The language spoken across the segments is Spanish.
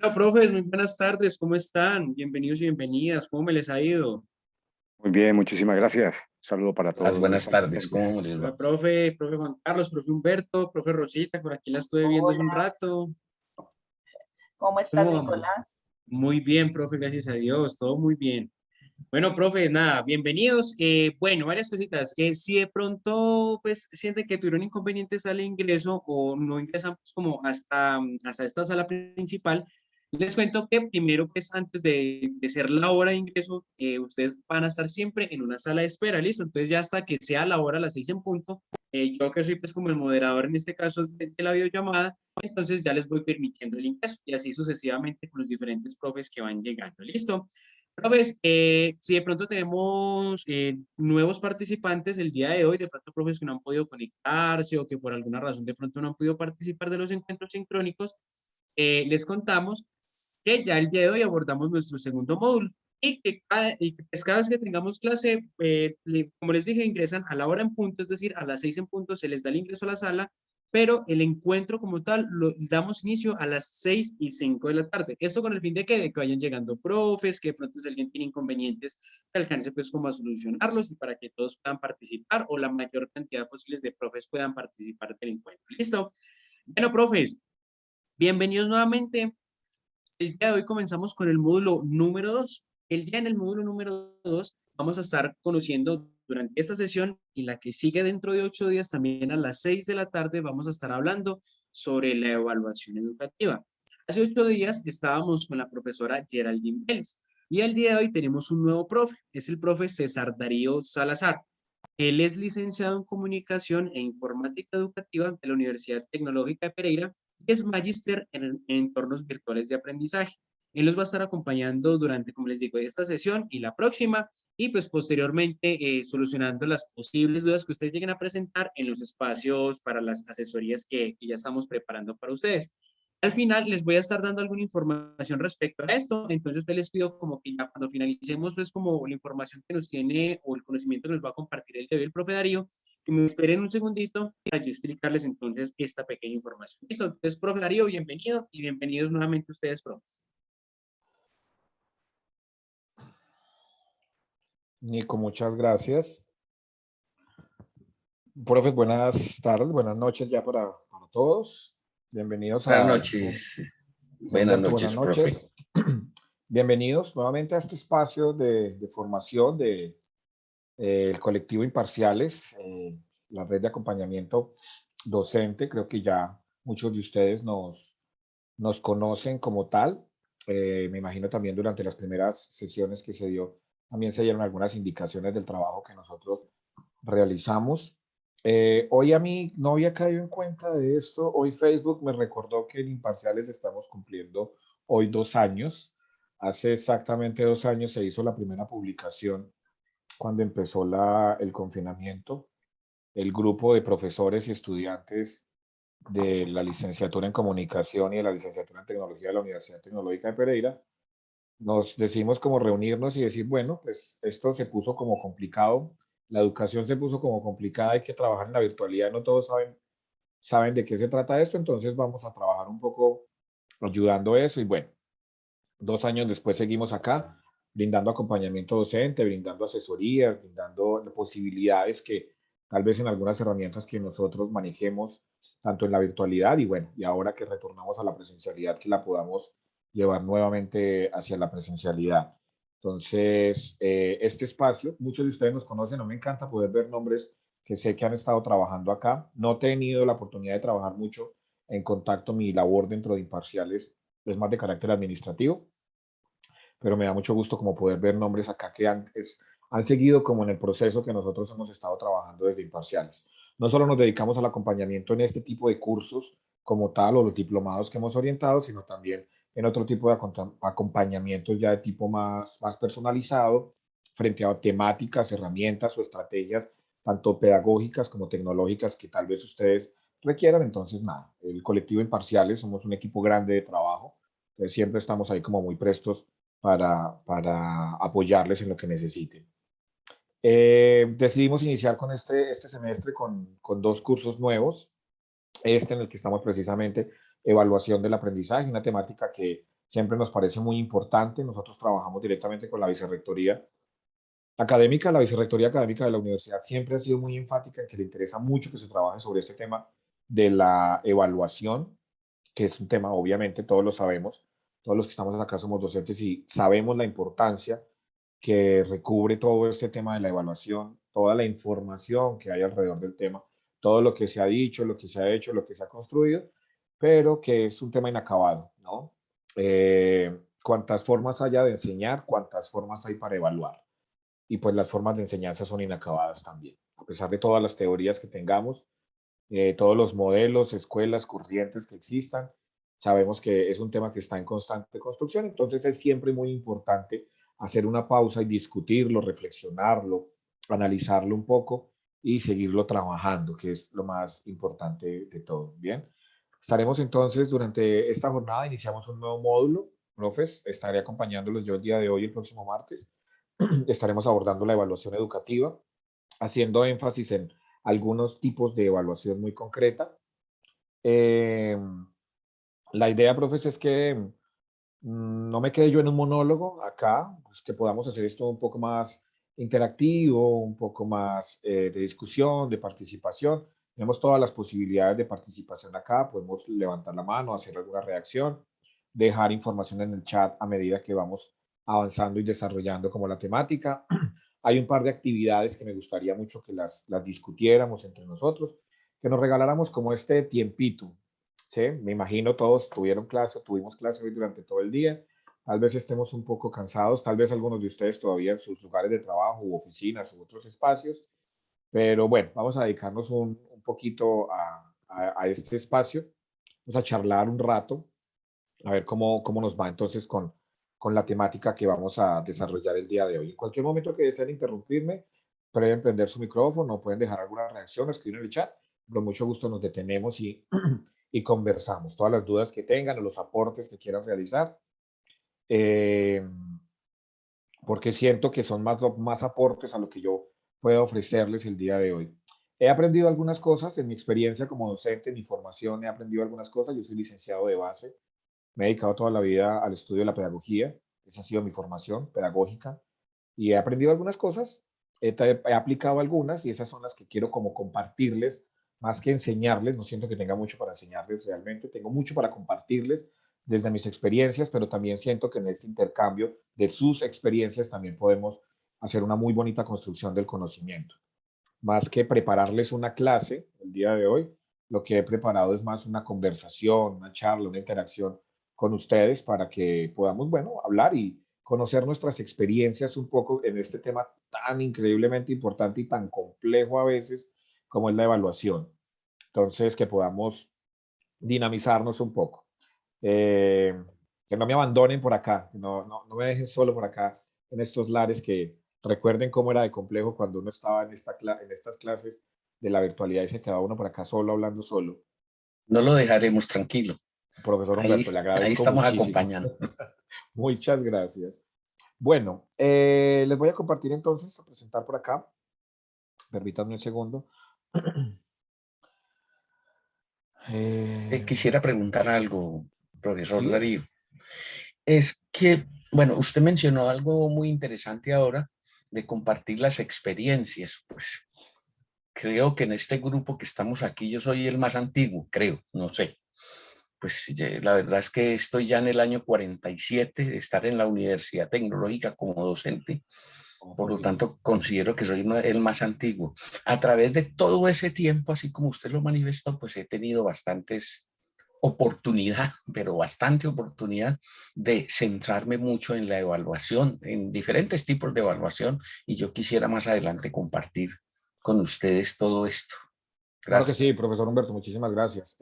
Bueno, profes, muy buenas tardes, ¿cómo están? Bienvenidos y bienvenidas, ¿cómo me les ha ido? Muy bien, muchísimas gracias. Saludo para Buenas, todos los buenas tardes, asistentes. ¿cómo les Hola, va? profe Juan Carlos, profe Humberto, profe Rosita, por aquí la estuve viendo hace un Hola, rato. ¿cómo estás, ¿Cómo vamos? Nicolás? Muy bien, profe, gracias a Dios, todo muy bien. Bueno, profes, nada, bienvenidos. Bueno, varias cositas. Si de pronto, pues, sienten que tuvieron inconvenientes al ingreso o no ingresan pues, como hasta esta sala principal, les cuento que primero, pues, antes de ser la hora de ingreso, ustedes van a estar siempre en una sala de espera, ¿listo? Entonces, ya hasta que sea la hora, a las 6 en punto, yo que soy, pues, como el moderador en este caso de la videollamada, entonces ya les voy permitiendo el ingreso y así sucesivamente con los diferentes profes que van llegando, ¿listo? Profes, si de pronto tenemos nuevos participantes el día de hoy, de pronto profes que no han podido conectarse o que por alguna razón de pronto no han podido participar de los encuentros sincrónicos, les contamos que ya el día de hoy abordamos nuestro segundo módulo y que pues, cada vez que tengamos clase, como les dije, ingresan a la hora en punto, es decir, a las 6 en punto se les da el ingreso a la sala, pero el encuentro como tal lo damos inicio a las 6:05 de la tarde. Esto con el fin de que vayan llegando profes, que de pronto si alguien tiene inconvenientes, que alcance pues como a solucionarlos y para que todos puedan participar o la mayor cantidad posible de profes puedan participar del encuentro. ¿Listo? Bueno, profes, bienvenidos nuevamente. El día de hoy comenzamos con el módulo número 2. El día en el módulo número 2 vamos a estar conociendo durante esta sesión y la que sigue dentro de 8 días, también a las 6 de la tarde, vamos a estar hablando sobre la evaluación educativa. Hace 8 días estábamos con la profesora Geraldine Vélez y el día de hoy tenemos un nuevo profe, es el profe César Darío Salazar. Él es licenciado en Comunicación e Informática Educativa de la Universidad Tecnológica de Pereira y es magíster en entornos virtuales de aprendizaje. Él los va a estar acompañando durante, como les digo, esta sesión y la próxima, y pues posteriormente solucionando las posibles dudas que ustedes lleguen a presentar en los espacios para las asesorías que ya estamos preparando para ustedes. Al final les voy a estar dando alguna información respecto a esto, entonces pues les pido como que ya cuando finalicemos pues como la información que nos tiene o el conocimiento que nos va a compartir el de hoy el profe Darío, que me esperen un segundito para yo explicarles entonces esta pequeña información. Listo, entonces profe Darío, bienvenido y bienvenidos nuevamente ustedes, profes. Nico, muchas gracias. Profes, buenas tardes, buenas noches ya para todos. Bienvenidos Buenas a noches, buenas Humberto, buenas noches, profe. noches. Bienvenidos nuevamente a este espacio de formación de el colectivo Imparciales, la red de acompañamiento docente. Creo que ya muchos de ustedes nos conocen como tal. Me imagino también durante las primeras sesiones que se dio, también se dieron algunas indicaciones del trabajo que nosotros realizamos. Hoy a mí no había caído en cuenta de esto. Hoy Facebook me recordó que en Imparciales estamos cumpliendo hoy 2 años. Hace exactamente 2 años se hizo la primera publicación cuando empezó el confinamiento. El grupo de profesores y estudiantes de la licenciatura en comunicación y de la licenciatura en tecnología de la Universidad Tecnológica de Pereira nos decidimos como reunirnos y decir, bueno, pues esto se puso como complicado, la educación se puso como complicada, hay que trabajar en la virtualidad, no todos saben de qué se trata esto, entonces vamos a trabajar un poco ayudando eso y bueno, 2 años después seguimos acá brindando acompañamiento docente, brindando asesorías, brindando posibilidades que tal vez en algunas herramientas que nosotros manejemos, tanto en la virtualidad y bueno, y ahora que retornamos a la presencialidad, que la podamos llevar nuevamente hacia la presencialidad. Entonces, este espacio, muchos de ustedes nos conocen, no me encanta poder ver nombres que sé que han estado trabajando acá. No he tenido la oportunidad de trabajar mucho en contacto, mi labor dentro de Imparciales es más de carácter administrativo, pero me da mucho gusto como poder ver nombres acá que han seguido como en el proceso que nosotros hemos estado trabajando desde Imparciales. No solo nos dedicamos al acompañamiento en este tipo de cursos como tal o los diplomados que hemos orientado, sino también en otro tipo de acompañamientos ya de tipo más personalizado frente a temáticas, herramientas o estrategias, tanto pedagógicas como tecnológicas que tal vez ustedes requieran. Entonces, nada, el colectivo Imparciales somos un equipo grande de trabajo, entonces siempre estamos ahí como muy prestos para apoyarles en lo que necesiten. Decidimos iniciar con este semestre con 2 cursos nuevos. En el que estamos precisamente, evaluación del aprendizaje, una temática que siempre nos parece muy importante. Nosotros trabajamos directamente con la vicerrectoría académica. La vicerrectoría académica de la universidad siempre ha sido muy enfática en que le interesa mucho que se trabaje sobre este tema de la evaluación, que es un tema, obviamente, todos lo sabemos, todos los que estamos acá somos docentes y sabemos la importancia que recubre todo este tema de la evaluación, toda la información que hay alrededor del tema, todo lo que se ha dicho, lo que se ha hecho, lo que se ha construido, pero que es un tema inacabado, ¿no? Cuántas formas haya de enseñar, cuántas formas hay para evaluar. Y pues las formas de enseñanza son inacabadas también. A pesar de todas las teorías que tengamos, todos los modelos, escuelas, corrientes que existan, sabemos que es un tema que está en constante construcción, entonces es siempre muy importante hacer una pausa y discutirlo, reflexionarlo, analizarlo un poco y seguirlo trabajando, que es lo más importante de todo. Bien, estaremos entonces durante esta jornada, iniciamos un nuevo módulo. Profes, estaré acompañándolos yo el día de hoy, el próximo martes. Estaremos abordando la evaluación educativa, haciendo énfasis en algunos tipos de evaluación muy concreta. Eh, la idea, profes, es que no me quede yo en un monólogo acá, pues que podamos hacer esto un poco más interactivo, un poco más de discusión, de participación. Tenemos todas las posibilidades de participación acá, podemos levantar la mano, hacer alguna reacción, dejar información en el chat a medida que vamos avanzando y desarrollando como la temática. Hay un par de actividades que me gustaría mucho que las discutiéramos entre nosotros, que nos regaláramos como este tiempito. ¿Sí? Me imagino todos tuvimos clase hoy durante todo el día. Tal vez estemos un poco cansados, tal vez algunos de ustedes todavía en sus lugares de trabajo u oficinas u otros espacios, pero bueno, vamos a dedicarnos un poquito a este espacio. Vamos a charlar un rato, a ver cómo nos va entonces con la temática que vamos a desarrollar el día de hoy. En cualquier momento que deseen interrumpirme, pueden prender su micrófono, pueden dejar alguna reacción, escribir en el chat. Con mucho gusto nos detenemos y conversamos. Todas las dudas que tengan o los aportes que quieran realizar, eh, porque siento que son más aportes a lo que yo puedo ofrecerles el día de hoy. He aprendido algunas cosas en mi experiencia como docente, en mi formación, he aprendido algunas cosas. Yo soy licenciado de base, me he dedicado toda la vida al estudio de la pedagogía, esa ha sido mi formación pedagógica y he aprendido algunas cosas, he aplicado algunas y esas son las que quiero como compartirles, más que enseñarles, no siento que tenga mucho para enseñarles realmente, tengo mucho para compartirles desde mis experiencias, pero también siento que en este intercambio de sus experiencias también podemos hacer una muy bonita construcción del conocimiento. Más que prepararles una clase el día de hoy, lo que he preparado es más una conversación, una charla, una interacción con ustedes para que podamos, bueno, hablar y conocer nuestras experiencias un poco en este tema tan increíblemente importante y tan complejo a veces como es la evaluación. Entonces, que podamos dinamizarnos un poco. Eh, que no me abandonen por acá, que no me dejen solo por acá en estos lares, que recuerden cómo era de complejo cuando uno estaba en estas clases de la virtualidad y se quedaba uno por acá solo, hablando solo. No lo dejaremos tranquilo. Profesor Humberto, le Ahí agradezco estamos muchísimo. acompañando. Muchas gracias. Bueno, les voy a compartir entonces, a presentar por acá. Permítanme un segundo. Quisiera preguntar algo, profesor Sí, Darío. Es que, bueno, usted mencionó algo muy interesante ahora de compartir las experiencias. Pues creo que en este grupo que estamos aquí, yo soy el más antiguo, creo, no sé. Pues la verdad es que estoy ya en el año 47 de estar en la Universidad Tecnológica como docente. Por pues lo sí. tanto, considero que soy el más antiguo. A través de todo ese tiempo, así como usted lo manifestó, pues he tenido bastantes oportunidad, pero bastante oportunidad de centrarme mucho en la evaluación, en diferentes tipos de evaluación, y yo quisiera más adelante compartir con ustedes todo esto. Claro que Gracias. sí, profesor Humberto, muchísimas gracias.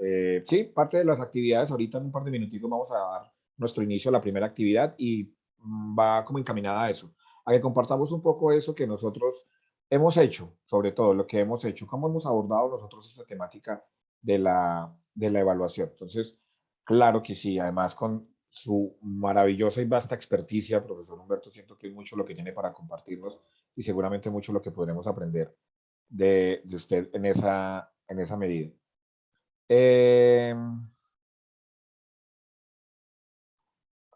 Sí, parte de las actividades, ahorita en un par de minutitos vamos a dar nuestro inicio a la primera actividad y va como encaminada a eso, a que compartamos un poco eso que nosotros hemos hecho, sobre todo lo que hemos hecho, cómo hemos abordado nosotros esta temática de la evaluación. Entonces, claro que sí, además con su maravillosa y vasta experticia, profesor Humberto, siento que es mucho lo que tiene para compartirnos y seguramente mucho lo que podremos aprender de usted en esa medida. Eh,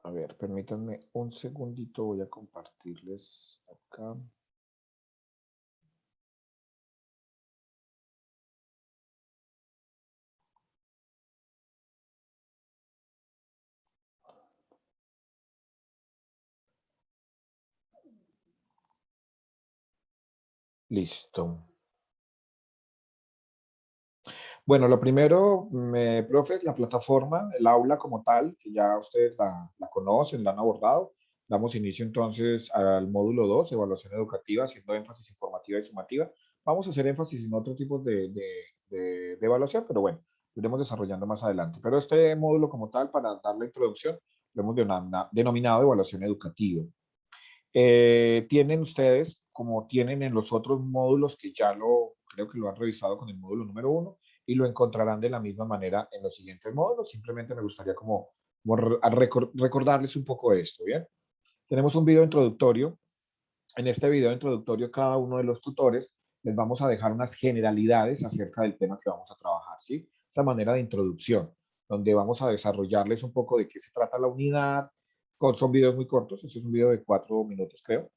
A ver, permítanme un segundito, voy a compartirles acá. Listo. Bueno, lo primero, profe, es la plataforma, el aula como tal, que ya ustedes la conocen, la han abordado. Damos inicio entonces al módulo 2, evaluación educativa, haciendo énfasis informativa y sumativa. Vamos a hacer énfasis en otro tipo de evaluación, pero bueno, lo iremos desarrollando más adelante. Pero este módulo como tal, para dar la introducción, lo hemos denominado evaluación educativa. Tienen ustedes, como tienen en los otros módulos que ya creo que lo han revisado con el módulo número 1 y lo encontrarán de la misma manera en los siguientes módulos. Simplemente me gustaría recordarles un poco esto, ¿bien? Tenemos un video introductorio. En este video introductorio, cada uno de los tutores les vamos a dejar unas generalidades acerca del tema que vamos a trabajar, ¿sí? Esa manera de introducción, donde vamos a desarrollarles un poco de qué se trata la unidad. Son videos muy cortos, este es un video de 4 minutos, creo,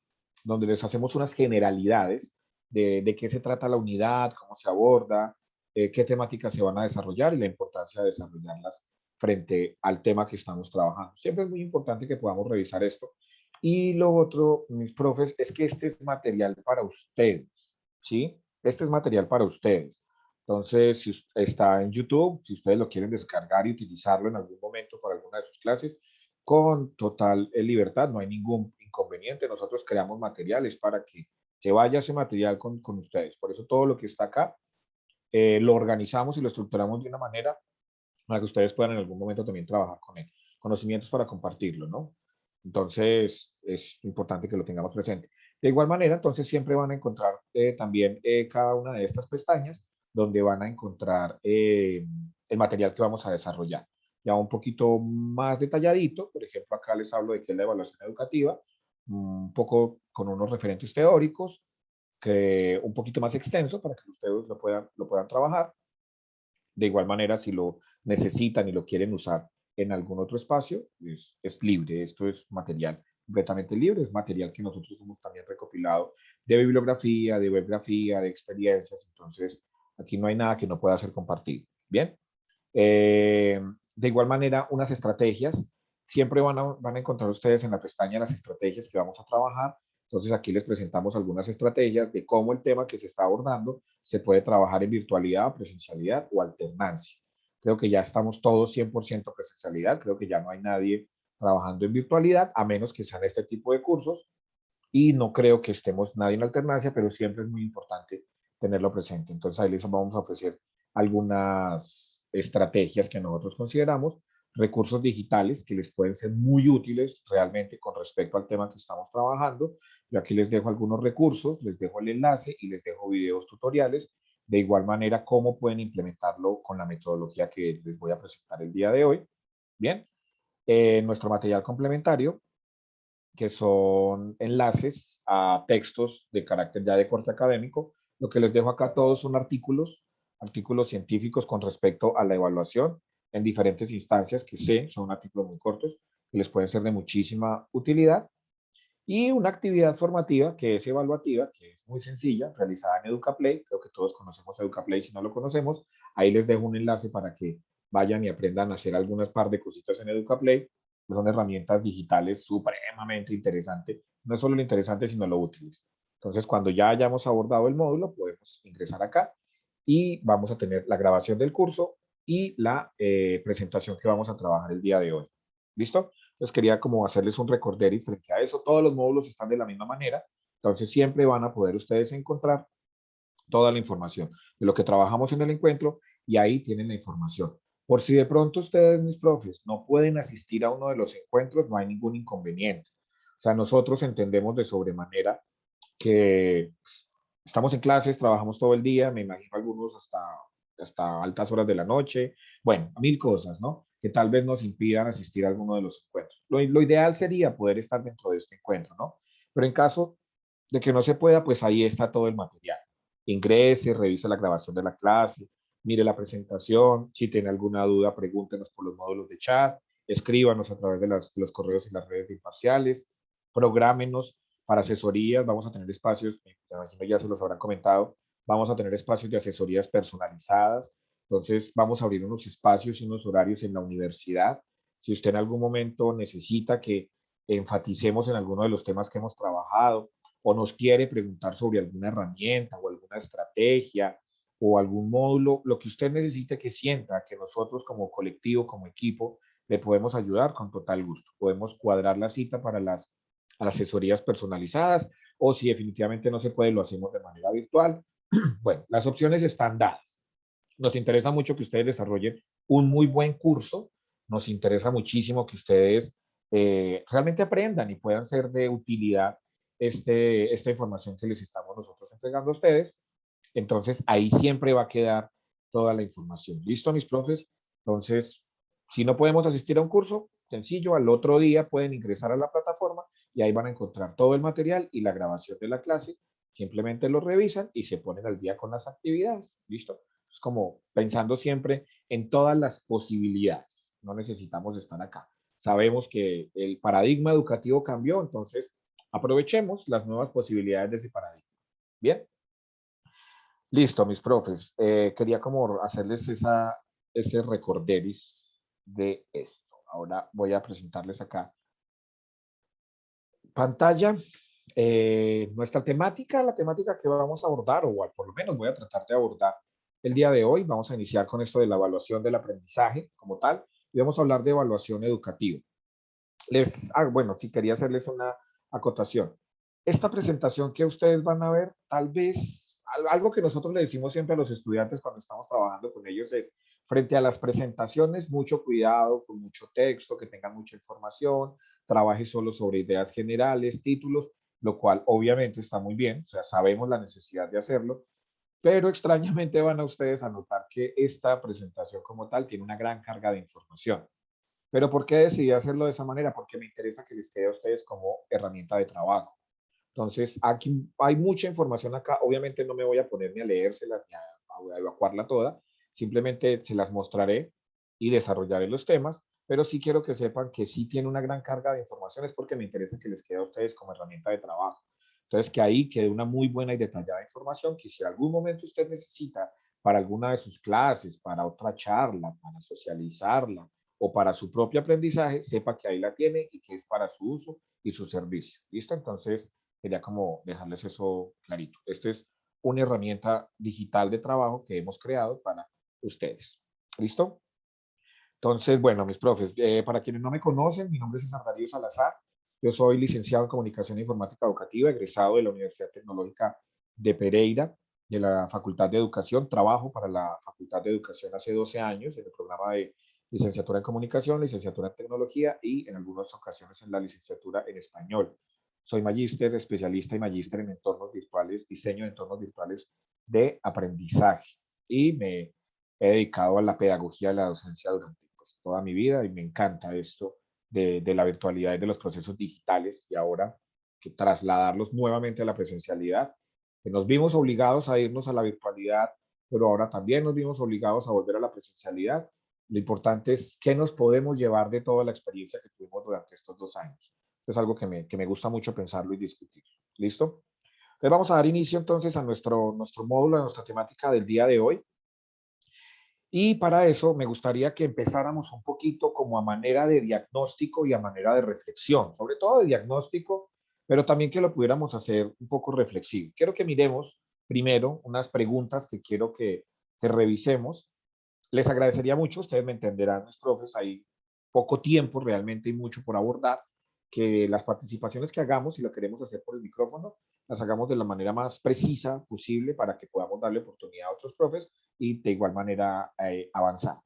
donde les hacemos unas generalidades de qué se trata la unidad, cómo se aborda, qué temáticas se van a desarrollar y la importancia de desarrollarlas frente al tema que estamos trabajando. Siempre es muy importante que podamos revisar esto. Y lo otro, mis profes, es que este es material para ustedes, ¿sí? Este es material para ustedes. Entonces, si está en YouTube, si ustedes lo quieren descargar y utilizarlo en algún momento para alguna de sus clases, con total libertad, no hay ningún inconveniente. Nosotros creamos materiales para que se vaya ese material con ustedes. Por eso todo lo que está acá lo organizamos y lo estructuramos de una manera para que ustedes puedan en algún momento también trabajar con él. Conocimientos para compartirlo, ¿no? Entonces, es importante que lo tengamos presente. De igual manera, entonces siempre van a encontrar también cada una de estas pestañas donde van a encontrar el material que vamos a desarrollar. Ya un poquito más detalladito, por ejemplo, acá les hablo de qué es la evaluación educativa, un poco con unos referentes teóricos, que un poquito más extenso para que ustedes lo puedan trabajar. De igual manera, si lo necesitan y lo quieren usar en algún otro espacio, es libre. Esto es material completamente libre, es material que nosotros hemos también recopilado de bibliografía, de webgrafía, de experiencias. Entonces, aquí no hay nada que no pueda ser compartido. Bien. De igual manera, unas estrategias. Siempre van a encontrar ustedes en la pestaña las estrategias que vamos a trabajar. Entonces, aquí les presentamos algunas estrategias de cómo el tema que se está abordando se puede trabajar en virtualidad, presencialidad o alternancia. Creo que ya estamos todos 100% presencialidad. Creo que ya no hay nadie trabajando en virtualidad, a menos que sean este tipo de cursos. Y no creo que estemos nadie en alternancia, pero siempre es muy importante tenerlo presente. Entonces, ahí les vamos a ofrecer algunas estrategias que nosotros consideramos, recursos digitales que les pueden ser muy útiles realmente con respecto al tema que estamos trabajando. Yo aquí les dejo algunos recursos, les dejo el enlace y les dejo videos tutoriales. De igual manera, cómo pueden implementarlo con la metodología que les voy a presentar el día de hoy. Bien, nuestro material complementario, que son enlaces a textos de carácter ya de corte académico. Lo que les dejo acá todos son artículos científicos con respecto a la evaluación en diferentes instancias que son artículos muy cortos, que les pueden ser de muchísima utilidad. Y una actividad formativa que es evaluativa, que es muy sencilla, realizada en EducaPlay. Creo que todos conocemos EducaPlay, si no lo conocemos, ahí les dejo un enlace para que vayan y aprendan a hacer algunas par de cositas en EducaPlay. Son herramientas digitales supremamente interesantes. No es solo lo interesante, sino lo útiles. Entonces, cuando ya hayamos abordado el módulo, podemos ingresar acá y vamos a tener la grabación del curso y la presentación que vamos a trabajar el día de hoy. ¿Listo? Entonces quería como hacerles un recorderis frente a eso. Todos los módulos están de la misma manera. Entonces siempre van a poder ustedes encontrar toda la información de lo que trabajamos en el encuentro y ahí tienen la información. Por si de pronto ustedes, mis profes, no pueden asistir a uno de los encuentros, no hay ningún inconveniente. O sea, nosotros entendemos de sobremanera que pues, estamos en clases, trabajamos todo el día, me imagino algunos hasta altas horas de la noche, bueno, mil cosas, ¿no? Que tal vez nos impidan asistir a alguno de los encuentros. Lo ideal sería poder estar dentro de este encuentro, ¿no? Pero en caso de que no se pueda, pues ahí está todo el material. Ingrese, revise la grabación de la clase, mire la presentación, si tiene alguna duda, pregúntenos por los módulos de chat escríbanos a través de los correos y las redes de Imparciales, prográmenos para asesorías, vamos a tener espacios, me imagino ya se los habrán comentado, vamos a tener espacios de asesorías personalizadas, entonces vamos a abrir unos espacios y unos horarios en la universidad. Si usted en algún momento necesita que enfaticemos en alguno de los temas que hemos trabajado o nos quiere preguntar sobre alguna herramienta o alguna estrategia o algún módulo, lo que usted necesite, que sienta que nosotros como colectivo, como equipo, le podemos ayudar con total gusto. Podemos cuadrar la cita para las asesorías personalizadas o si definitivamente no se puede, lo hacemos de manera virtual. Bueno, las opciones están dadas. Nos interesa mucho que ustedes desarrollen un muy buen curso. Nos interesa muchísimo que ustedes realmente aprendan y puedan ser de utilidad esta información que les estamos nosotros entregando a ustedes. Entonces, ahí siempre va a quedar toda la información. ¿Listo, mis profes? Entonces, si no podemos asistir a un curso, sencillo, al otro día pueden ingresar a la plataforma y ahí van a encontrar todo el material y la grabación de la clase. Simplemente lo revisan y se ponen al día con las actividades. ¿Listo? Es como pensando siempre en todas las posibilidades. No necesitamos estar acá. Sabemos que el paradigma educativo cambió, entonces aprovechemos las nuevas posibilidades de ese paradigma. Bien. Listo, mis profes. Quería como hacerles ese recorderis de esto. Ahora voy a presentarles acá pantalla. Nuestra temática, la temática que vamos a abordar, o por lo menos voy a tratar de abordar el día de hoy. Vamos a iniciar con esto de la evaluación del aprendizaje como tal, y vamos a hablar de evaluación educativa. Bueno, sí quería hacerles una acotación. Esta presentación que ustedes van a ver, tal vez, algo que nosotros le decimos siempre a los estudiantes cuando estamos trabajando con ellos es, frente a las presentaciones, mucho cuidado, con mucho texto, que tengan mucha información, trabaje solo sobre ideas generales, títulos, lo cual obviamente está muy bien, o sea, sabemos la necesidad de hacerlo, pero extrañamente van a ustedes a notar que esta presentación como tal tiene una gran carga de información. ¿Pero por qué decidí hacerlo de esa manera? Porque me interesa que les quede a ustedes como herramienta de trabajo. Entonces, aquí hay mucha información acá. Obviamente no me voy a poner ni a leérselas ni a evacuarla toda. Simplemente se las mostraré y desarrollaré los temas, pero sí quiero que sepan que sí tiene una gran carga de información, es porque me interesa que les quede a ustedes como herramienta de trabajo. Entonces, que ahí quede una muy buena y detallada información que si en algún momento usted necesita para alguna de sus clases, para otra charla, para socializarla, o para su propio aprendizaje, sepa que ahí la tiene y que es para su uso y su servicio. ¿Listo? Entonces, quería como dejarles eso clarito. Esto es una herramienta digital de trabajo que hemos creado para ustedes. ¿Listo? Entonces, bueno, mis profes, para quienes no me conocen, mi nombre es César Darío Salazar. Yo soy licenciado en Comunicación e Informática Educativa, egresado de la Universidad Tecnológica de Pereira, de la Facultad de Educación. Trabajo para la Facultad de Educación hace 12 años en el programa de licenciatura en Comunicación, licenciatura en Tecnología y en algunas ocasiones en la licenciatura en Español. Soy magíster, especialista y magíster en entornos virtuales, diseño de entornos virtuales de aprendizaje. Y me he dedicado a la pedagogía de la docencia durante toda mi vida y me encanta esto de la virtualidad y de los procesos digitales y ahora que trasladarlos nuevamente a la presencialidad, que nos vimos obligados a irnos a la virtualidad, pero ahora también nos vimos obligados a volver a la presencialidad. Lo importante es qué nos podemos llevar de toda la experiencia que tuvimos durante estos 2 años. Es algo que me gusta mucho pensarlo y discutir. ¿Listo? Entonces vamos a dar inicio entonces a nuestro módulo, a nuestra temática del día de hoy. Y para eso me gustaría que empezáramos un poquito como a manera de diagnóstico y a manera de reflexión, sobre todo de diagnóstico, pero también que lo pudiéramos hacer un poco reflexivo. Quiero que miremos primero unas preguntas que quiero que revisemos. Les agradecería mucho, ustedes me entenderán, mis profes, hay poco tiempo realmente y mucho por abordar, que las participaciones que hagamos, si lo queremos hacer por el micrófono, las hagamos de la manera más precisa posible para que podamos darle oportunidad a otros profes y de igual manera avanzar.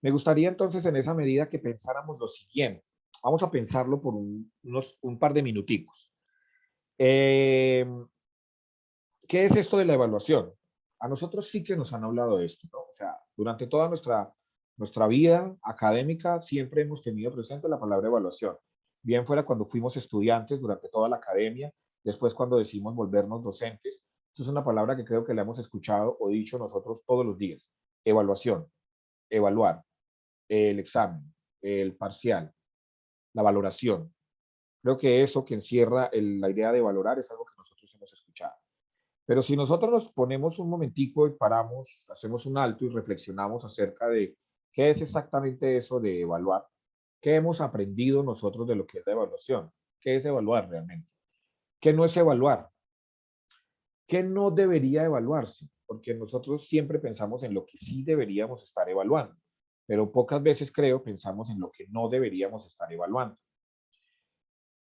Me gustaría entonces en esa medida que pensáramos lo siguiente. Vamos a pensarlo por un par de minuticos. ¿Qué es esto de la evaluación? A nosotros sí que nos han hablado de esto, ¿no? O sea, durante toda nuestra vida académica siempre hemos tenido presente la palabra evaluación. Bien fuera cuando fuimos estudiantes durante toda la academia, después cuando decidimos volvernos docentes. Eso es una palabra que creo que la hemos escuchado o dicho nosotros todos los días. Evaluación, evaluar, el examen, el parcial, la valoración. Creo que eso que encierra la idea de valorar es algo que nosotros hemos escuchado. Pero si nosotros nos ponemos un momentico y paramos, hacemos un alto y reflexionamos acerca de qué es exactamente eso de evaluar, qué hemos aprendido nosotros de lo que es la evaluación, qué es evaluar realmente, qué no es evaluar, qué no debería evaluarse, porque nosotros siempre pensamos en lo que sí deberíamos estar evaluando, pero pocas veces creo pensamos en lo que no deberíamos estar evaluando.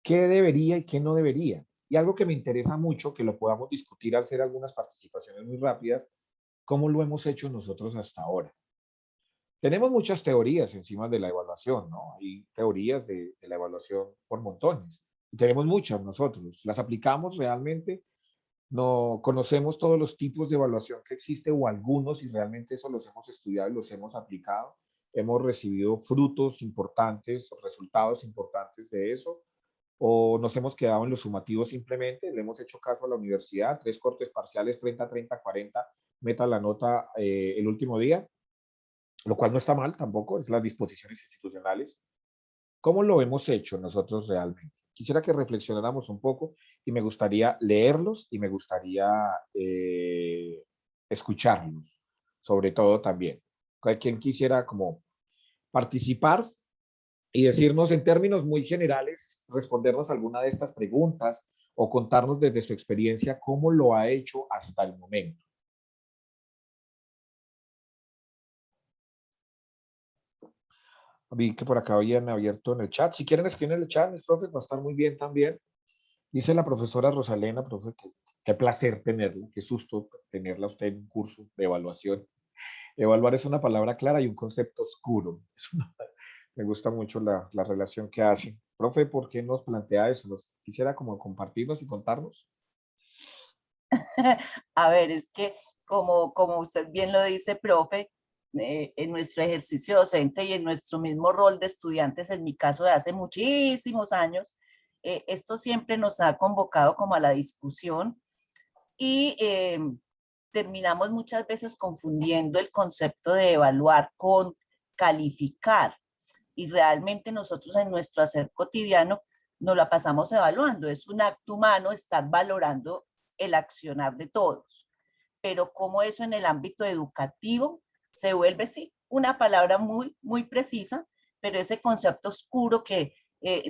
¿Qué debería y qué no debería? Y algo que me interesa mucho, que lo podamos discutir al hacer algunas participaciones muy rápidas, ¿cómo lo hemos hecho nosotros hasta ahora? Tenemos muchas teorías encima de la evaluación, ¿no? Hay teorías de la evaluación por montones. Y tenemos muchas nosotros. ¿Las aplicamos realmente? No conocemos todos los tipos de evaluación que existe o algunos y realmente eso los hemos estudiado y los hemos aplicado. Hemos recibido frutos importantes, resultados importantes de eso, o nos hemos quedado en los sumativos simplemente, le hemos hecho caso a la universidad, 3 cortes parciales, 30, 30, 40, meta la nota el último día, lo cual no está mal tampoco, es las disposiciones institucionales. ¿Cómo lo hemos hecho nosotros realmente? Quisiera que reflexionáramos un poco y me gustaría leerlos y me gustaría escucharlos, sobre todo también. Quien quisiera como participar y decirnos en términos muy generales, respondernos alguna de estas preguntas o contarnos desde su experiencia cómo lo ha hecho hasta el momento. Vi que por acá habían abierto en el chat. Si quieren escribir en el chat, mis profes, va a estar muy bien también. Dice la profesora Rosalena, profe, qué placer tenerla, qué susto tenerla usted en un curso de evaluación. Evaluar es una palabra clara y un concepto oscuro. Me gusta mucho la relación que hacen. Profe, ¿por qué nos plantea eso? Quisiera como compartirnos y contarnos. A ver, es que como usted bien lo dice, profe, en nuestro ejercicio docente y en nuestro mismo rol de estudiantes, en mi caso de hace muchísimos años, esto siempre nos ha convocado como a la discusión y terminamos muchas veces confundiendo el concepto de evaluar con calificar. Y realmente nosotros en nuestro hacer cotidiano nos la pasamos evaluando. Es un acto humano estar valorando el accionar de todos. Pero como eso en el ámbito educativo se vuelve, sí, una palabra muy precisa, pero ese concepto oscuro que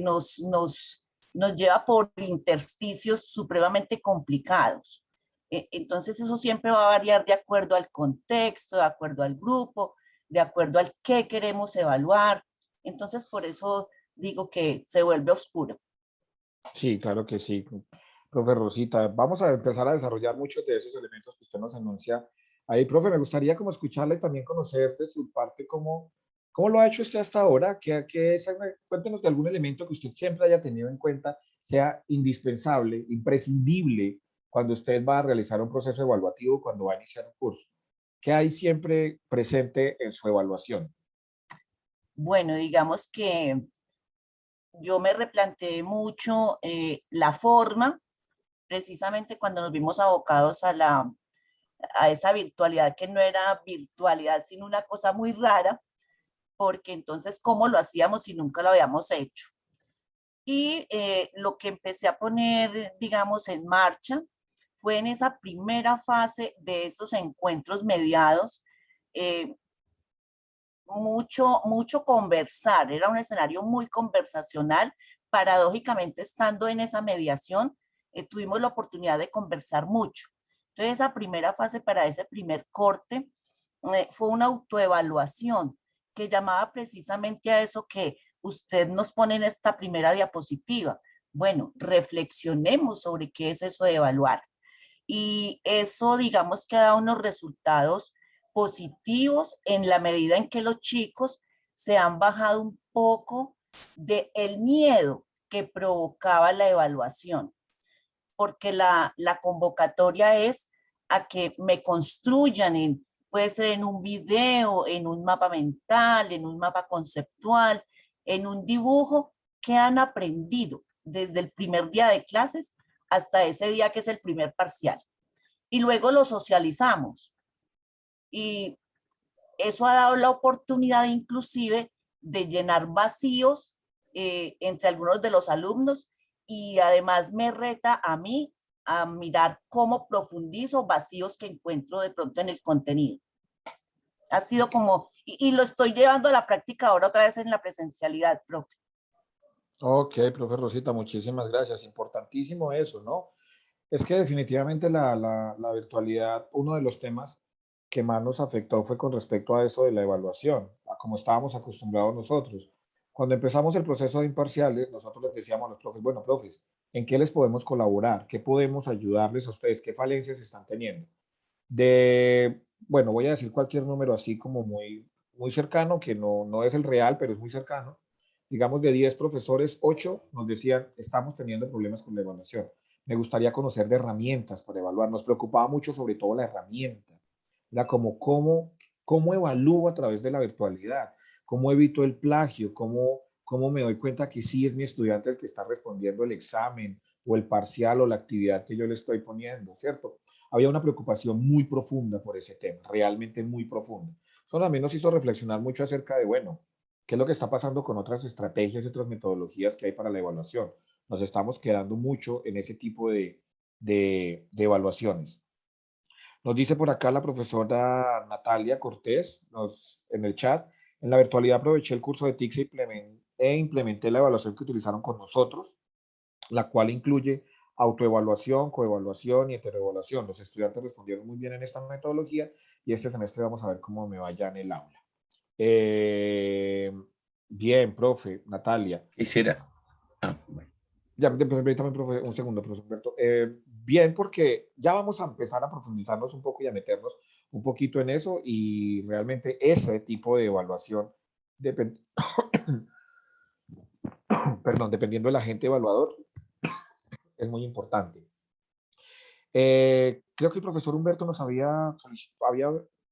nos lleva por intersticios supremamente complicados. Entonces eso siempre va a variar de acuerdo al contexto, de acuerdo al grupo, de acuerdo al qué queremos evaluar. Entonces por eso digo que se vuelve oscuro. Sí, claro que sí. Profe Rosita, vamos a empezar a desarrollar muchos de esos elementos que usted nos anuncia ahí. Profe, me gustaría como escucharle y también conocer de su parte cómo lo ha hecho usted hasta ahora. Cuéntenos de algún elemento que usted siempre haya tenido en cuenta, sea indispensable, imprescindible, cuando usted va a realizar un proceso evaluativo, cuando va a iniciar un curso. ¿Qué hay siempre presente en su evaluación? Bueno, digamos que yo me replanteé mucho la forma, precisamente cuando nos vimos abocados a esa virtualidad que no era virtualidad, sino una cosa muy rara, porque entonces, ¿cómo lo hacíamos si nunca lo habíamos hecho? Y lo que empecé a poner, digamos, en marcha fue en esa primera fase de esos encuentros mediados, mucho conversar, era un escenario muy conversacional. Paradójicamente, estando en esa mediación, tuvimos la oportunidad de conversar mucho. Entonces, esa primera fase para ese primer corte fue una autoevaluación que llamaba precisamente a eso que usted nos pone en esta primera diapositiva. Bueno, reflexionemos sobre qué es eso de evaluar. Y eso, digamos, que ha dado unos resultados positivos en la medida en que los chicos se han bajado un poco del miedo que provocaba la evaluación, porque la convocatoria es a que me construyan, puede ser en un video, en un mapa mental, en un mapa conceptual, en un dibujo que han aprendido desde el primer día de clases hasta ese día que es el primer parcial. Y luego lo socializamos. Y eso ha dado la oportunidad inclusive de llenar vacíos entre algunos de los alumnos, y además me reta a mí a mirar cómo profundizo vacíos que encuentro de pronto en el contenido. Ha sido como, y lo estoy llevando a la práctica ahora otra vez en la presencialidad, profe. Ok, profe Rosita, muchísimas gracias. Importantísimo eso, ¿no? Es que definitivamente la virtualidad, uno de los temas que más nos afectó fue con respecto a eso de la evaluación, a cómo estábamos acostumbrados nosotros. Cuando empezamos el proceso de imparciales, nosotros les decíamos a los profes, bueno, profes, ¿en qué les podemos colaborar? ¿Qué podemos ayudarles a ustedes? ¿Qué falencias están teniendo? Bueno, voy a decir cualquier número así como muy cercano, que no es el real, pero es muy cercano. Digamos, de 10 profesores, 8 nos decían, estamos teniendo problemas con la evaluación. Me gustaría conocer de herramientas para evaluar. Nos preocupaba mucho sobre todo la herramienta. Era como cómo evalúo a través de la virtualidad, cómo evito el plagio, cómo me doy cuenta que sí es mi estudiante el que está respondiendo el examen o el parcial o la actividad que yo le estoy poniendo, ¿cierto? Había una preocupación muy profunda por ese tema, realmente muy profunda. Eso también nos hizo reflexionar mucho acerca de, bueno, ¿qué es lo que está pasando con otras estrategias y otras metodologías que hay para la evaluación? Nos estamos quedando mucho en ese tipo de evaluaciones. Nos dice por acá la profesora Natalia Cortés en el chat, en la virtualidad aproveché el curso de TICS e implementé la evaluación que utilizaron con nosotros, la cual incluye autoevaluación, coevaluación y heteroevaluación. Los estudiantes respondieron muy bien en esta metodología y este semestre vamos a ver cómo me vaya en el aula. Bien, profe, Natalia. Quisiera. Bueno. Ya, permítame, profe, un segundo, profesor Humberto. Bien, porque ya vamos a empezar a profundizarnos un poco y a meternos un poquito en eso y realmente ese tipo de evaluación, perdón, dependiendo del agente evaluador, es muy importante. Creo que el profesor Humberto había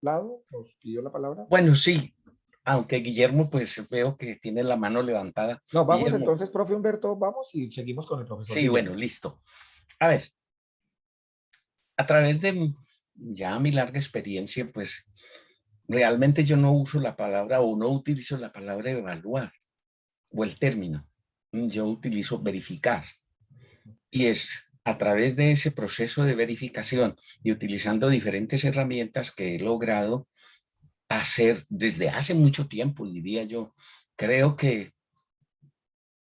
hablado, nos pidió la palabra. Bueno, sí, aunque Guillermo, pues veo que tiene la mano levantada. No, vamos Guillermo. entonces, profe Humberto, vamos y seguimos con el profesor Sí, Guillermo. bueno, listo. A ver, a través de ya mi larga experiencia, pues realmente yo no uso la palabra o no utilizo la palabra evaluar o el término. Yo utilizo verificar. Y es a través de ese proceso de verificación y utilizando diferentes herramientas que he logrado hacer desde hace mucho tiempo, diría yo. Creo que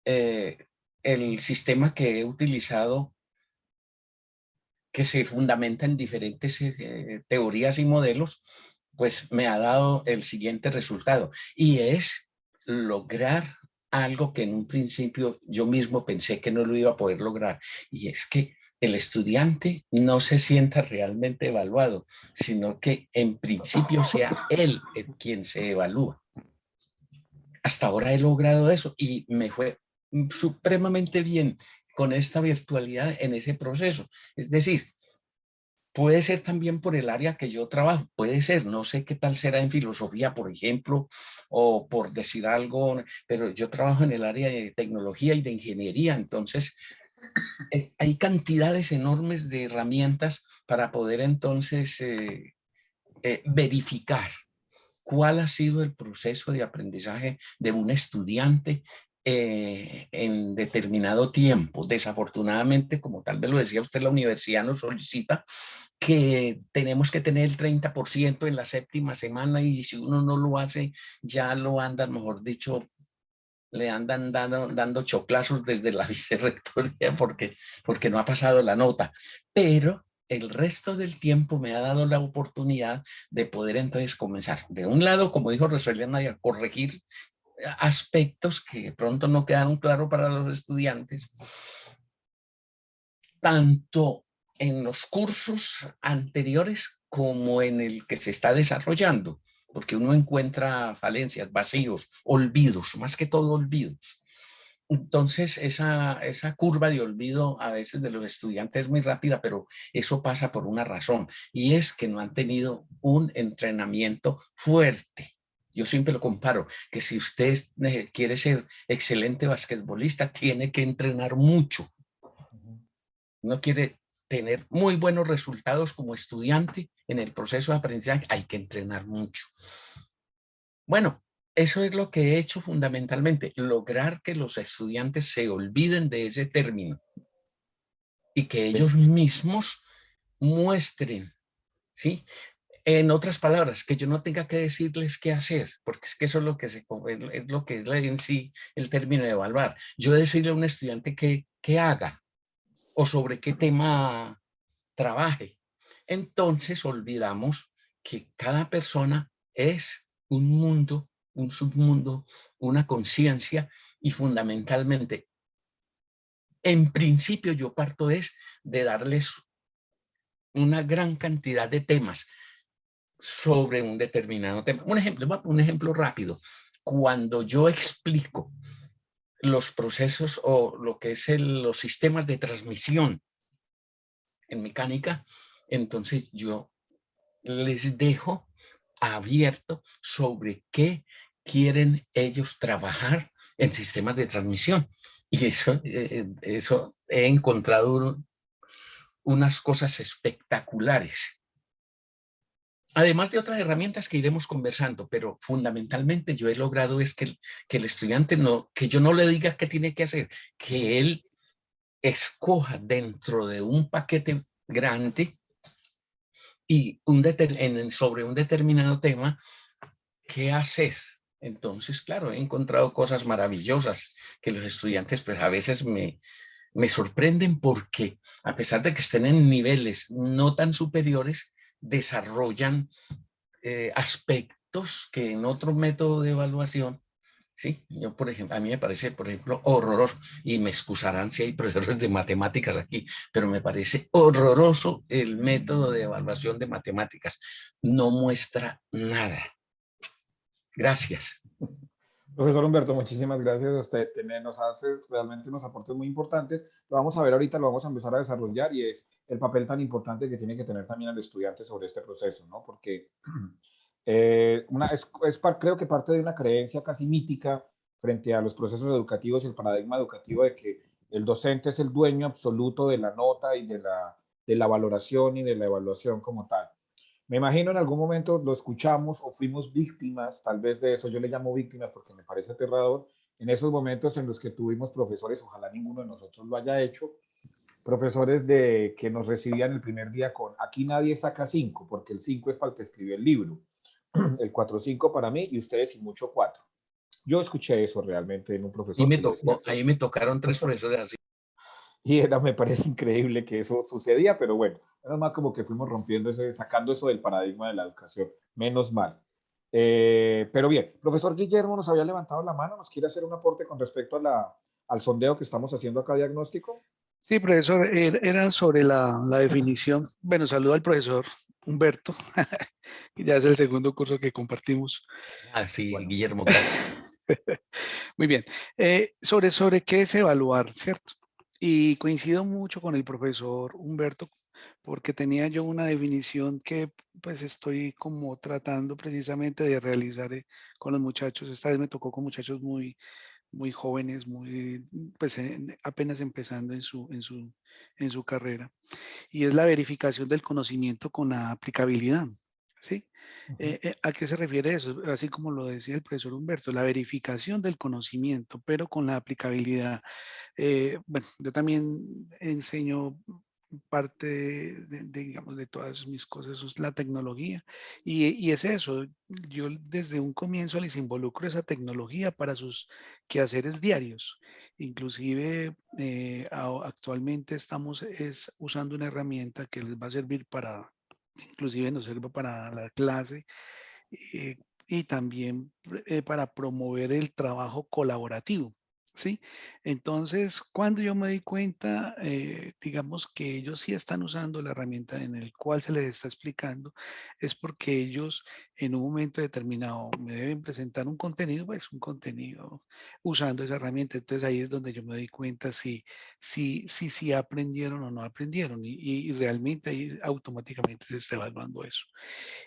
el sistema que he utilizado, que se fundamenta en diferentes teorías y modelos, pues me ha dado el siguiente resultado, y es lograr algo que en un principio yo mismo pensé que no lo iba a poder lograr, y es que el estudiante no se sienta realmente evaluado, sino que en principio sea él quien se evalúa. Hasta ahora he logrado eso y me fue supremamente bien con esta virtualidad en ese proceso. Es decir, puede ser también por el área que yo trabajo, puede ser, no sé qué tal será en filosofía, por ejemplo, o por decir algo, pero yo trabajo en el área de tecnología y de ingeniería, entonces hay cantidades enormes de herramientas para poder entonces verificar cuál ha sido el proceso de aprendizaje de un estudiante en determinado tiempo. Desafortunadamente, como tal vez lo decía usted, la universidad nos solicita que tenemos que tener el 30% en la séptima semana, y si uno no lo hace, ya lo andan, mejor dicho, le andan dando choclazos desde la vicerrectoría porque no ha pasado la nota. Pero el resto del tiempo me ha dado la oportunidad de poder entonces comenzar. De un lado, como dijo Rosalía, a corregir aspectos que de pronto no quedaron claros para los estudiantes, tanto en los cursos anteriores como en el que se está desarrollando, porque uno encuentra falencias, vacíos, olvidos, más que todo olvidos. Entonces, esa curva de olvido a veces de los estudiantes es muy rápida, pero eso pasa por una razón, y es que no han tenido un entrenamiento fuerte. Yo siempre lo comparo, que si usted quiere ser excelente basquetbolista, tiene que entrenar mucho. No quiere tener muy buenos resultados como estudiante en el proceso de aprendizaje, hay que entrenar mucho. Bueno, eso es lo que he hecho fundamentalmente, lograr que los estudiantes se olviden de ese término y que ellos mismos muestren, ¿sí? En otras palabras, que yo no tenga que decirles qué hacer, porque es que eso es lo que, es lo que es en sí el término de evaluar. Yo decirle a un estudiante que haga o sobre qué tema trabaje. Entonces olvidamos que cada persona es un mundo, un submundo, una conciencia y fundamentalmente, en principio yo parto de darles una gran cantidad de temas sobre un determinado tema. Un ejemplo rápido. Cuando yo explico los procesos o lo que es los sistemas de transmisión en mecánica, entonces yo les dejo abierto sobre qué quieren ellos trabajar en sistemas de transmisión. Y eso he encontrado unas cosas espectaculares. Además de otras herramientas que iremos conversando, pero fundamentalmente yo he logrado es que el estudiante no, que yo no le diga qué tiene que hacer, que él escoja dentro de un paquete grande y sobre un determinado tema, ¿qué hacer? Entonces, claro, he encontrado cosas maravillosas que los estudiantes pues a veces me sorprenden porque a pesar de que estén en niveles no tan superiores, desarrollan aspectos que en otro método de evaluación, sí, yo por ejemplo, a mí me parece, por ejemplo, horroroso, y me excusarán si hay profesores de matemáticas aquí, pero me parece horroroso el método de evaluación de matemáticas. No muestra nada. Gracias. Profesor Humberto, muchísimas gracias a usted. Nos hace realmente unos aportes muy importantes. Lo vamos a ver ahorita, lo vamos a empezar a desarrollar y es el papel tan importante que tiene que tener también el estudiante sobre este proceso, ¿no? Porque creo que parte de una creencia casi mítica frente a los procesos educativos y el paradigma educativo de que el docente es el dueño absoluto de la nota y de la valoración y de la evaluación como tal. Me imagino en algún momento lo escuchamos o fuimos víctimas, tal vez de eso, yo le llamo víctimas porque me parece aterrador, en esos momentos en los que tuvimos profesores, ojalá ninguno de nosotros lo haya hecho, profesores que nos recibían el primer día con, aquí nadie saca 5, porque el 5 es para el que escribió el libro, el 4-5 para mí y ustedes y mucho 4. Yo escuché eso realmente en un profesor que lo decía. Ahí me tocaron 3 profesores así. Y me parece increíble que eso sucedía, pero bueno, menos mal como que fuimos rompiendo sacando eso del paradigma de la educación, menos mal. Pero bien, profesor Guillermo nos había levantado la mano, ¿nos quiere hacer un aporte con respecto al sondeo que estamos haciendo acá diagnóstico? Sí, profesor, era sobre la definición. Bueno, saludo al profesor Humberto, que ya es el segundo curso que compartimos. Ah, sí, Bueno. Guillermo, gracias. Muy bien. Sobre qué es evaluar, ¿cierto? Y coincido mucho con el profesor Humberto, porque tenía yo una definición que pues estoy como tratando precisamente de realizar con los muchachos. Esta vez me tocó con muchachos muy jóvenes, pues apenas empezando en su carrera. Y es la verificación del conocimiento con la aplicabilidad. ¿Sí? ¿A qué se refiere eso? Así como lo decía el profesor Humberto, la verificación del conocimiento, pero con la aplicabilidad. Bueno, yo también enseño parte digamos, de todas mis cosas, es la tecnología. Y es eso, yo desde un comienzo les involucro esa tecnología para sus quehaceres diarios. Inclusive actualmente estamos usando una herramienta que les va a servir inclusive nos sirve para la clase eh, y también para promover el trabajo colaborativo. ¿Sí? Entonces, cuando yo me di cuenta, digamos que ellos sí están usando la herramienta en el cual se les está explicando, es porque ellos en un momento determinado me deben presentar un contenido, pues un contenido usando esa herramienta. Entonces ahí es donde yo me di cuenta si aprendieron o no aprendieron y realmente ahí automáticamente se está evaluando eso.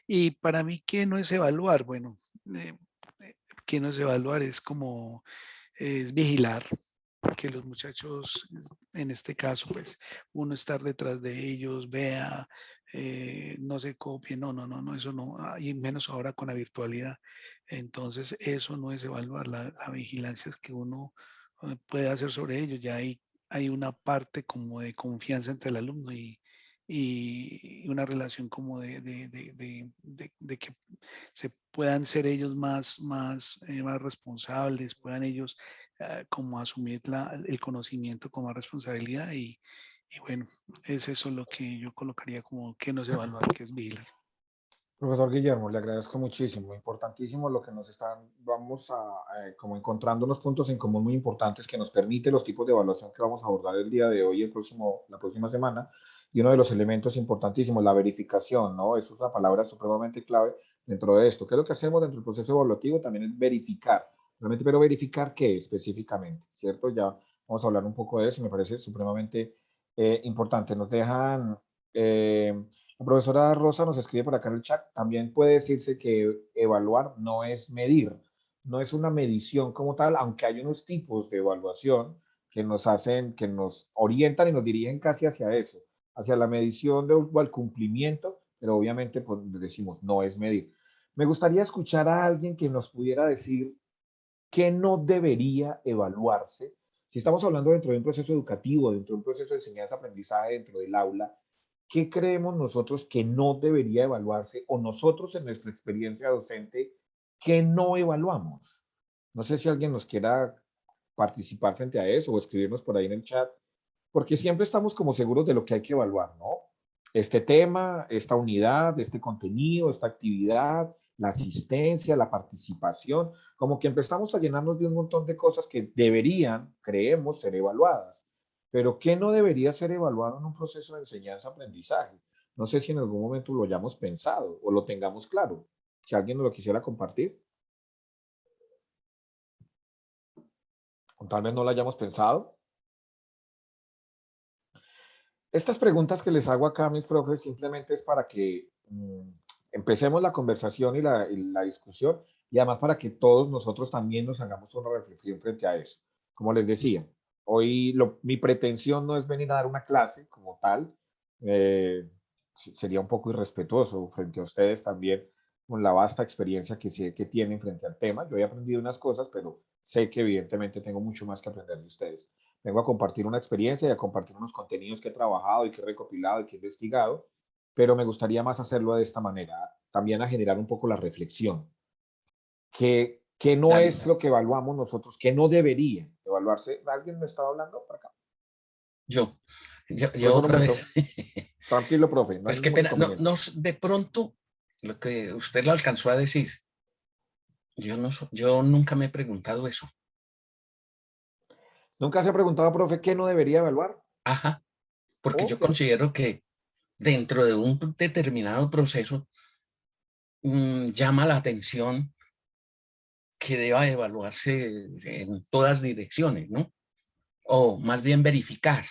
Y para mí, ¿qué no es evaluar? Bueno, eh, ¿qué no es evaluar? Es vigilar que los muchachos, en este caso, pues uno estar detrás de ellos, vea, no se copie, no, eso no, y menos ahora con la virtualidad. Entonces, eso no es evaluar, la vigilancia es que uno puede hacer sobre ello. Ya hay una parte como de confianza entre el alumno y una relación como de que se puedan ser ellos más responsables, puedan ellos como asumir el conocimiento con más responsabilidad y bueno, es eso lo que yo colocaría como que no es evaluar, que es vigilar. Profesor Guillermo, le agradezco muchísimo, importantísimo lo que nos están, vamos como encontrando unos puntos en común muy importantes que nos permite los tipos de evaluación que vamos a abordar el día de hoy, la próxima semana, y uno de los elementos importantísimos, la verificación, ¿no? Eso es una palabra supremamente clave dentro de esto. ¿Qué es lo que hacemos dentro del proceso evaluativo? También es verificar, realmente, pero verificar qué específicamente, ¿cierto? Ya vamos a hablar un poco de eso, me parece supremamente importante. Nos dejan... la profesora Rosa nos escribe por acá en el chat, también puede decirse que evaluar no es medir, no es una medición como tal, aunque hay unos tipos de evaluación que nos hacen, que nos orientan y nos dirigen casi hacia eso, hacia la medición o al cumplimiento, pero obviamente pues decimos no es medir. Me gustaría escuchar a alguien que nos pudiera decir qué no debería evaluarse. Si estamos hablando dentro de un proceso educativo, dentro de un proceso de enseñanza-aprendizaje, dentro del aula, ¿qué creemos nosotros que no debería evaluarse o nosotros en nuestra experiencia docente que no evaluamos? No sé si alguien nos quiera participar frente a eso o escribirnos por ahí en el chat, porque siempre estamos como seguros de lo que hay que evaluar, ¿no? Este tema, esta unidad, este contenido, esta actividad, la asistencia, la participación, como que empezamos a llenarnos de un montón de cosas que deberían, creemos, ser evaluadas. Pero ¿qué no debería ser evaluado en un proceso de enseñanza-aprendizaje? No sé si en algún momento lo hayamos pensado o lo tengamos claro. Si alguien nos lo quisiera compartir, o tal vez no lo hayamos pensado. Estas preguntas que les hago acá a mis profes simplemente es para que empecemos la conversación y la discusión y además para que todos nosotros también nos hagamos una reflexión frente a eso. Como les decía, hoy mi pretensión no es venir a dar una clase como tal, sería un poco irrespetuoso frente a ustedes también con la vasta experiencia que tienen frente al tema. Yo he aprendido unas cosas, pero sé que evidentemente tengo mucho más que aprender de ustedes. Vengo a compartir una experiencia y a compartir unos contenidos que he trabajado y que he recopilado y que he investigado, pero me gustaría más hacerlo de esta manera, también a generar un poco la reflexión, que no Dale. es lo que evaluamos nosotros, que no debería evaluarse. ¿Alguien me estaba hablando por acá? Yo Profesor otra Humberto, vez. tranquilo, profe, no hay Pues qué ningún pena, no, inconveniente. de pronto, lo que usted lo alcanzó a decir, yo nunca me he preguntado eso. ¿Nunca se ha preguntado, profe, qué no debería evaluar? Ajá, porque yo Ok. considero que dentro de un determinado proceso llama la atención que deba evaluarse en todas direcciones, ¿no? O más bien verificar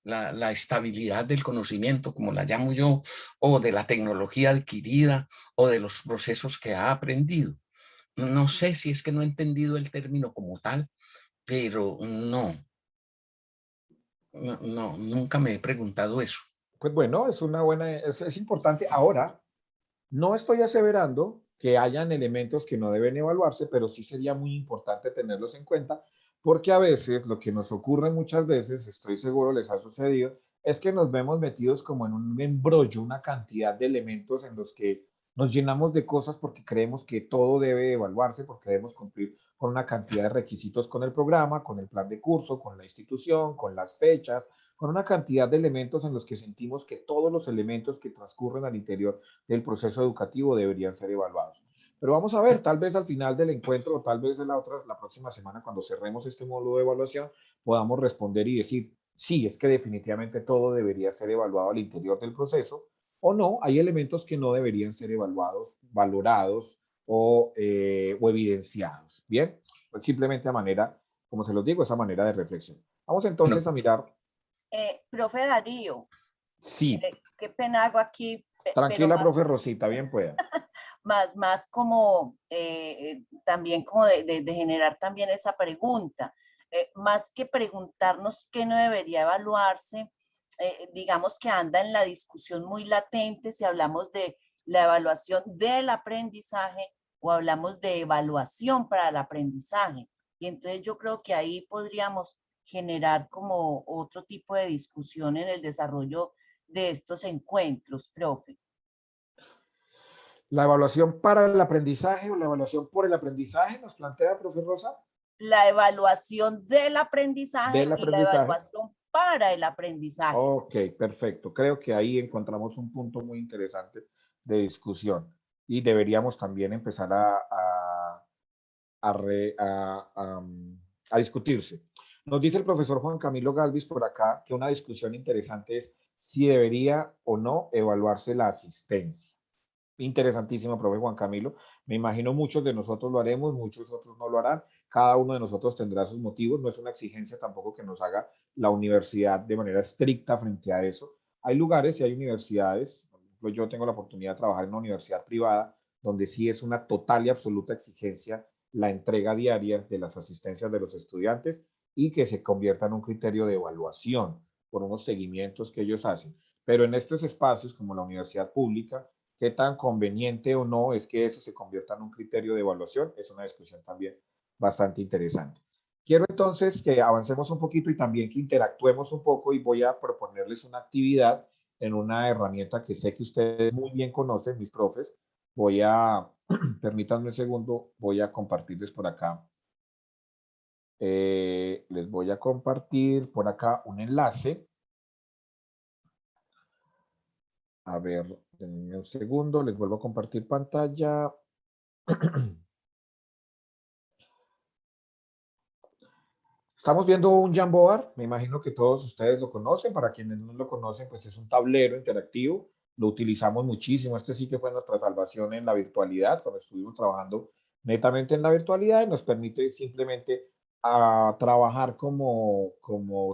la estabilidad del conocimiento, como la llamo yo, o de la tecnología adquirida, o de los procesos que ha aprendido. No sé si es que no he entendido el término como tal, pero no, nunca me he preguntado eso. Pues bueno, es importante. Ahora, no estoy aseverando que hayan elementos que no deben evaluarse, pero sí sería muy importante tenerlos en cuenta, porque a veces lo que nos ocurre muchas veces, estoy seguro les ha sucedido, es que nos vemos metidos como en un embrollo, una cantidad de elementos en los que nos llenamos de cosas porque creemos que todo debe evaluarse, porque debemos cumplir con una cantidad de requisitos con el programa, con el plan de curso, con la institución, con las fechas, con una cantidad de elementos en los que sentimos que todos los elementos que transcurren al interior del proceso educativo deberían ser evaluados. Pero vamos a ver, tal vez al final del encuentro o tal vez en la próxima semana, cuando cerremos este módulo de evaluación, podamos responder y decir, sí, es que definitivamente todo debería ser evaluado al interior del proceso, o no, hay elementos que no deberían ser evaluados, valorados o evidenciados. Bien, pues simplemente a manera, como se los digo, esa manera de reflexión. Vamos Bueno, entonces a mirar, Profe Darío, sí, qué pena hago aquí, pero tranquila, más, profe Rosita, bien pueda. más como también como de generar también esa pregunta. Más que preguntarnos qué no debería evaluarse, digamos que anda en la discusión muy latente si hablamos de la evaluación del aprendizaje o hablamos de evaluación para el aprendizaje. Y entonces yo creo que ahí podríamos generar como otro tipo de discusión en el desarrollo de estos encuentros, profe. ¿La evaluación para el aprendizaje o la evaluación por el aprendizaje nos plantea, profe Rosa? La evaluación del aprendizaje Del y la aprendizaje. evaluación para el aprendizaje. Ok, perfecto. Creo que ahí encontramos un punto muy interesante de discusión y deberíamos también empezar a discutirse. Nos dice el profesor Juan Camilo Galvis por acá que una discusión interesante es si debería o no evaluarse la asistencia. Interesantísimo, profe Juan Camilo. Me imagino muchos de nosotros lo haremos, muchos otros no lo harán. Cada uno de nosotros tendrá sus motivos. No es una exigencia tampoco que nos haga la universidad de manera estricta frente a eso. Hay lugares y hay universidades. Por ejemplo, yo tengo la oportunidad de trabajar en una universidad privada donde sí es una total y absoluta exigencia la entrega diaria de las asistencias de los estudiantes y que se convierta en un criterio de evaluación por unos seguimientos que ellos hacen. Pero en estos espacios como la universidad pública, qué tan conveniente o no es que eso se convierta en un criterio de evaluación, es una discusión también bastante interesante. Quiero entonces que avancemos un poquito y también que interactuemos un poco y voy a proponerles una actividad en una herramienta que sé que ustedes muy bien conocen, mis profes. Voy a, permítanme un segundo, voy a compartirles por acá. Les voy a compartir por acá un enlace. A ver, denme un segundo, les vuelvo a compartir pantalla. Estamos viendo un Jamboard, me imagino que todos ustedes lo conocen, para quienes no lo conocen, pues es un tablero interactivo, lo utilizamos muchísimo, este sí que fue nuestra salvación en la virtualidad, cuando estuvimos trabajando netamente en la virtualidad y nos permite simplemente trabajar como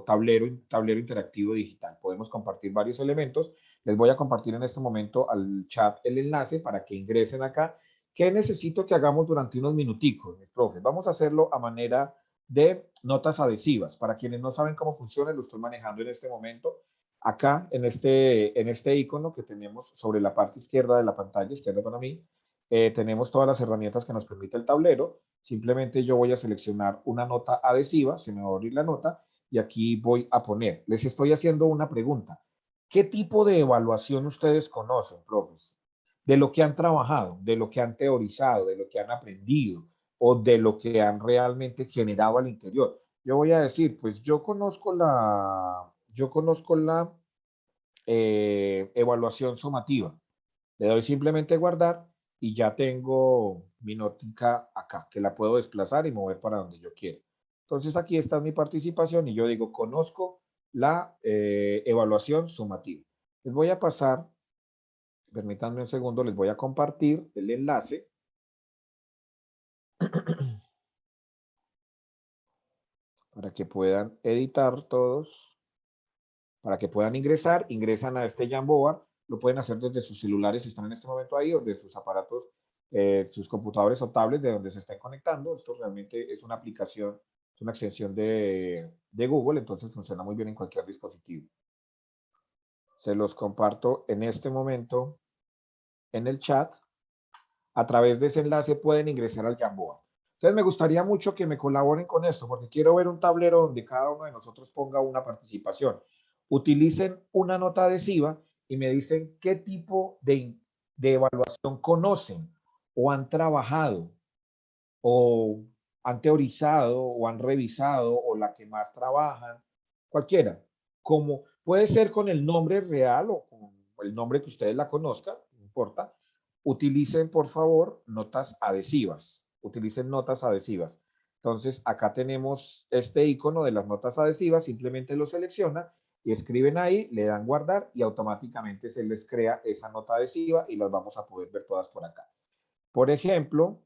tablero interactivo digital. Podemos compartir varios elementos, les voy a compartir en este momento al chat el enlace para que ingresen acá. ¿Qué necesito que hagamos durante unos minuticos, mis profes? Vamos a hacerlo a manera de notas adhesivas. Para quienes no saben cómo funciona, lo estoy manejando en este momento. Acá, en este icono que tenemos sobre la parte izquierda de la pantalla, izquierda para mí, tenemos todas las herramientas que nos permite el tablero. Simplemente yo voy a seleccionar una nota adhesiva, se me va a abrir la nota, y aquí voy a poner. Les estoy haciendo una pregunta. ¿Qué tipo de evaluación ustedes conocen, profes? De lo que han trabajado, de lo que han teorizado, de lo que han aprendido, o de lo que han realmente generado al interior. Yo voy a decir, pues yo conozco la evaluación sumativa. Le doy simplemente guardar y ya tengo mi notica acá, que la puedo desplazar y mover para donde yo quiera. Entonces aquí está mi participación y yo digo, conozco la evaluación sumativa. Les voy a pasar, permítanme un segundo, les voy a compartir el enlace para que puedan editar todos, para que puedan ingresar, ingresan a este Jamboard, lo pueden hacer desde sus celulares si están en este momento ahí, o desde sus aparatos, sus computadores o tablets de donde se estén conectando. Esto realmente es una aplicación, es una extensión de Google, entonces funciona muy bien en cualquier dispositivo. Se los comparto en este momento en el chat. A través de ese enlace pueden ingresar al Jamboard. Entonces me gustaría mucho que me colaboren con esto, porque quiero ver un tablero donde cada uno de nosotros ponga una participación. Utilicen una nota adhesiva y me dicen qué tipo de evaluación conocen o han trabajado o han teorizado o han revisado o la que más trabajan, cualquiera. Como puede ser con el nombre real o con el nombre que ustedes la conozcan, no importa. Utilicen, por favor, notas adhesivas. Utilicen notas adhesivas. Entonces, acá tenemos este icono de las notas adhesivas. Simplemente lo seleccionan y escriben ahí, le dan guardar y automáticamente se les crea esa nota adhesiva y las vamos a poder ver todas por acá. Por ejemplo,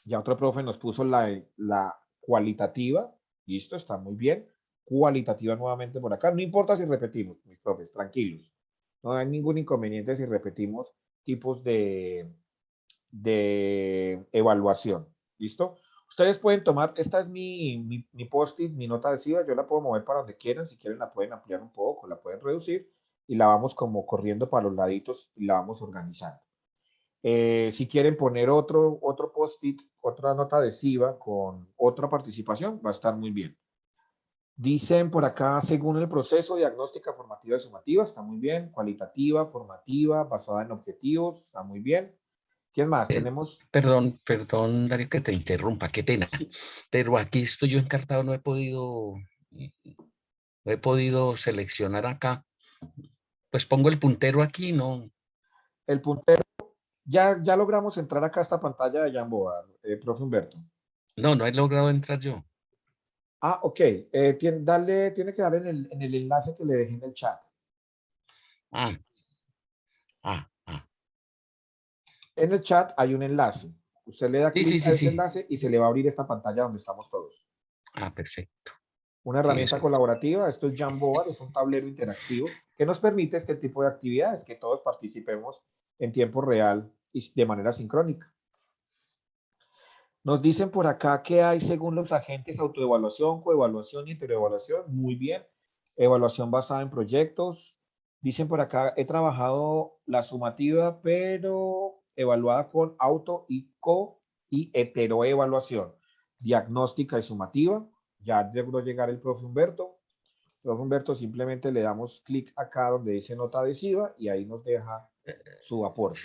ya otro profe nos puso la cualitativa. Listo, está muy bien. Cualitativa nuevamente por acá. No importa si repetimos, mis profes, tranquilos. No hay ningún inconveniente si repetimos tipos de evaluación. ¿Listo? Ustedes pueden tomar, esta es mi post-it, mi nota adhesiva, yo la puedo mover para donde quieran, si quieren la pueden ampliar un poco, la pueden reducir y la vamos como corriendo para los laditos y la vamos organizando. Si quieren poner otro post-it, otra nota adhesiva con otra participación, va a estar muy bien. Dicen por acá, según el proceso, diagnóstica, formativa y sumativa, está muy bien. Cualitativa, formativa, basada en objetivos, está muy bien. ¿Quién más? Tenemos... Perdón, Darío, que te interrumpa, qué pena. Sí. Pero aquí estoy yo encartado, no he podido seleccionar acá. Pues pongo el puntero aquí, no. El puntero, ya logramos entrar acá a esta pantalla de Jamboard, profe Humberto. No he logrado entrar yo. Ah, ok. Tiene que dar en el enlace que le dejé en el chat. Ah, ah. En el chat hay un enlace. Usted le da Sí, sí, clic a sí, ese sí. enlace y se le va a abrir esta pantalla donde estamos todos. Ah, perfecto. Una Sí, herramienta eso. colaborativa, esto es Jamboard, es un tablero interactivo que nos permite este tipo de actividades, que todos participemos en tiempo real y de manera sincrónica. Nos dicen por acá que hay según los agentes autoevaluación, coevaluación y interevaluación. Muy bien. Evaluación basada en proyectos. Dicen por acá, he trabajado la sumativa, pero evaluada con auto y co y heteroevaluación. Diagnóstica y sumativa. Ya logró llegar el profe Humberto. Profe Humberto, simplemente le damos clic acá donde dice nota adhesiva y ahí nos deja su aporte.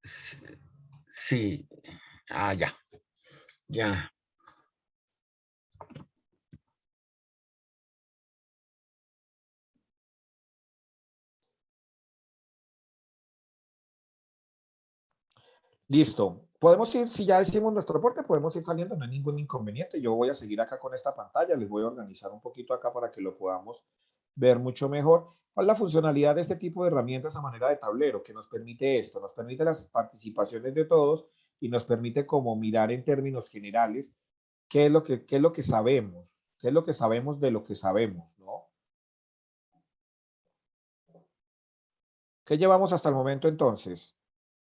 Sí. Ah, ya. Ya. Listo. Podemos ir, si ya hicimos nuestro aporte, podemos ir saliendo, no hay ningún inconveniente. Yo voy a seguir acá con esta pantalla, les voy a organizar un poquito acá para que lo podamos ver mucho mejor. ¿Cuál es la funcionalidad de este tipo de herramientas a manera de tablero? Que nos permite esto, nos permite las participaciones de todos y nos permite como mirar en términos generales qué es lo que sabemos, qué es lo que sabemos de lo que sabemos, ¿no? ¿Qué llevamos hasta el momento entonces?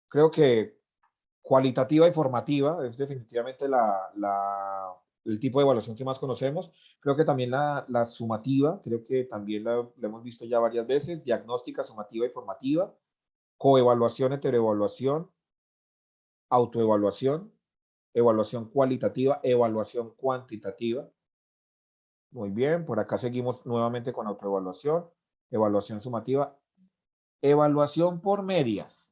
Creo que cualitativa y formativa es definitivamente el tipo de evaluación que más conocemos. Creo que también la sumativa, creo que también la hemos visto ya varias veces, diagnóstica, sumativa y formativa, coevaluación, heteroevaluación, autoevaluación, evaluación cualitativa, evaluación cuantitativa. Muy bien, por acá seguimos nuevamente con autoevaluación, evaluación sumativa, evaluación por medias.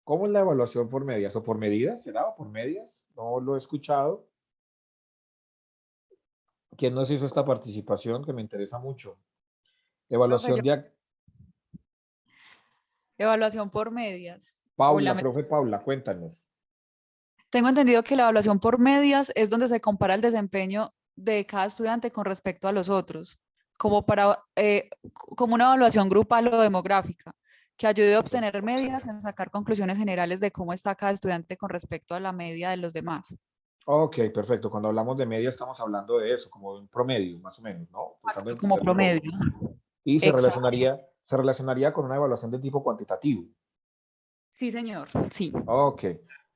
¿Cómo es la evaluación por medias o por medidas? ¿Será o por medias? No lo he escuchado. ¿Quién nos hizo esta participación que me interesa mucho? Profe, Evaluación de evaluación por medias. Paula, profe Paula, cuéntanos. Tengo entendido que la evaluación por medias es donde se compara el desempeño de cada estudiante con respecto a los otros, como una evaluación grupal o demográfica, que ayude a obtener medias en sacar conclusiones generales de cómo está cada estudiante con respecto a la media de los demás. Ok, perfecto. Cuando hablamos de media estamos hablando de eso, como de un promedio, más o menos, ¿no? Tratando de Como entenderlo un poco. promedio. Y Exacto. se relacionaría con una evaluación de tipo cuantitativo. Sí, señor. Sí. Ok,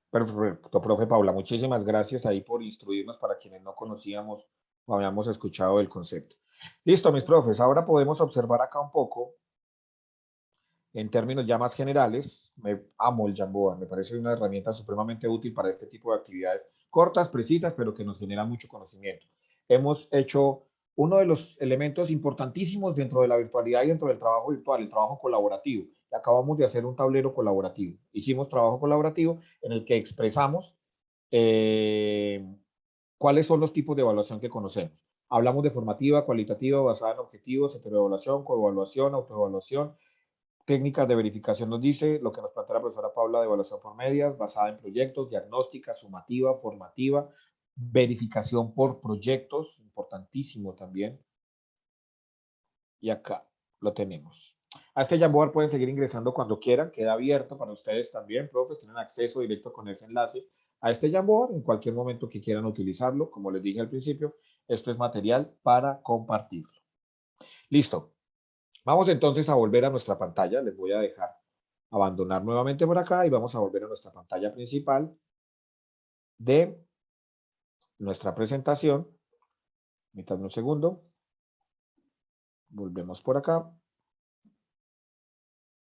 perfecto, profe Paula. Muchísimas gracias ahí por instruirnos para quienes no conocíamos o habíamos escuchado el concepto. Listo, mis profes. Ahora podemos observar acá un poco en términos ya más generales. Me amo el Jamboard, me parece una herramienta supremamente útil para este tipo de actividades cortas, precisas, pero que nos generan mucho conocimiento. Hemos hecho uno de los elementos importantísimos dentro de la virtualidad y dentro del trabajo virtual, el trabajo colaborativo. Y acabamos de hacer un tablero colaborativo. Hicimos trabajo colaborativo en el que expresamos cuáles son los tipos de evaluación que conocemos. Hablamos de formativa, cualitativa, basada en objetivos, heteroevaluación, coevaluación, autoevaluación. Técnicas de verificación nos dice lo que nos plantea la profesora Paula de evaluación por medias, basada en proyectos, diagnóstica, sumativa, formativa, verificación por proyectos, importantísimo también. Y acá lo tenemos. A este Jamboard pueden seguir ingresando cuando quieran, queda abierto para ustedes también, profes, tienen acceso directo con ese enlace a este Jamboard en cualquier momento que quieran utilizarlo. Como les dije al principio, esto es material para compartirlo. Listo. Vamos entonces a volver a nuestra pantalla. Les voy a dejar abandonar nuevamente por acá y vamos a volver a nuestra pantalla principal de nuestra presentación. Permítanme un segundo. Volvemos por acá.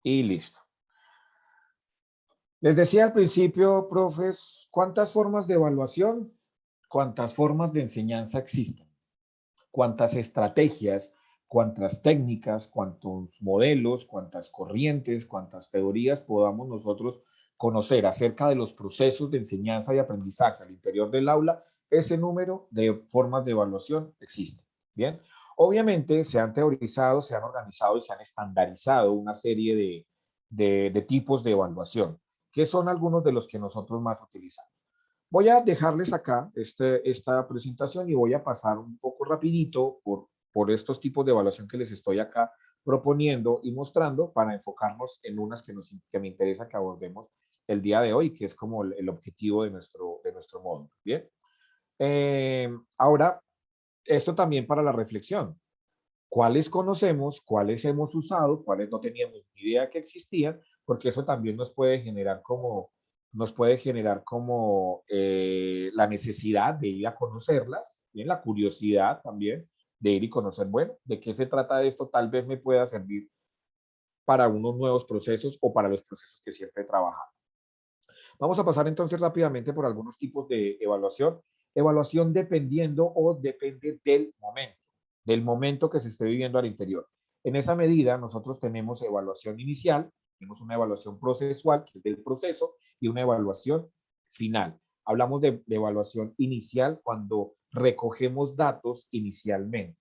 Y listo. Les decía al principio, profes, ¿cuántas formas de evaluación, cuántas formas de enseñanza existen? ¿Cuántas estrategias, cuántas técnicas, cuántos modelos, cuántas corrientes, cuántas teorías podamos nosotros conocer acerca de los procesos de enseñanza y aprendizaje al interior del aula? Ese número de formas de evaluación existe. Bien, obviamente se han teorizado, se han organizado y se han estandarizado una serie de tipos de evaluación, que son algunos de los que nosotros más utilizamos. Voy a dejarles acá esta presentación y voy a pasar un poco rapidito por estos tipos de evaluación que les estoy acá proponiendo y mostrando para enfocarnos en unas que me interesa que abordemos el día de hoy, que es como el objetivo de nuestro módulo. Bien. Ahora, esto también para la reflexión. ¿Cuáles conocemos, cuáles hemos usado, cuáles no teníamos ni idea que existían? Porque eso también nos puede generar como la necesidad de ir a conocerlas, ¿bien? La curiosidad también de ir y conocer, bueno, ¿de qué se trata esto? Tal vez me pueda servir para unos nuevos procesos o para los procesos que siempre he trabajado. Vamos a pasar entonces rápidamente por algunos tipos de evaluación. Evaluación dependiendo o depende del momento que se esté viviendo al interior. En esa medida, nosotros tenemos evaluación inicial, tenemos una evaluación procesual, que es del proceso, y una evaluación final. Hablamos de evaluación inicial cuando recogemos datos inicialmente,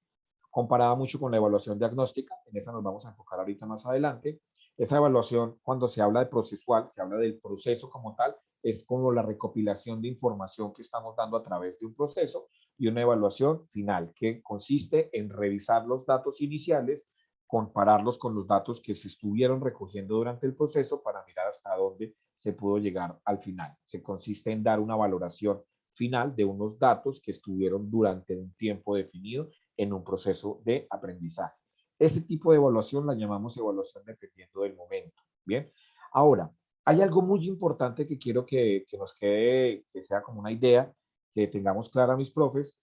comparada mucho con la evaluación diagnóstica, en esa nos vamos a enfocar ahorita más adelante. Esa evaluación, cuando se habla de procesual, se habla del proceso como tal, es como la recopilación de información que estamos dando a través de un proceso, y una evaluación final, que consiste en revisar los datos iniciales, compararlos con los datos que se estuvieron recogiendo durante el proceso para mirar hasta dónde se pudo llegar al final. Se consiste en dar una valoración final de unos datos que estuvieron durante un tiempo definido en un proceso de aprendizaje. Este tipo de evaluación la llamamos evaluación dependiendo del momento. Bien, ahora, hay algo muy importante que quiero que nos quede, que sea como una idea, que tengamos clara mis profes,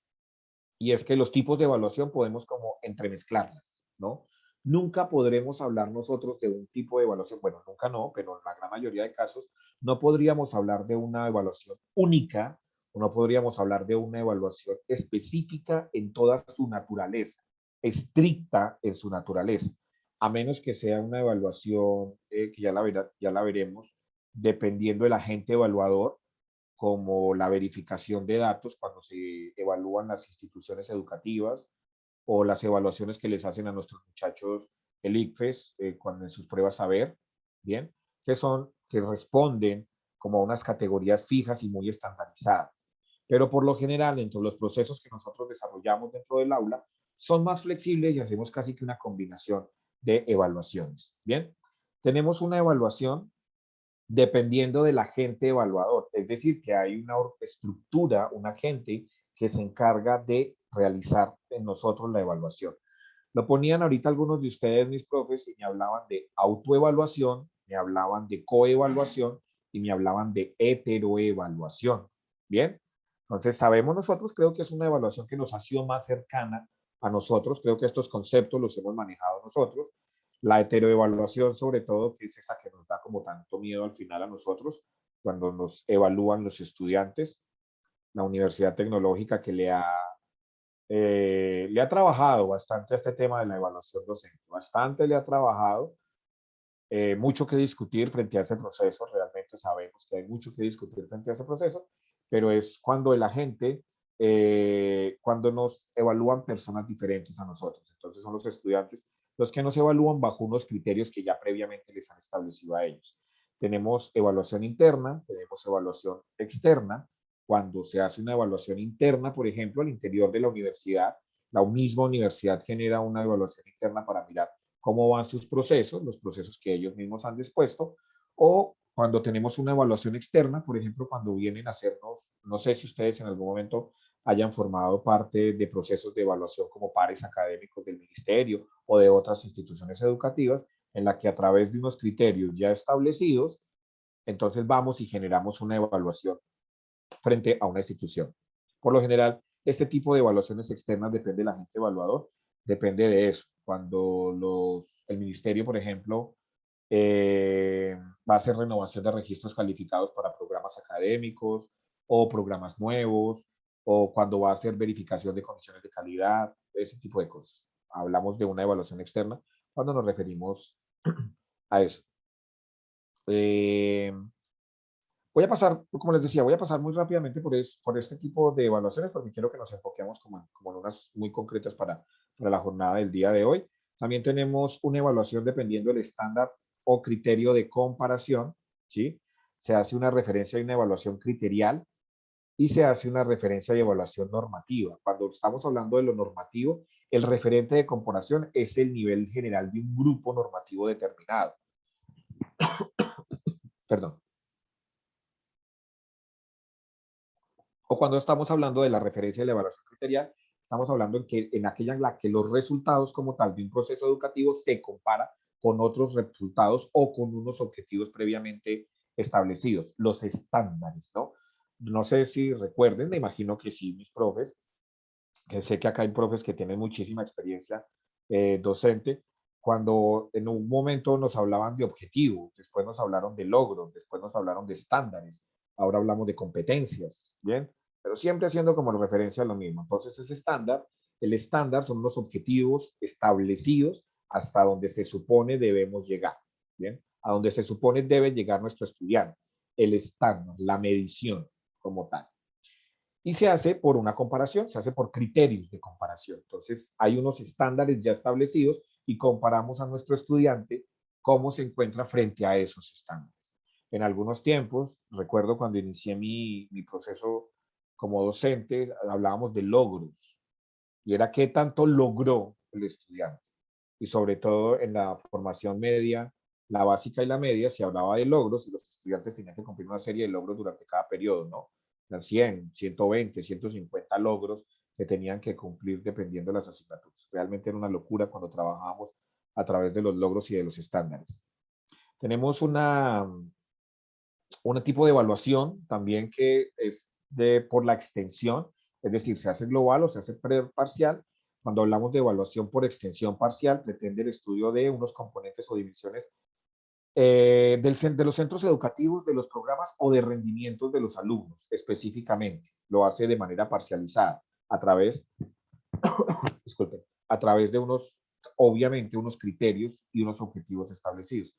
y es que los tipos de evaluación podemos como entremezclarlas, ¿no? Nunca podremos hablar nosotros de un tipo de evaluación, bueno, nunca no, pero en la gran mayoría de casos no podríamos hablar de una evaluación única o no podríamos hablar de una evaluación específica en toda su naturaleza, estricta en su naturaleza, a menos que sea una evaluación que ya la veremos, dependiendo del agente evaluador, como la verificación de datos cuando se evalúan las instituciones educativas o las evaluaciones que les hacen a nuestros muchachos el ICFES cuando en sus pruebas saber, ¿bien? Que responden como a unas categorías fijas y muy estandarizadas. Pero por lo general, dentro de los procesos que nosotros desarrollamos dentro del aula, son más flexibles y hacemos casi que una combinación de evaluaciones, ¿bien? Tenemos una evaluación dependiendo del agente evaluador. Es decir, que hay una estructura, un agente que se encarga de realizar en nosotros la evaluación. Lo ponían ahorita algunos de ustedes, mis profes, y me hablaban de autoevaluación, me hablaban de coevaluación y me hablaban de heteroevaluación. Bien, entonces sabemos nosotros, creo que es una evaluación que nos ha sido más cercana a nosotros, creo que estos conceptos los hemos manejado nosotros. La heteroevaluación, sobre todo, que es esa que nos da como tanto miedo al final a nosotros, cuando nos evalúan los estudiantes. La Universidad Tecnológica que le ha trabajado bastante a este tema de la evaluación docente, bastante le ha trabajado, mucho que discutir frente a ese proceso, realmente sabemos que hay mucho que discutir frente a ese proceso, pero es cuando el agente, cuando nos evalúan personas diferentes a nosotros, entonces son los estudiantes los que nos evalúan bajo unos criterios que ya previamente les han establecido a ellos. Tenemos evaluación interna, tenemos evaluación externa. Cuando se hace una evaluación interna, por ejemplo, al interior de la universidad, la misma universidad genera una evaluación interna para mirar cómo van sus procesos, los procesos que ellos mismos han dispuesto, o cuando tenemos una evaluación externa, por ejemplo, cuando vienen a hacernos, no sé si ustedes en algún momento hayan formado parte de procesos de evaluación como pares académicos del ministerio o de otras instituciones educativas, en la que a través de unos criterios ya establecidos, entonces vamos y generamos una evaluación frente a una institución. Por lo general, este tipo de evaluaciones externas depende del agente evaluador, depende de eso. Cuando el ministerio, por ejemplo, va a ser renovación de registros calificados para programas académicos o programas nuevos, o cuando va a ser verificación de condiciones de calidad, ese tipo de cosas. Hablamos de una evaluación externa cuando nos referimos a eso. Voy a pasar, como les decía, voy a pasar muy rápidamente por este tipo de evaluaciones porque quiero que nos enfoquemos como en unas muy concretas para la jornada del día de hoy. También tenemos una evaluación dependiendo del estándar o criterio de comparación, ¿sí? Se hace una referencia y una evaluación criterial y se hace una referencia y evaluación normativa. Cuando estamos hablando de lo normativo, el referente de comparación es el nivel general de un grupo normativo determinado. Perdón. O cuando estamos hablando de la referencia y la evaluación criterial, estamos hablando en aquella en la que los resultados como tal de un proceso educativo se compara con otros resultados o con unos objetivos previamente establecidos, los estándares, ¿no? No sé si recuerden, me imagino que sí, mis profes, que sé que acá hay profes que tienen muchísima experiencia docente, cuando en un momento nos hablaban de objetivos, después nos hablaron de logros, después nos hablaron de estándares, ahora hablamos de competencias, ¿bien? Pero siempre haciendo como referencia a lo mismo. Entonces, ese estándar, el estándar son los objetivos establecidos hasta donde se supone debemos llegar, ¿bien? A donde se supone debe llegar nuestro estudiante. El estándar, la medición como tal. Y se hace por una comparación, se hace por criterios de comparación. Entonces, hay unos estándares ya establecidos y comparamos a nuestro estudiante cómo se encuentra frente a esos estándares. En algunos tiempos, recuerdo cuando inicié mi proceso como docente, hablábamos de logros y era qué tanto logró el estudiante. Y sobre todo en la formación media, la básica y la media, se hablaba de logros y los estudiantes tenían que cumplir una serie de logros durante cada periodo, ¿no? Eran 100, 120, 150 logros que tenían que cumplir dependiendo de las asignaturas. Realmente era una locura cuando trabajábamos a través de los logros y de los estándares. Tenemos un tipo de evaluación también que es por la extensión, es decir, se hace global o se hace parcial. Cuando hablamos de evaluación por extensión parcial, pretende el estudio de unos componentes o dimensiones de los centros educativos, de los programas o de rendimientos de los alumnos específicamente. Lo hace de manera parcializada a través, disculpen, a través de obviamente, unos criterios y unos objetivos establecidos.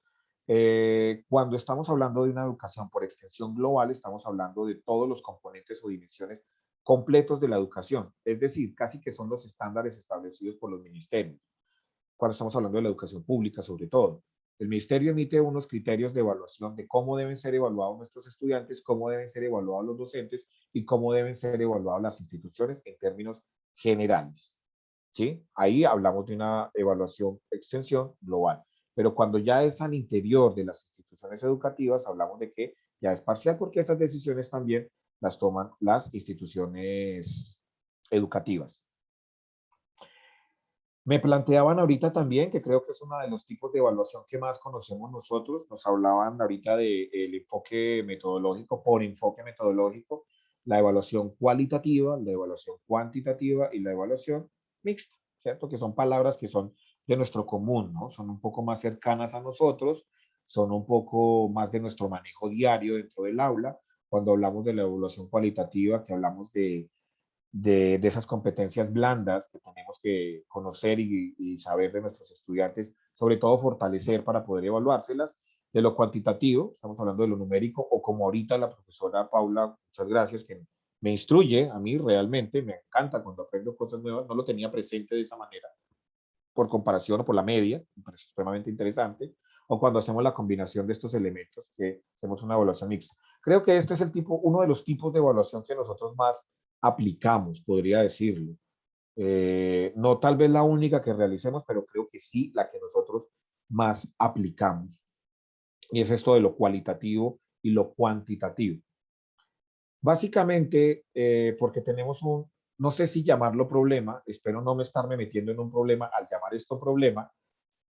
Cuando estamos hablando de una educación por extensión global, estamos hablando de todos los componentes o dimensiones completos de la educación, es decir, casi que son los estándares establecidos por los ministerios, cuando estamos hablando de la educación pública sobre todo. El ministerio emite unos criterios de evaluación de cómo deben ser evaluados nuestros estudiantes, cómo deben ser evaluados los docentes y cómo deben ser evaluadas las instituciones en términos generales. ¿Sí? Ahí hablamos de una evaluación extensión global. Pero cuando ya es al interior de las instituciones educativas, hablamos de que ya es parcial porque esas decisiones también las toman las instituciones educativas. Me planteaban ahorita también, que creo que es uno de los tipos de evaluación que más conocemos nosotros, nos hablaban ahorita del enfoque metodológico, por enfoque metodológico, la evaluación cualitativa, la evaluación cuantitativa y la evaluación mixta, ¿cierto? Que son palabras que son de nuestro común, ¿no? Son un poco más cercanas a nosotros, son un poco más de nuestro manejo diario dentro del aula. Cuando hablamos de la evaluación cualitativa, que hablamos de esas competencias blandas que tenemos que conocer y saber de nuestros estudiantes, sobre todo fortalecer para poder evaluárselas. De lo cuantitativo, estamos hablando de lo numérico, o como ahorita la profesora Paula, muchas gracias, que me instruye a mí realmente, me encanta cuando aprendo cosas nuevas, no lo tenía presente de esa manera, por comparación o por la media, me parece supremamente interesante, o cuando hacemos la combinación de estos elementos, que hacemos una evaluación mixta. Creo que este es uno de los tipos de evaluación que nosotros más aplicamos, podría decirlo. No tal vez la única que realicemos, pero creo que sí la que nosotros más aplicamos. Y es esto de lo cualitativo y lo cuantitativo. Básicamente, porque tenemos no sé si llamarlo problema, espero no me estarme metiendo en un problema al llamar esto problema,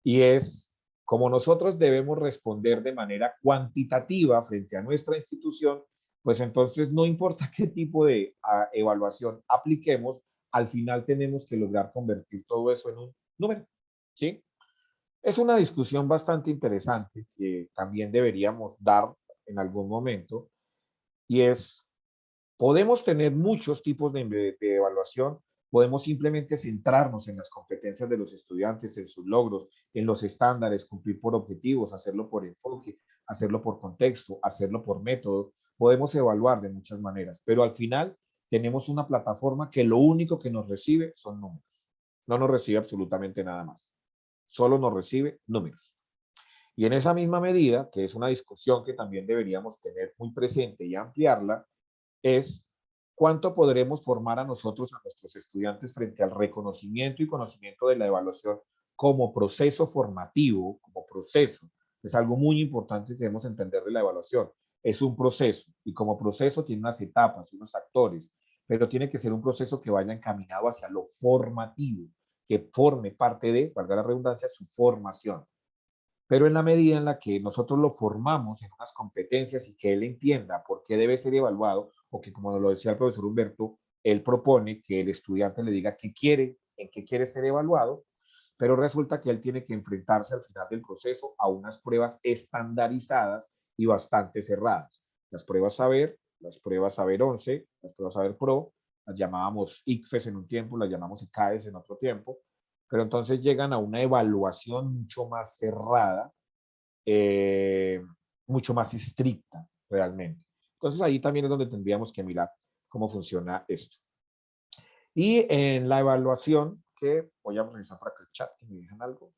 y es como nosotros debemos responder de manera cuantitativa frente a nuestra institución, pues entonces no importa qué tipo de evaluación apliquemos, al final tenemos que lograr convertir todo eso en un número, ¿sí? Es una discusión bastante interesante que también deberíamos dar en algún momento, y es, podemos tener muchos tipos de evaluación, podemos simplemente centrarnos en las competencias de los estudiantes, en sus logros, en los estándares, cumplir por objetivos, hacerlo por enfoque, hacerlo por contexto, hacerlo por método. Podemos evaluar de muchas maneras, pero al final tenemos una plataforma que lo único que nos recibe son números. No nos recibe absolutamente nada más. Solo nos recibe números. Y en esa misma medida, que es una discusión que también deberíamos tener muy presente y ampliarla, es cuánto podremos formar a nosotros, a nuestros estudiantes, frente al reconocimiento y conocimiento de la evaluación como proceso formativo, como proceso. Es algo muy importante que debemos entender de la evaluación. Es un proceso y como proceso tiene unas etapas, unos actores, pero tiene que ser un proceso que vaya encaminado hacia lo formativo, que forme parte de, valga la redundancia, su formación. Pero en la medida en la que nosotros lo formamos en unas competencias y que él entienda por qué debe ser evaluado, o que como lo decía el profesor Humberto, él propone que el estudiante le diga qué quiere, en qué quiere ser evaluado, pero resulta que él tiene que enfrentarse al final del proceso a unas pruebas estandarizadas y bastante cerradas. Las pruebas Saber, las pruebas Saber 11, las pruebas Saber Pro, las llamábamos ICFES en un tiempo, las llamamos ICAES en otro tiempo, pero entonces llegan a una evaluación mucho más cerrada, eh, mucho más estricta realmente. Entonces ahí también es donde tendríamos que mirar cómo funciona esto. Y en la evaluación, que voy a revisar para que el chat me digan algo,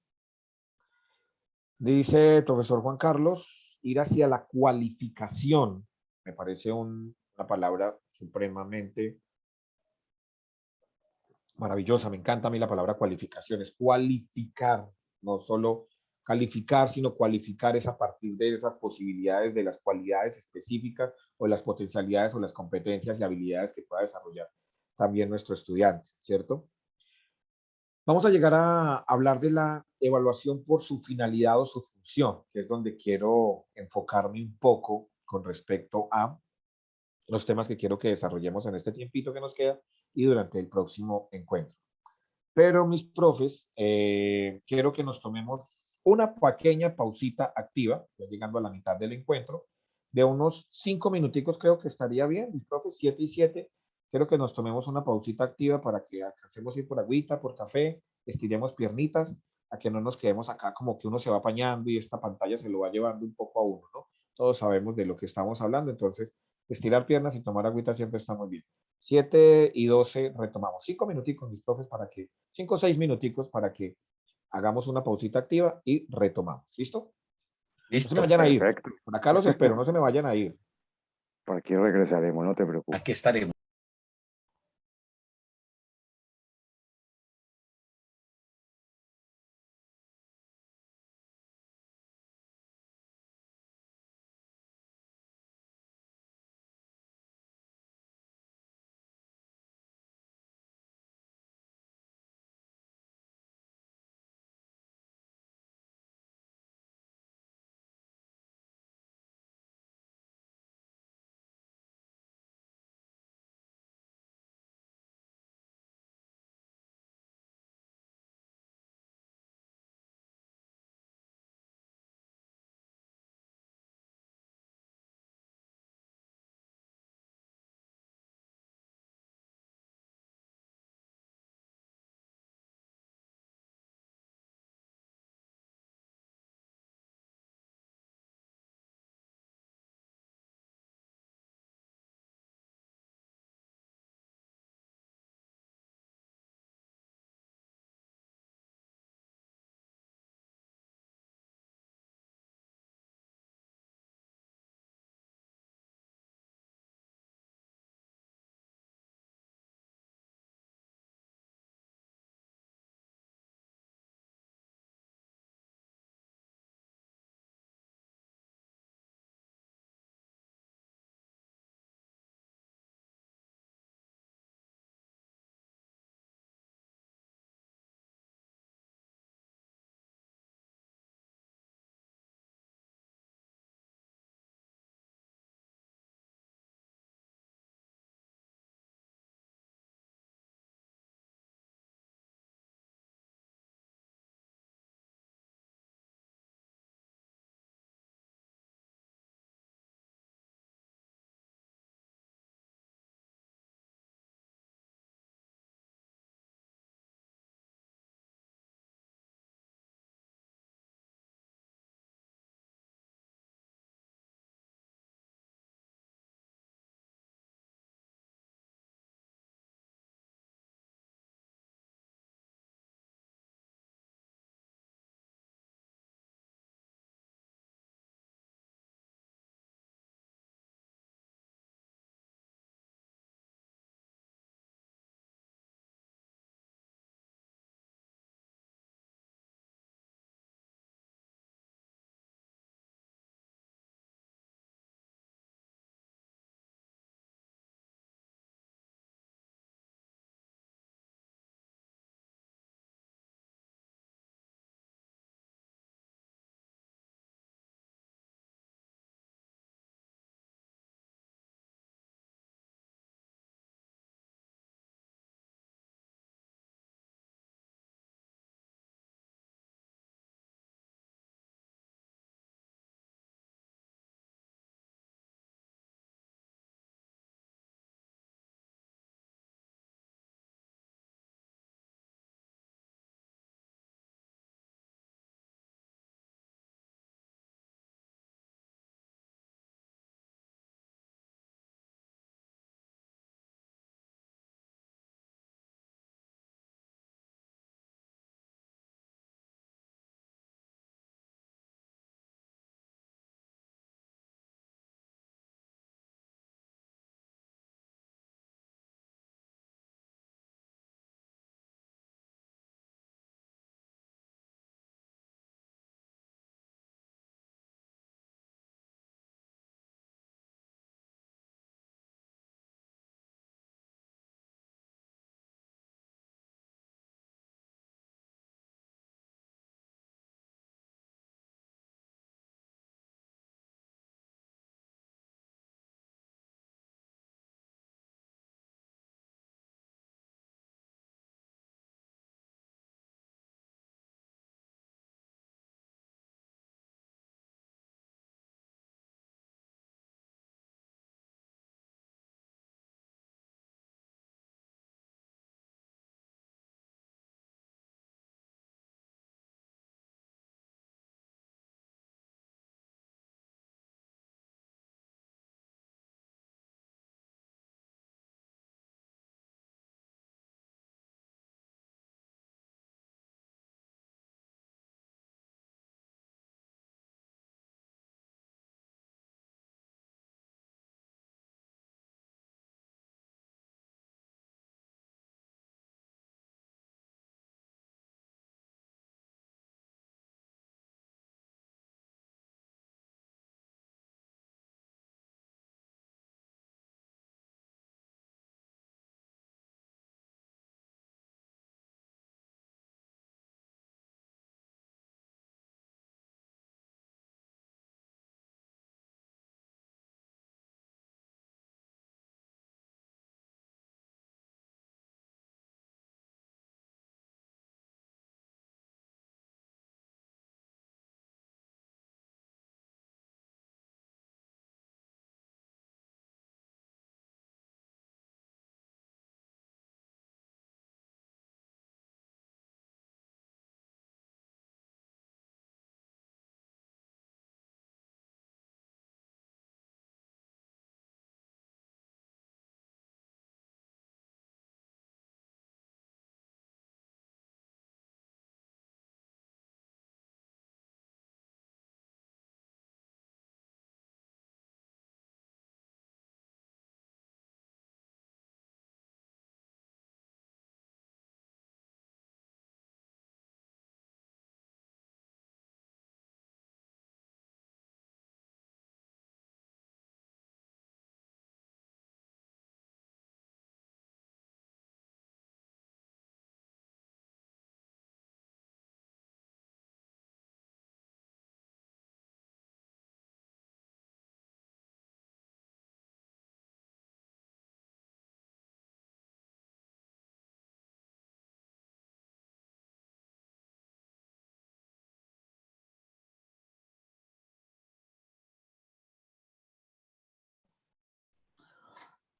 dice el profesor Juan Carlos, ir hacia la cualificación, me parece una palabra supremamente maravillosa, me encanta a mí la palabra cualificación, es cualificar, no solo calificar, sino cualificar es a partir de esas posibilidades, de las cualidades específicas o las potencialidades o las competencias y habilidades que pueda desarrollar también nuestro estudiante, ¿cierto? Vamos a llegar a hablar de la evaluación por su finalidad o su función, que es donde quiero enfocarme un poco con respecto a los temas que quiero que desarrollemos en este tiempito que nos queda y durante el próximo encuentro. Pero mis profes, quiero que nos tomemos una pequeña pausita activa, ya llegando a la mitad del encuentro, de unos 5 minuticos, creo que estaría bien, mis profes, 7 y 7. Quiero que nos tomemos una pausita activa para que alcancemos a ir por agüita, por café, estiremos piernitas, a que no nos quedemos acá como que uno se va apañando y esta pantalla se lo va llevando un poco a uno, ¿no? Todos sabemos de lo que estamos hablando, entonces estirar piernas y tomar agüita siempre está muy bien. 7 y 12 retomamos. 5 minuticos, mis profes, para que, 5 o 6 minuticos para que hagamos una pausita activa y retomamos. ¿Listo? No se me Listo, vayan a ir. Perfecto. Por acá los espero, no se me vayan a ir. Por aquí regresaremos, no te preocupes. aquí estaremos.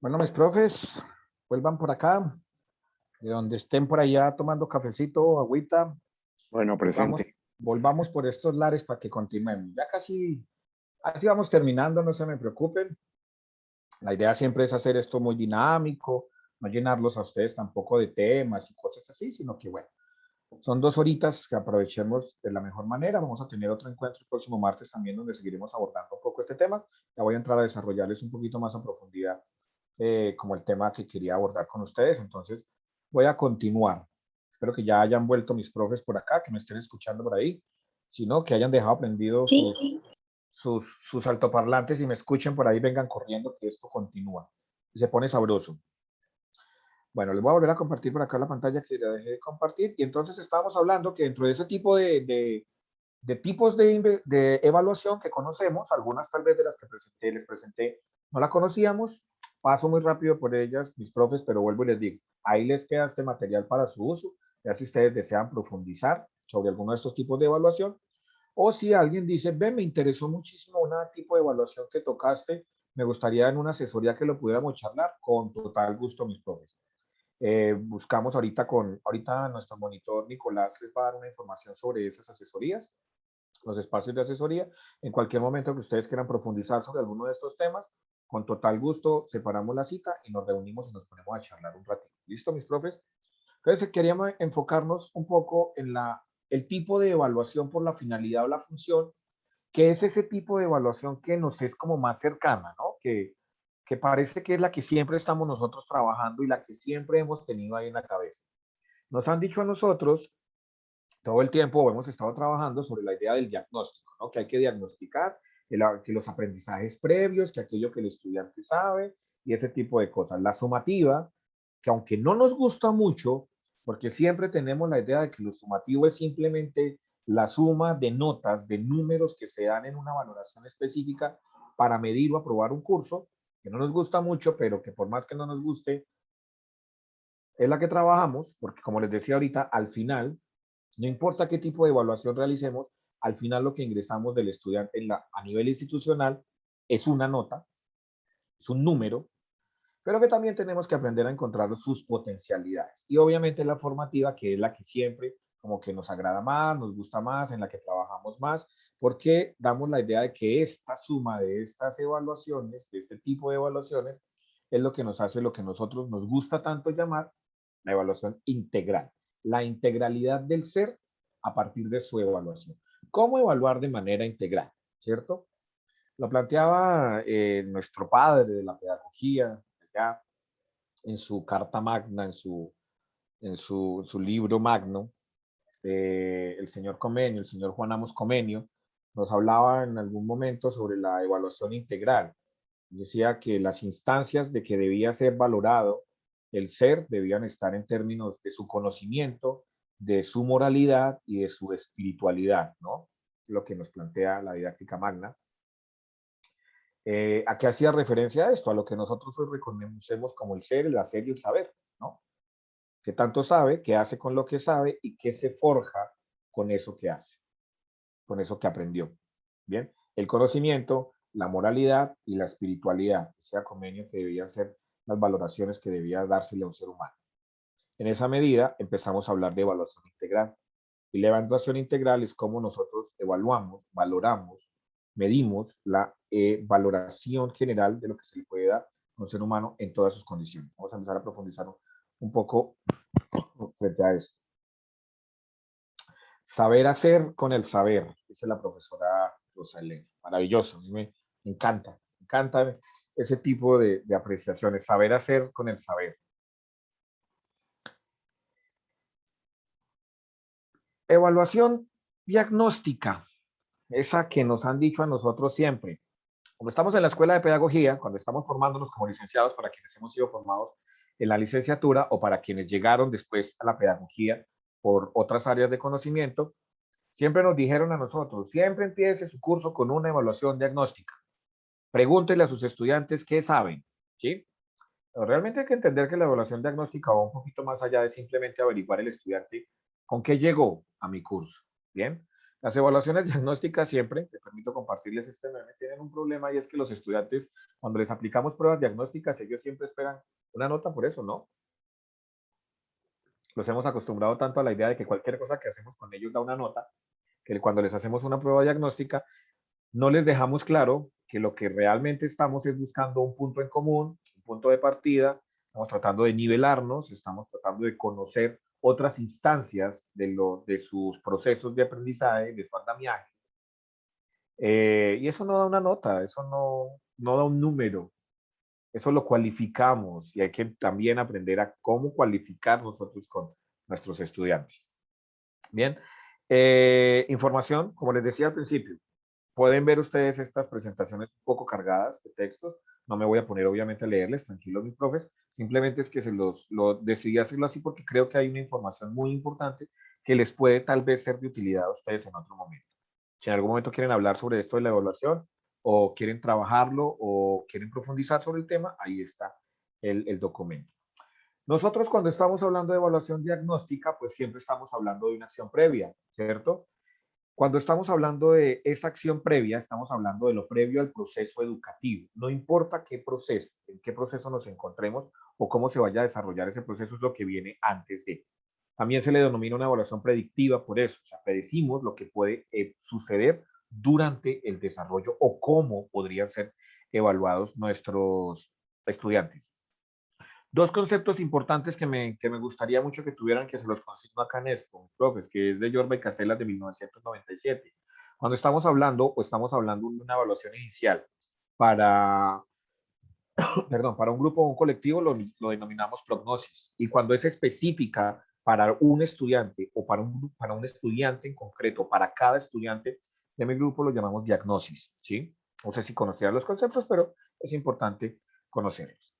Bueno, mis profes, vuelvan por acá, de donde estén por allá tomando cafecito, agüita. Bueno, Volvamos, presente. volvamos por estos lares para que continuemos. Ya casi, así vamos terminando, no se me preocupen. La idea siempre es hacer esto muy dinámico, no llenarlos a ustedes tampoco de temas y cosas así, sino que bueno, son 2 horitas que aprovechemos de la mejor manera. Vamos a tener otro encuentro el próximo martes también donde seguiremos abordando un poco este tema. Ya voy a entrar a desarrollarles un poquito más a profundidad como el tema que quería abordar con ustedes. Entonces voy a continuar. Espero que ya hayan vuelto mis profes por acá, que me estén escuchando por ahí. Si no, que hayan dejado prendido sus altoparlantes y me escuchen por ahí, vengan corriendo que esto continúa. Y se pone sabroso. Bueno, les voy a volver a compartir por acá la pantalla que la dejé de compartir. Y entonces estábamos hablando que dentro de ese tipo de tipos de evaluación que conocemos, algunas tal vez de las que les presenté, no la conocíamos. Paso muy rápido por ellas, mis profes, pero vuelvo y les digo, ahí les queda este material para su uso, ya si ustedes desean profundizar sobre alguno de estos tipos de evaluación, o si alguien dice, ven, me interesó muchísimo un tipo de evaluación que tocaste, me gustaría en una asesoría que lo pudiéramos charlar, con total gusto, mis profes. Buscamos ahorita nuestro monitor Nicolás les va a dar una información sobre esas asesorías, los espacios de asesoría. En cualquier momento que ustedes quieran profundizar sobre alguno de estos temas, con total gusto separamos la cita y nos reunimos y nos ponemos a charlar un ratito. ¿Listo, mis profes? Entonces, queríamos enfocarnos un poco en el tipo de evaluación por la finalidad o la función, que es ese tipo de evaluación que nos es como más cercana, ¿no? Que parece que es la que siempre estamos nosotros trabajando y la que siempre hemos tenido ahí en la cabeza. Nos han dicho a nosotros todo el tiempo, hemos estado trabajando sobre la idea del diagnóstico, ¿no? Que hay que diagnosticar, que los aprendizajes previos, que aquello que el estudiante sabe y ese tipo de cosas. La sumativa, que aunque no nos gusta mucho, porque siempre tenemos la idea de que lo sumativo es simplemente la suma de notas, de números que se dan en una valoración específica para medir o aprobar un curso, que no nos gusta mucho, pero que por más que no nos guste, es la que trabajamos, porque como les decía ahorita, al final, no importa qué tipo de evaluación realicemos, al final lo que ingresamos del estudiante a nivel institucional es una nota, es un número, pero que también tenemos que aprender a encontrar sus potencialidades. Y obviamente la formativa, que es la que siempre como que nos agrada más, nos gusta más, en la que trabajamos más, porque damos la idea de que esta suma de estas evaluaciones, de este tipo de evaluaciones, es lo que nos hace lo que nosotros nos gusta tanto llamar la evaluación integral, la integralidad del ser a partir de su evaluación. ¿Cómo evaluar de manera integral? ¿Cierto? Lo planteaba nuestro padre de la pedagogía, ya en su carta magna, en su libro magno, el señor Comenio, el señor Juan Amos Comenio, nos hablaba en algún momento sobre la evaluación integral. Decía que las instancias de que debía ser valorado el ser debían estar en términos de su conocimiento, de su moralidad y de su espiritualidad, ¿no? Lo que nos plantea la didáctica magna. ¿A qué hacía referencia a esto? A lo que nosotros hoy reconocemos como el ser, el hacer y el saber, ¿no? ¿Qué tanto sabe? ¿Qué hace con lo que sabe? ¿Y qué se forja con eso que hace? Con eso que aprendió. Bien, el conocimiento, la moralidad y la espiritualidad, ese convenio que debían ser las valoraciones que debía dársele a un ser humano. En esa medida empezamos a hablar de evaluación integral. Y la evaluación integral es cómo nosotros evaluamos, valoramos, medimos la valoración general de lo que se le puede dar a un ser humano en todas sus condiciones. Vamos a empezar a profundizar un poco frente a eso. Saber hacer con el saber, dice la profesora Rosalén. Maravilloso, a mí me encanta ese tipo de apreciaciones. Saber hacer con el saber. Evaluación diagnóstica, esa que nos han dicho a nosotros siempre. Como estamos en la escuela de pedagogía, cuando estamos formándonos como licenciados, para quienes hemos sido formados en la licenciatura o para quienes llegaron después a la pedagogía por otras áreas de conocimiento, siempre nos dijeron a nosotros, siempre empiece su curso con una evaluación diagnóstica. Pregúntele a sus estudiantes qué saben, ¿sí? Pero realmente hay que entender que la evaluación diagnóstica va un poquito más allá de simplemente averiguar el estudiante con qué llegó a mi curso, ¿bien? Las evaluaciones diagnósticas siempre, te permito compartirles este meme, tienen un problema y es que los estudiantes, cuando les aplicamos pruebas diagnósticas, ellos siempre esperan una nota por eso, ¿no? Los hemos acostumbrado tanto a la idea de que cualquier cosa que hacemos con ellos da una nota, que cuando les hacemos una prueba diagnóstica, no les dejamos claro que lo que realmente estamos es buscando un punto en común, un punto de partida, estamos tratando de nivelarnos, estamos tratando de conocer otras instancias de sus procesos de aprendizaje, de su andamiaje. Y eso no da una nota, eso no da un número, eso lo cualificamos y hay que también aprender a cómo cualificar nosotros con nuestros estudiantes. Bien, información, como les decía al principio, pueden ver ustedes estas presentaciones un poco cargadas de textos. No me voy a poner obviamente a leerles, tranquilos mis profes. Simplemente es que decidí hacerlo así porque creo que hay una información muy importante que les puede tal vez ser de utilidad a ustedes en otro momento. Si en algún momento quieren hablar sobre esto de la evaluación o quieren trabajarlo o quieren profundizar sobre el tema, ahí está el documento. Nosotros cuando estamos hablando de evaluación diagnóstica, pues siempre estamos hablando de una acción previa, ¿cierto? Cuando estamos hablando de esa acción previa, estamos hablando de lo previo al proceso educativo. No importa qué proceso, en qué proceso nos encontremos o cómo se vaya a desarrollar ese proceso, es lo que viene antes de. También se le denomina una evaluación predictiva por eso, o sea, predecimos lo que puede suceder durante el desarrollo o cómo podrían ser evaluados nuestros estudiantes. Dos conceptos importantes que me gustaría mucho que tuvieran, que se los consigno acá en esto, profes, que es de Yorba y Castelas de 1997. Cuando estamos hablando de una evaluación inicial para, perdón, para un grupo o un colectivo, lo denominamos prognosis. Y cuando es específica para un estudiante o para un estudiante en concreto, para cada estudiante de mi grupo, lo llamamos diagnosis, ¿sí? No sé si conocían los conceptos, pero es importante conocerlos.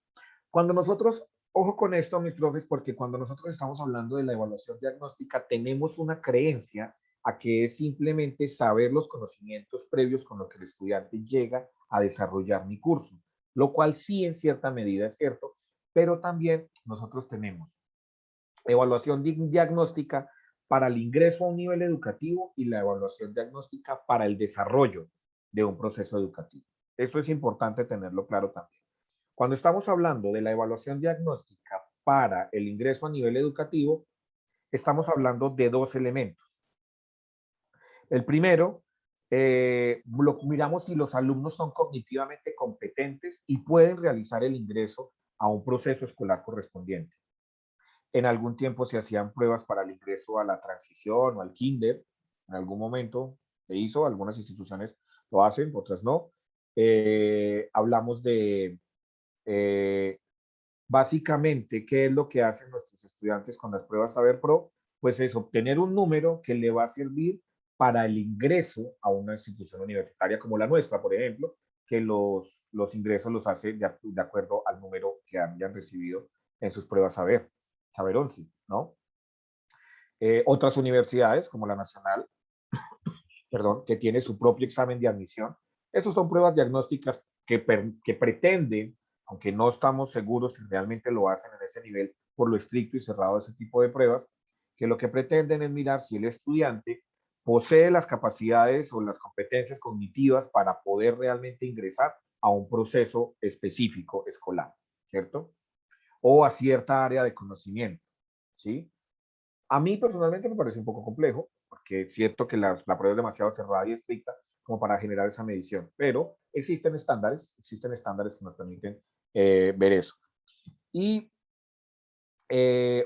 Cuando nosotros, ojo con esto, mis profes, porque cuando nosotros estamos hablando de la evaluación diagnóstica, tenemos una creencia a que es simplemente saber los conocimientos previos con los que el estudiante llega a desarrollar mi curso, lo cual sí en cierta medida es cierto, pero también nosotros tenemos evaluación diagnóstica para el ingreso a un nivel educativo y la evaluación diagnóstica para el desarrollo de un proceso educativo. Eso es importante tenerlo claro también. Cuando estamos hablando de la evaluación diagnóstica para el ingreso a nivel educativo, estamos hablando de dos elementos. El primero, miramos si los alumnos son cognitivamente competentes y pueden realizar el ingreso a un proceso escolar correspondiente. En algún tiempo se hacían pruebas para el ingreso a la transición o al kinder. En algún momento se hizo, algunas instituciones lo hacen, otras no. Hablamos de básicamente, ¿qué es lo que hacen nuestros estudiantes con las pruebas Saber Pro? Pues es obtener un número que le va a servir para el ingreso a una institución universitaria como la nuestra, por ejemplo, que los ingresos los hace de acuerdo al número que hayan recibido en sus pruebas Saber 11, ¿no? Otras universidades, como la Nacional, perdón, que tiene su propio examen de admisión, esas son pruebas diagnósticas que pretenden, aunque no estamos seguros si realmente lo hacen en ese nivel por lo estricto y cerrado de ese tipo de pruebas, que lo que pretenden es mirar si el estudiante posee las capacidades o las competencias cognitivas para poder realmente ingresar a un proceso específico escolar, ¿cierto? O a cierta área de conocimiento, ¿sí? A mí personalmente me parece un poco complejo, porque es cierto que la prueba es demasiado cerrada y estricta como para generar esa medición, pero existen estándares que nos permiten ver eso. Y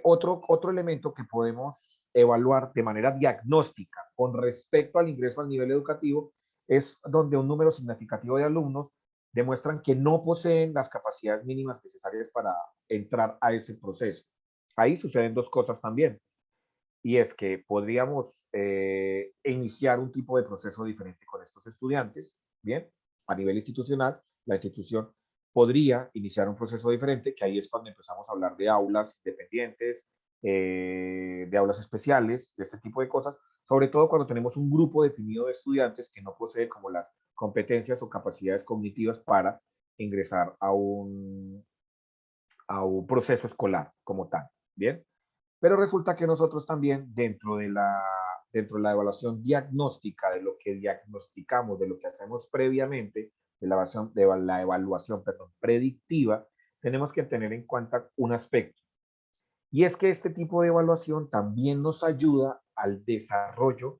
otro elemento que podemos evaluar de manera diagnóstica con respecto al ingreso al nivel educativo es donde un número significativo de alumnos demuestran que no poseen las capacidades mínimas necesarias para entrar a ese proceso. Ahí suceden dos cosas también, y es que podríamos iniciar un tipo de proceso diferente con estos estudiantes, ¿bien? A nivel institucional, la institución podría iniciar un proceso diferente, que ahí es cuando empezamos a hablar de aulas independientes, de aulas especiales, de este tipo de cosas, sobre todo cuando tenemos un grupo definido de estudiantes que no poseen como las competencias o capacidades cognitivas para ingresar a un proceso escolar como tal, ¿bien? Pero resulta que nosotros también, dentro de dentro de la evaluación diagnóstica, de lo que diagnosticamos, de lo que hacemos previamente, de la evaluación predictiva, tenemos que tener en cuenta un aspecto. Y es que este tipo de evaluación también nos ayuda al desarrollo,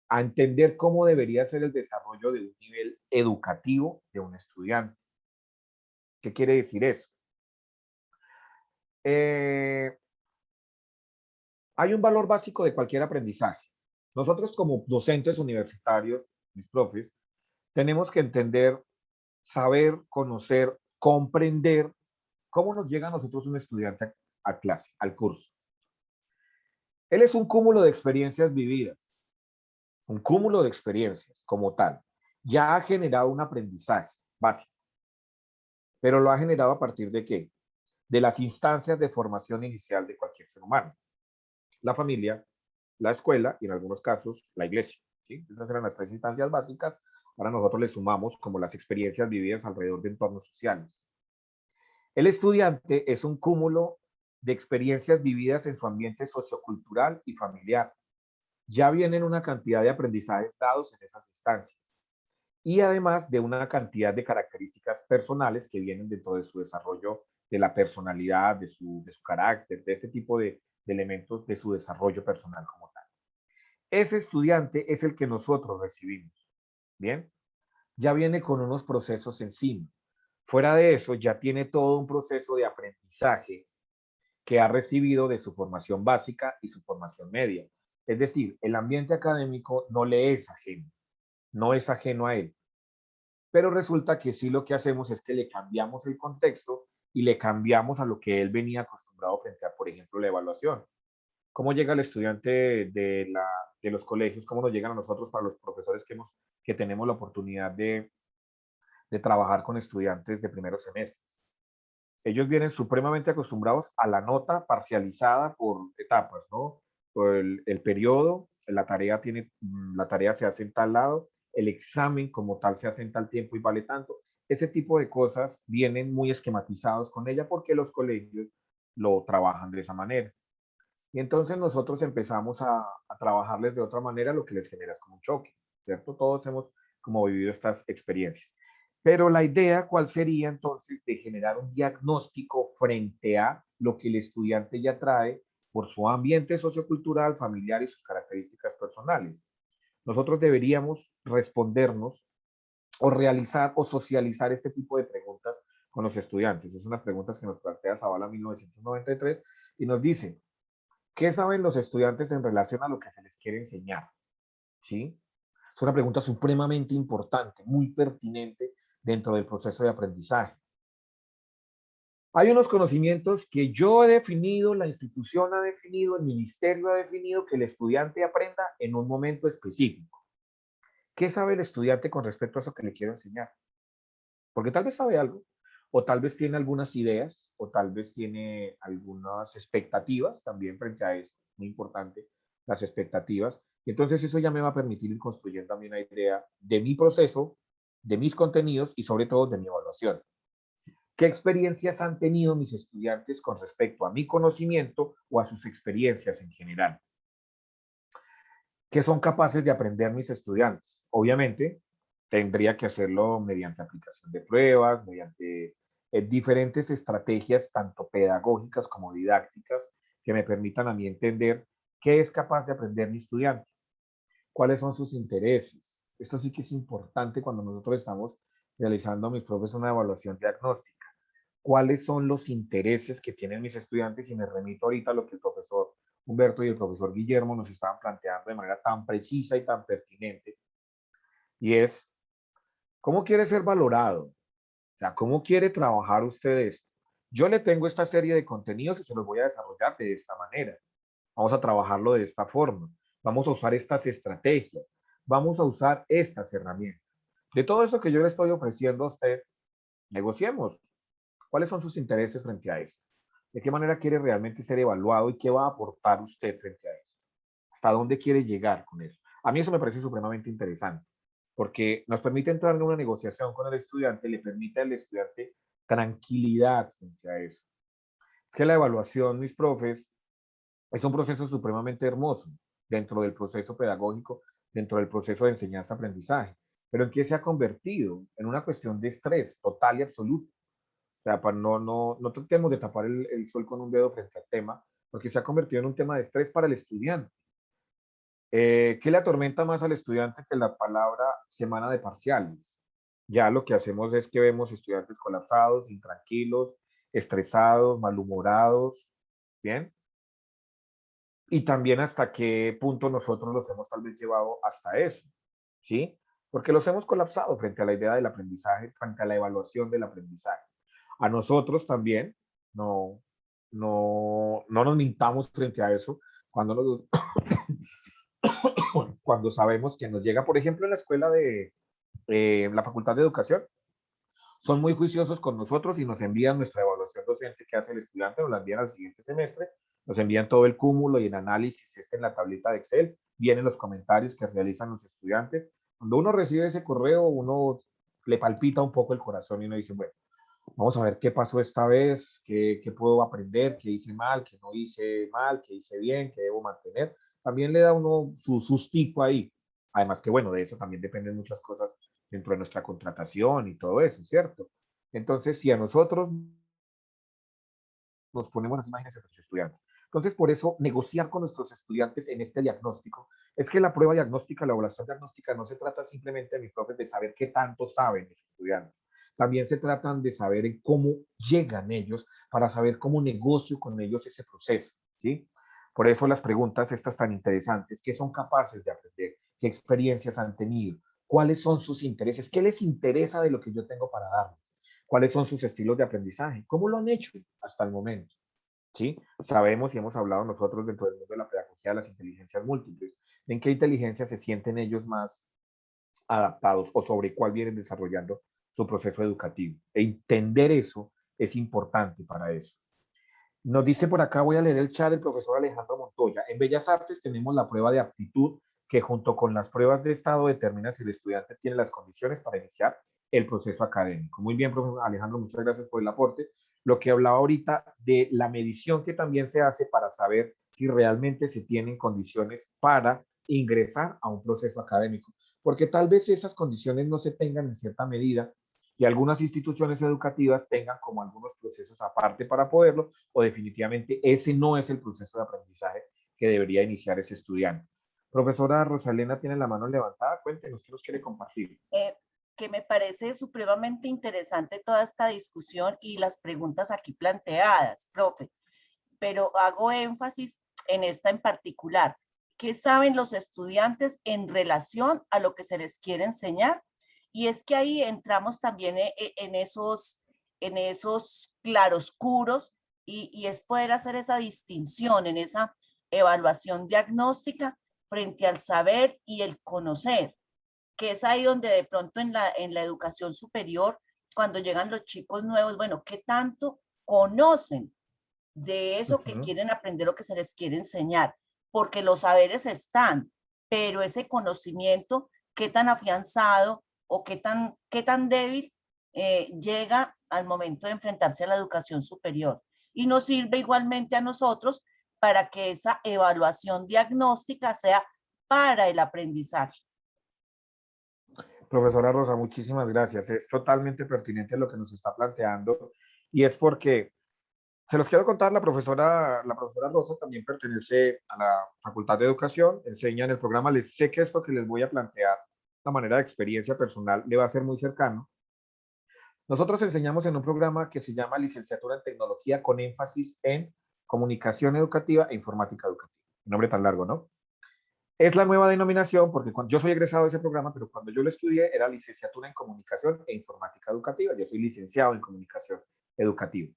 a entender cómo debería ser el desarrollo de un nivel educativo de un estudiante. ¿Qué quiere decir eso? Hay un valor básico de cualquier aprendizaje. Nosotros como docentes universitarios, mis profes, tenemos que entender, saber, conocer, comprender cómo nos llega a nosotros un estudiante a clase, al curso. Él es un cúmulo de experiencias vividas, un cúmulo de experiencias como tal. Ya ha generado un aprendizaje básico, pero lo ha generado a partir de ¿qué? De las instancias de formación inicial de cualquier ser humano. La familia, la escuela y en algunos casos la iglesia. ¿Sí? Esas eran las tres instancias básicas. Ahora nosotros le sumamos como las experiencias vividas alrededor de entornos sociales. El estudiante es un cúmulo de experiencias vividas en su ambiente sociocultural y familiar. Ya vienen una cantidad de aprendizajes dados en esas instancias y además de una cantidad de características personales que vienen dentro de su desarrollo de la personalidad, de su carácter, de este tipo de elementos de su desarrollo personal como tal. Ese estudiante es el que nosotros recibimos, ¿bien? Ya viene con unos procesos encima. Fuera de eso, ya tiene todo un proceso de aprendizaje que ha recibido de su formación básica y su formación media. Es decir, el ambiente académico no le es ajeno, no es ajeno a él. Pero resulta que sí lo que hacemos es que le cambiamos el contexto y le cambiamos a lo que él venía acostumbrado frente a, por ejemplo, la evaluación. ¿Cómo llega el estudiante de los colegios? ¿Cómo nos llegan a nosotros para los profesores que tenemos la oportunidad de trabajar con estudiantes de primeros semestres? Ellos vienen supremamente acostumbrados a la nota parcializada por etapas, ¿no? Por el periodo, la tarea se hace en tal lado, el examen como tal se hace en tal tiempo y vale tanto. Ese tipo de cosas vienen muy esquematizados con ella porque los colegios lo trabajan de esa manera. Y entonces nosotros empezamos a trabajarles de otra manera, lo que les genera es como un choque, ¿cierto? Todos hemos como vivido estas experiencias. Pero la idea, ¿cuál sería entonces de generar un diagnóstico frente a lo que el estudiante ya trae por su ambiente sociocultural, familiar y sus características personales? Nosotros deberíamos respondernos o realizar o socializar este tipo de preguntas con los estudiantes. Es unas preguntas que nos plantea Zavala 1993 y nos dice, ¿qué saben los estudiantes en relación a lo que se les quiere enseñar? ¿Sí? Es una pregunta supremamente importante, muy pertinente dentro del proceso de aprendizaje. Hay unos conocimientos que yo he definido, la institución ha definido, el ministerio ha definido que el estudiante aprenda en un momento específico. ¿Qué sabe el estudiante con respecto a eso que le quiero enseñar? Porque tal vez sabe algo, o tal vez tiene algunas ideas, o tal vez tiene algunas expectativas también frente a eso. Muy importante, las expectativas. Y entonces eso ya me va a permitir ir construyendo también una idea de mi proceso, de mis contenidos y sobre todo de mi evaluación. ¿Qué experiencias han tenido mis estudiantes con respecto a mi conocimiento o a sus experiencias en general? ¿Qué son capaces de aprender mis estudiantes? Obviamente, tendría que hacerlo mediante aplicación de pruebas, mediante diferentes estrategias, tanto pedagógicas como didácticas, que me permitan a mí entender qué es capaz de aprender mi estudiante, cuáles son sus intereses. Esto sí que es importante cuando nosotros estamos realizando, mis profes, una evaluación diagnóstica. ¿Cuáles son los intereses que tienen mis estudiantes? Y me remito ahorita a lo que el profesor Humberto y el profesor Guillermo nos estaban planteando de manera tan precisa y tan pertinente, y es, ¿cómo quiere ser valorado? O sea, ¿cómo quiere trabajar usted esto? Yo le tengo esta serie de contenidos y se los voy a desarrollar de esta manera. Vamos a trabajarlo de esta forma. Vamos a usar estas estrategias. Vamos a usar estas herramientas. De todo eso que yo le estoy ofreciendo a usted, negociemos. ¿Cuáles son sus intereses frente a esto? ¿De qué manera quiere realmente ser evaluado y qué va a aportar usted frente a eso? ¿Hasta dónde quiere llegar con eso? A mí eso me parece supremamente interesante, porque nos permite entrar en una negociación con el estudiante, le permite al estudiante tranquilidad frente a eso. Es que la evaluación, mis profes, es un proceso supremamente hermoso. dentro del proceso pedagógico, dentro del proceso de enseñanza-aprendizaje. Pero ¿en qué se ha convertido? En una cuestión de estrés total y absoluto. O sea, no tratemos de tapar el sol con un dedo frente al tema, porque se ha convertido en un tema de estrés para el estudiante. ¿Qué le atormenta más al estudiante que la palabra semana de parciales? Ya lo que hacemos es que vemos estudiantes colapsados, intranquilos, estresados, malhumorados, ¿bien? Y también hasta qué punto nosotros los hemos tal vez llevado hasta eso, ¿sí? Porque los hemos colapsado frente a la idea del aprendizaje, frente a la evaluación del aprendizaje. A nosotros también, no nos mintamos frente a eso cuando, cuando sabemos que nos llega, por ejemplo, en la escuela de la Facultad de Educación, son muy juiciosos con nosotros y nos envían nuestra evaluación docente que hace el estudiante, nos la envían al siguiente semestre, nos envían todo el cúmulo y en análisis en la tablita de Excel, vienen los comentarios que realizan los estudiantes. Cuando uno recibe ese correo, uno le palpita un poco el corazón y uno dice, bueno, vamos a ver qué pasó esta vez, qué puedo aprender, qué hice mal, qué no hice mal, qué hice bien, qué debo mantener. También le da uno su sustico ahí. Además que, bueno, de eso también dependen muchas cosas dentro de nuestra contratación y todo eso, ¿cierto? Entonces, si a nosotros nos ponemos las imágenes de nuestros estudiantes. Entonces, por eso, negociar con nuestros estudiantes en este diagnóstico es que la prueba diagnóstica, la evaluación diagnóstica, no se trata simplemente, mis profes, de saber qué tanto saben los estudiantes. También se tratan de saber en cómo llegan ellos para saber cómo negocio con ellos ese proceso, ¿sí? Por eso las preguntas estas tan interesantes, ¿qué son capaces de aprender? ¿Qué experiencias han tenido? ¿Cuáles son sus intereses? ¿Qué les interesa de lo que yo tengo para darles? ¿Cuáles son sus estilos de aprendizaje? ¿Cómo lo han hecho hasta el momento? ¿Sí? Sabemos y hemos hablado nosotros dentro del mundo de la pedagogía de las inteligencias múltiples, en qué inteligencia se sienten ellos más adaptados o sobre cuál vienen desarrollando su proceso educativo. E entender eso es importante para eso. Nos dice por acá, voy a leer el chat del profesor Alejandro Montoya. En Bellas Artes tenemos la prueba de aptitud que junto con las pruebas de estado determina si el estudiante tiene las condiciones para iniciar el proceso académico. Muy bien, profesor Alejandro, muchas gracias por el aporte. Lo que hablaba ahorita de la medición que también se hace para saber si realmente se tienen condiciones para ingresar a un proceso académico, porque tal vez esas condiciones no se tengan en cierta medida y algunas instituciones educativas tengan como algunos procesos aparte para poderlo, o definitivamente ese no es el proceso de aprendizaje que debería iniciar ese estudiante. Profesora Rosalena tiene la mano levantada, cuéntenos qué nos quiere compartir. Que me parece supremamente interesante toda esta discusión y las preguntas aquí planteadas, profe, pero hago énfasis en esta en particular. ¿Qué saben los estudiantes en relación a lo que se les quiere enseñar? Y es que ahí entramos también en esos claroscuros y es poder hacer esa distinción en esa evaluación diagnóstica frente al saber y el conocer, que es ahí donde de pronto en la educación superior, cuando llegan los chicos nuevos, bueno, ¿qué tanto conocen de eso que quieren aprender o que se les quiere enseñar? Porque los saberes están, pero ese conocimiento, ¿qué tan afianzado o qué tan débil llega al momento de enfrentarse a la educación superior? Y nos sirve igualmente a nosotros para que esa evaluación diagnóstica sea para el aprendizaje. Profesora Rosa, muchísimas gracias. Es totalmente pertinente lo que nos está planteando y es porque se los quiero contar, la profesora Rosa también pertenece a la Facultad de Educación, enseña en el programa, les sé que esto que les voy a plantear, de manera de experiencia personal, le va a ser muy cercano. Nosotros enseñamos en un programa que se llama Licenciatura en Tecnología con énfasis en Comunicación Educativa e Informática Educativa. Un nombre tan largo, ¿no? Es la nueva denominación porque cuando yo soy egresado de ese programa, pero cuando yo lo estudié era Licenciatura en Comunicación e Informática Educativa. Yo soy licenciado en Comunicación Educativa.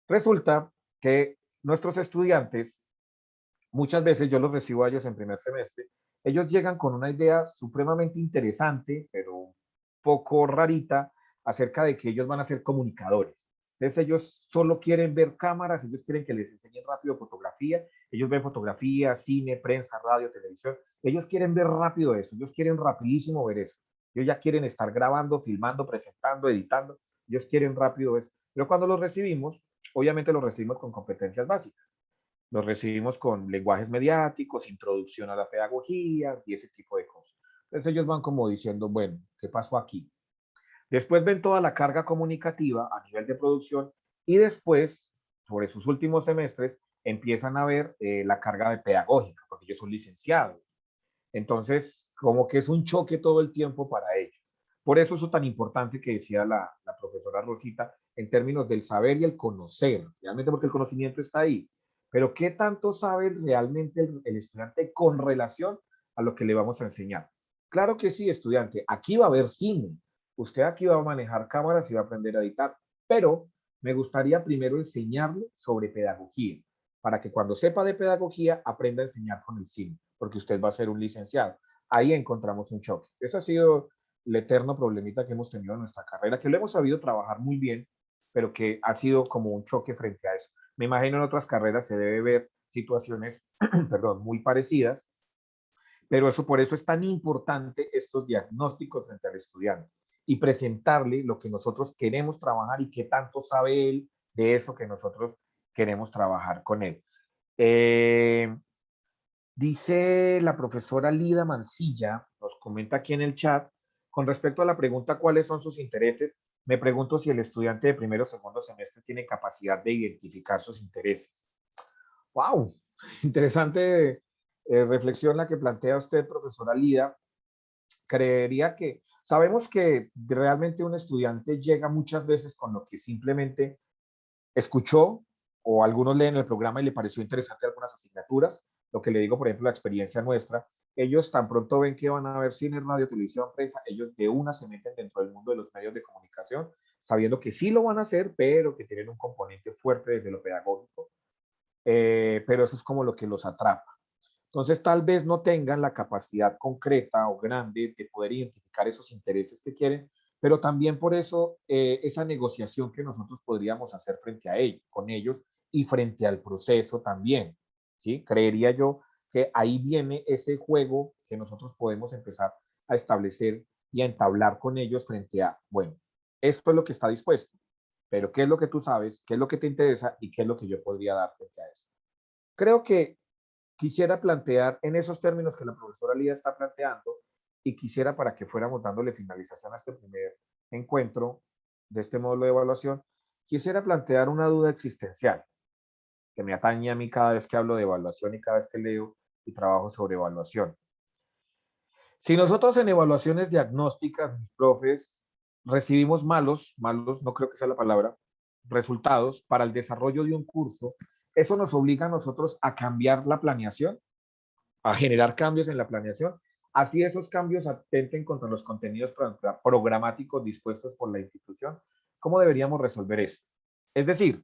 Resulta que nuestros estudiantes, muchas veces yo los recibo a ellos en primer semestre, ellos llegan con una idea supremamente interesante, pero un poco rarita, acerca de que ellos van a ser comunicadores. Entonces ellos solo quieren ver cámaras, ellos quieren que les enseñen rápido fotografía, ellos ven fotografía, cine, prensa, radio, televisión, ellos quieren ver rápido eso, ellos quieren rapidísimo ver eso. Ellos ya quieren estar grabando, filmando, presentando, editando, ellos quieren rápido eso. Pero cuando los recibimos, obviamente los recibimos con competencias básicas. Los recibimos con lenguajes mediáticos, introducción a la pedagogía y ese tipo de cosas. Entonces ellos van como diciendo, bueno, ¿qué pasó aquí? Después ven toda la carga comunicativa a nivel de producción y después, sobre sus últimos semestres, empiezan a ver la carga de pedagógica, porque ellos son licenciados. Entonces, como que es un choque todo el tiempo para ellos. Por eso es tan importante que decía la profesora Rosita, en términos del saber y el conocer, realmente porque el conocimiento está ahí. Pero ¿qué tanto sabe realmente el estudiante con relación a lo que le vamos a enseñar? Claro que sí, estudiante, aquí va a haber cine. Usted aquí va a manejar cámaras y va a aprender a editar. Pero me gustaría primero enseñarle sobre pedagogía, para que cuando sepa de pedagogía aprenda a enseñar con el cine, porque usted va a ser un licenciado. Ahí encontramos un choque. Ese ha sido el eterno problemita que hemos tenido en nuestra carrera, que lo hemos sabido trabajar muy bien, pero que ha sido como un choque frente a eso. Me imagino en otras carreras se debe ver situaciones, perdón, muy parecidas, pero eso por eso es tan importante estos diagnósticos frente al estudiante y presentarle lo que nosotros queremos trabajar y qué tanto sabe él de eso que nosotros queremos trabajar con él. Dice la profesora Lida Mancilla, nos comenta aquí en el chat, con respecto a la pregunta ¿cuáles son sus intereses? Me pregunto si el estudiante de primero o segundo semestre tiene capacidad de identificar sus intereses. ¡Wow! Interesante reflexión la que plantea usted, profesora Lida. Creería que sabemos que realmente un estudiante llega muchas veces con lo que simplemente escuchó o algunos leen el programa y le pareció interesante algunas asignaturas. Lo que le digo, por ejemplo, la experiencia nuestra, ellos tan pronto ven que van a ver cine, radio, televisión, prensa, ellos de una se meten dentro del mundo de los medios de comunicación, sabiendo que sí lo van a hacer, pero que tienen un componente fuerte desde lo pedagógico, pero eso es como lo que los atrapa. Entonces, tal vez no tengan la capacidad concreta o grande de poder identificar esos intereses que quieren, pero también por eso esa negociación que nosotros podríamos hacer frente a ellos, con ellos y frente al proceso también, ¿sí? Creería yo que ahí viene ese juego que nosotros podemos empezar a establecer y a entablar con ellos frente a, bueno, esto es lo que está dispuesto, pero ¿qué es lo que tú sabes? ¿Qué es lo que te interesa? ¿Y qué es lo que yo podría dar frente a eso? Creo que quisiera plantear en esos términos que la profesora Lía está planteando y quisiera para que fuéramos dándole finalización a este primer encuentro de este módulo de evaluación, quisiera plantear una duda existencial que me atañe a mí cada vez que hablo de evaluación y cada vez que leo y trabajo sobre evaluación. Si nosotros en evaluaciones diagnósticas, mis profes, recibimos malos, no creo que sea la palabra, resultados para el desarrollo de un curso, eso nos obliga a nosotros a cambiar la planeación, a generar cambios en la planeación, así esos cambios atenten contra los contenidos programáticos dispuestos por la institución. ¿Cómo deberíamos resolver eso? Es decir,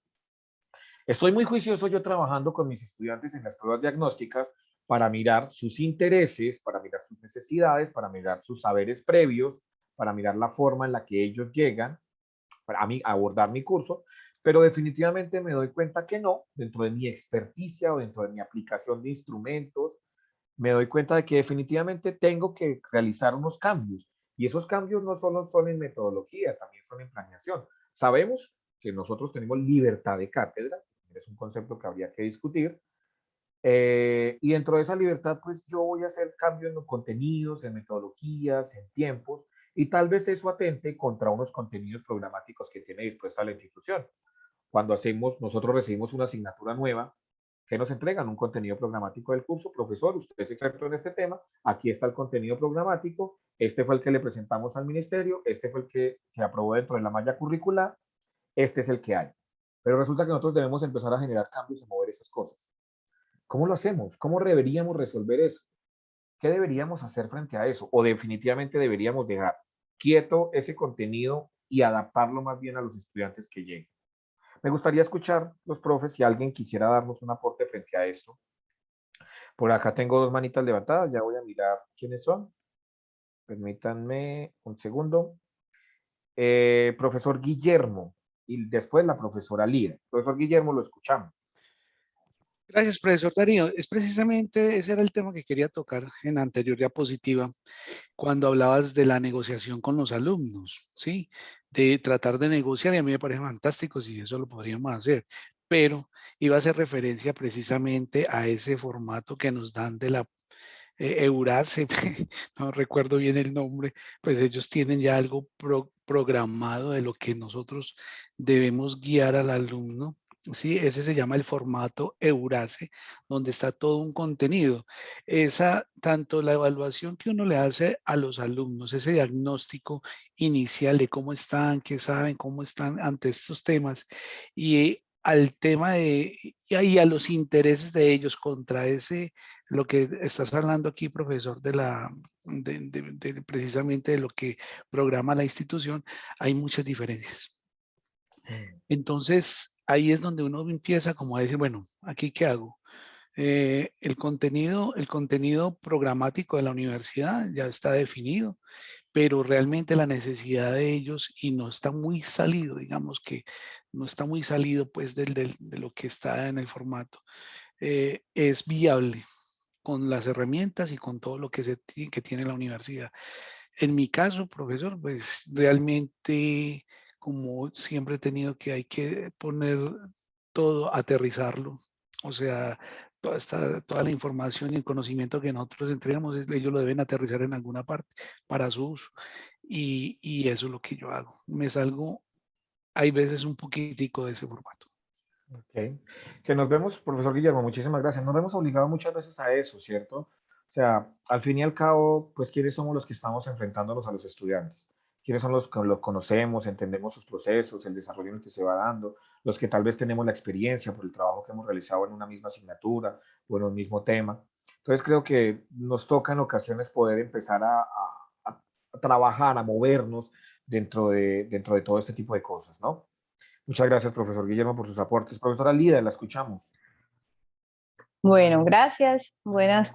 estoy muy juicioso yo trabajando con mis estudiantes en las pruebas diagnósticas para mirar sus intereses, para mirar sus necesidades, para mirar sus saberes previos, para mirar la forma en la que ellos llegan a abordar mi curso, pero definitivamente me doy cuenta que no, dentro de mi experticia o dentro de mi aplicación de instrumentos, me doy cuenta de que definitivamente tengo que realizar unos cambios. Y esos cambios no solo son en metodología, también son en planeación. Sabemos que nosotros tenemos libertad de cátedra, es un concepto que habría que discutir, y dentro de esa libertad, pues yo voy a hacer cambios en los contenidos, en metodologías, en tiempos, y tal vez eso atente contra unos contenidos programáticos que tiene dispuesta la institución. Cuando nosotros recibimos una asignatura nueva, que nos entregan un contenido programático del curso, profesor, usted es experto en este tema, aquí está el contenido programático, este fue el que le presentamos al ministerio, este fue el que se aprobó dentro de la malla curricular, este es el que hay. Pero resulta que nosotros debemos empezar a generar cambios y mover esas cosas. ¿Cómo lo hacemos? ¿Cómo deberíamos resolver eso? ¿Qué deberíamos hacer frente a eso? ¿O definitivamente deberíamos dejar quieto ese contenido y adaptarlo más bien a los estudiantes que lleguen? Me gustaría escuchar los profes si alguien quisiera darnos un aporte frente a esto. Por acá tengo dos manitas levantadas, ya voy a mirar quiénes son. Permítanme un segundo. Profesor Guillermo y después la profesora Lida. Profesor Guillermo, lo escuchamos. Gracias, profesor Darío. Es precisamente, ese era el tema que quería tocar en la anterior diapositiva, cuando hablabas de la negociación con los alumnos, ¿sí? De tratar de negociar, y a mí me parece fantástico si eso lo podríamos hacer. pero iba a hacer referencia precisamente a ese formato que nos dan de la Eurace, no recuerdo bien el nombre, pues ellos tienen ya algo programado de lo que nosotros debemos guiar al alumno. Sí, ese se llama el formato Eurace, donde está todo un contenido. Tanto la evaluación que uno le hace a los alumnos, ese diagnóstico inicial de cómo están, qué saben, cómo están ante estos temas, y al tema y a los intereses de ellos contra ese, lo que estás hablando aquí, profesor, precisamente de lo que programa la institución, hay muchas diferencias. Entonces, ahí es donde uno empieza como a decir, bueno, ¿aquí qué hago? El contenido programático de la universidad ya está definido, pero realmente la necesidad de ellos, y no está muy salido, digamos que no está muy salido pues de lo que está en el formato, es viable con las herramientas y con todo lo que tiene la universidad. En mi caso, profesor, pues realmente, como siempre he tenido que hay que poner todo, aterrizarlo. O sea, toda la información y el conocimiento que nosotros entregamos, ellos lo deben aterrizar en alguna parte para su uso. Y eso es lo que yo hago. Me salgo, hay veces, un poquitico de ese formato. Ok. Que nos vemos, profesor Guillermo, muchísimas gracias. Nos vemos obligados muchas veces a eso, ¿cierto? O sea, al fin y al cabo, pues, ¿quiénes somos los que estamos enfrentándonos a los estudiantes? ¿Quiénes son los que los conocemos, entendemos sus procesos, el desarrollo en el que se va dando, los que tal vez tenemos la experiencia por el trabajo que hemos realizado en una misma asignatura o en un mismo tema? Entonces, creo que nos toca en ocasiones poder empezar a trabajar, a movernos dentro de todo este tipo de cosas, ¿no? Muchas gracias, profesor Guillermo, por sus aportes. Profesora Lida, la escuchamos. Bueno, gracias. Buenas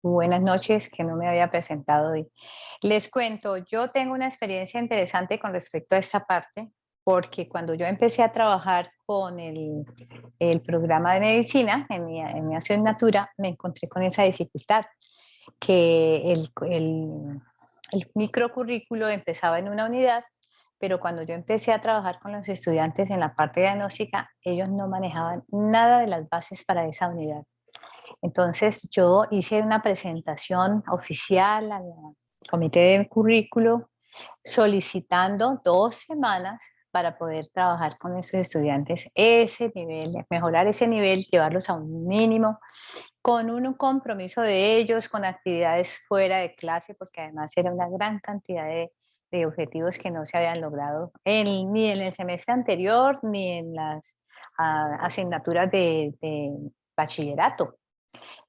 noches, que no me había presentado hoy. Les cuento, yo tengo una experiencia interesante con respecto a esta parte, porque cuando yo empecé a trabajar con el programa de medicina en mi asignatura, me encontré con esa dificultad, que el microcurrículo empezaba en una unidad, pero cuando yo empecé a trabajar con los estudiantes en la parte diagnóstica, ellos no manejaban nada de las bases para esa unidad. Entonces yo hice una presentación oficial al comité de currículo solicitando 2 semanas para poder trabajar con esos estudiantes ese nivel, mejorar ese nivel, llevarlos a un mínimo, con un compromiso de ellos, con actividades fuera de clase, porque además era una gran cantidad de objetivos que no se habían logrado ni en el semestre anterior, ni en las asignaturas de bachillerato.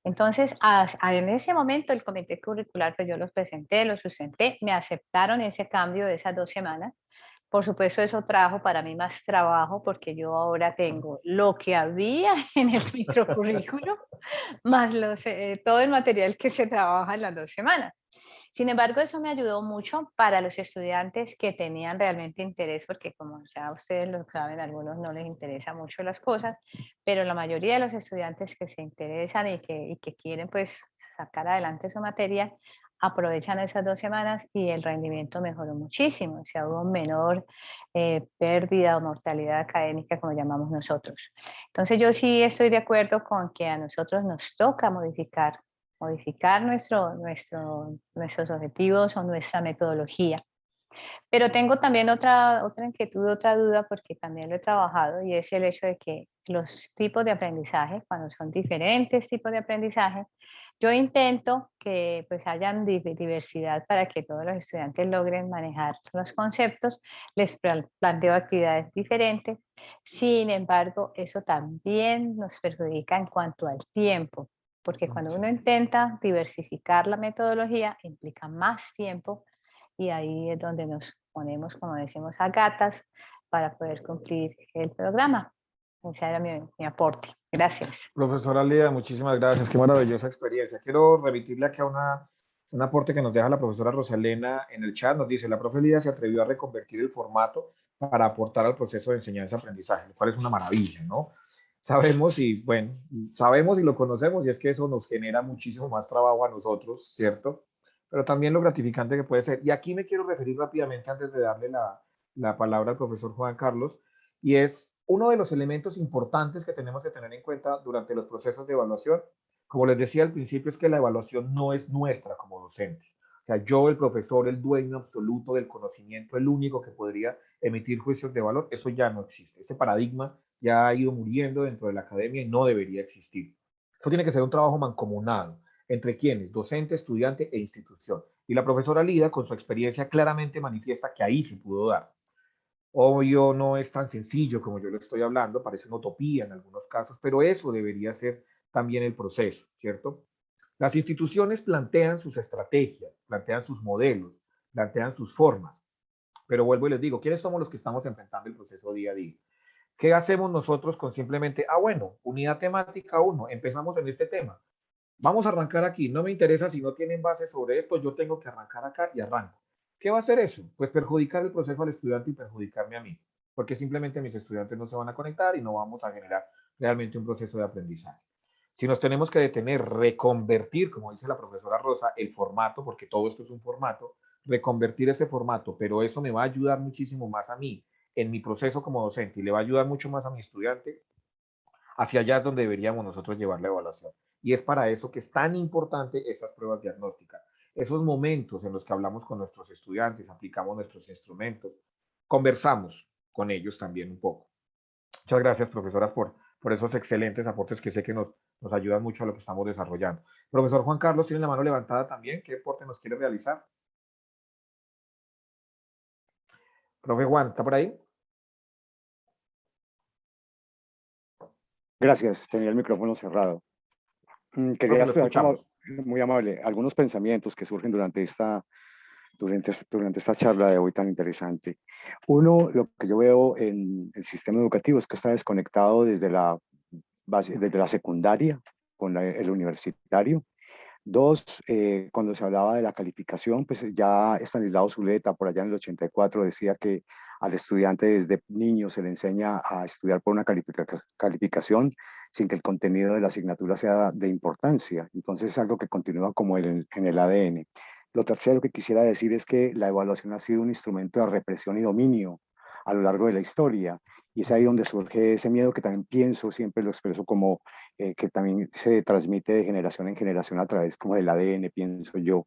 Entonces, en ese momento el comité curricular, pues yo los presenté, los sustenté, me aceptaron ese cambio de esas 2 semanas. Por supuesto, eso trajo para mí más trabajo porque yo ahora tengo lo que había en el microcurrículo, más todo el material que se trabaja en las 2 semanas. Sin embargo, eso me ayudó mucho para los estudiantes que tenían realmente interés, porque como ya ustedes lo saben, a algunos no les interesa mucho las cosas, pero la mayoría de los estudiantes que se interesan y que quieren pues sacar adelante su materia, aprovechan esas 2 semanas y el rendimiento mejoró muchísimo, o sea, hubo menor pérdida o mortalidad académica, como llamamos nosotros. Entonces yo sí estoy de acuerdo con que a nosotros nos toca modificar nuestros objetivos o nuestra metodología. Pero tengo también otra inquietud, otra duda, porque también lo he trabajado, y es el hecho de que los tipos de aprendizaje, cuando son diferentes tipos de aprendizaje, yo intento que pues hayan diversidad para que todos los estudiantes logren manejar los conceptos, les planteo actividades diferentes. Sin embargo, eso también nos perjudica en cuanto al tiempo, porque cuando uno intenta diversificar la metodología, implica más tiempo y ahí es donde nos ponemos, como decimos, a gatas para poder cumplir el programa. Ese era mi aporte. Gracias. Profesora Lida, muchísimas gracias. Qué maravillosa experiencia. Quiero remitirle aquí a un aporte que nos deja la profesora Rosalena en el chat. Nos dice, la profe Lida se atrevió a reconvertir el formato para aportar al proceso de enseñanza-aprendizaje, lo cual es una maravilla, ¿no? Sabemos sabemos y lo conocemos, y es que eso nos genera muchísimo más trabajo a nosotros, ¿cierto? Pero también lo gratificante que puede ser. Y aquí me quiero referir rápidamente antes de darle la palabra al profesor Juan Carlos, y es uno de los elementos importantes que tenemos que tener en cuenta durante los procesos de evaluación, como les decía al principio, es que la evaluación no es nuestra como docentes. O sea, yo, el profesor, el dueño absoluto del conocimiento, el único que podría emitir juicios de valor, eso ya no existe. Ese paradigma ya ha ido muriendo dentro de la academia y no debería existir. Eso tiene que ser un trabajo mancomunado. ¿Entre quiénes? Docente, estudiante e institución. Y la profesora Lida, con su experiencia, claramente manifiesta que ahí se pudo dar. Obvio, no es tan sencillo como yo lo estoy hablando, parece una utopía en algunos casos, pero eso debería ser también el proceso, ¿cierto? Las instituciones plantean sus estrategias, plantean sus modelos, plantean sus formas, pero vuelvo y les digo, ¿quiénes somos los que estamos enfrentando el proceso día a día? ¿Qué hacemos nosotros con simplemente, bueno, unidad temática 1, empezamos en este tema? Vamos a arrancar aquí, no me interesa si no tienen base sobre esto, yo tengo que arrancar acá y arranco. ¿Qué va a hacer eso? Pues perjudicar el proceso al estudiante y perjudicarme a mí, porque simplemente mis estudiantes no se van a conectar y no vamos a generar realmente un proceso de aprendizaje. Si nos tenemos que detener, reconvertir, como dice la profesora Rosa, el formato, porque todo esto es un formato, reconvertir ese formato, pero eso me va a ayudar muchísimo más a mí en mi proceso como docente y le va a ayudar mucho más a mi estudiante, hacia allá es donde deberíamos nosotros llevar la evaluación. Y es para eso que es tan importante esas pruebas diagnósticas, esos momentos en los que hablamos con nuestros estudiantes, aplicamos nuestros instrumentos, conversamos con ellos también un poco. Muchas gracias, profesoras, por esos excelentes aportes que sé que nos ayudan mucho a lo que estamos desarrollando. Profesor Juan Carlos, tiene la mano levantada también. ¿Qué aporte nos quiere realizar? Profe Juan, ¿está por ahí? Gracias, tenía el micrófono cerrado. Quería Profe, lo expresar como, escuchamos. muy amable, algunos pensamientos que surgen durante esta charla de hoy tan interesante. Uno, lo que yo veo en el sistema educativo es que está desconectado desde la desde la secundaria con el universitario. Dos, cuando se hablaba de la calificación, pues ya Estanislao Zuleta, por allá en el 84, decía que al estudiante desde niño se le enseña a estudiar por una calificación sin que el contenido de la asignatura sea de importancia. Entonces es algo que continúa como en el ADN. Lo tercero que quisiera decir es que la evaluación ha sido un instrumento de represión y dominio a lo largo de la historia. Y es ahí donde surge ese miedo que también pienso, siempre lo expreso como que también se transmite de generación en generación a través como del ADN, pienso yo.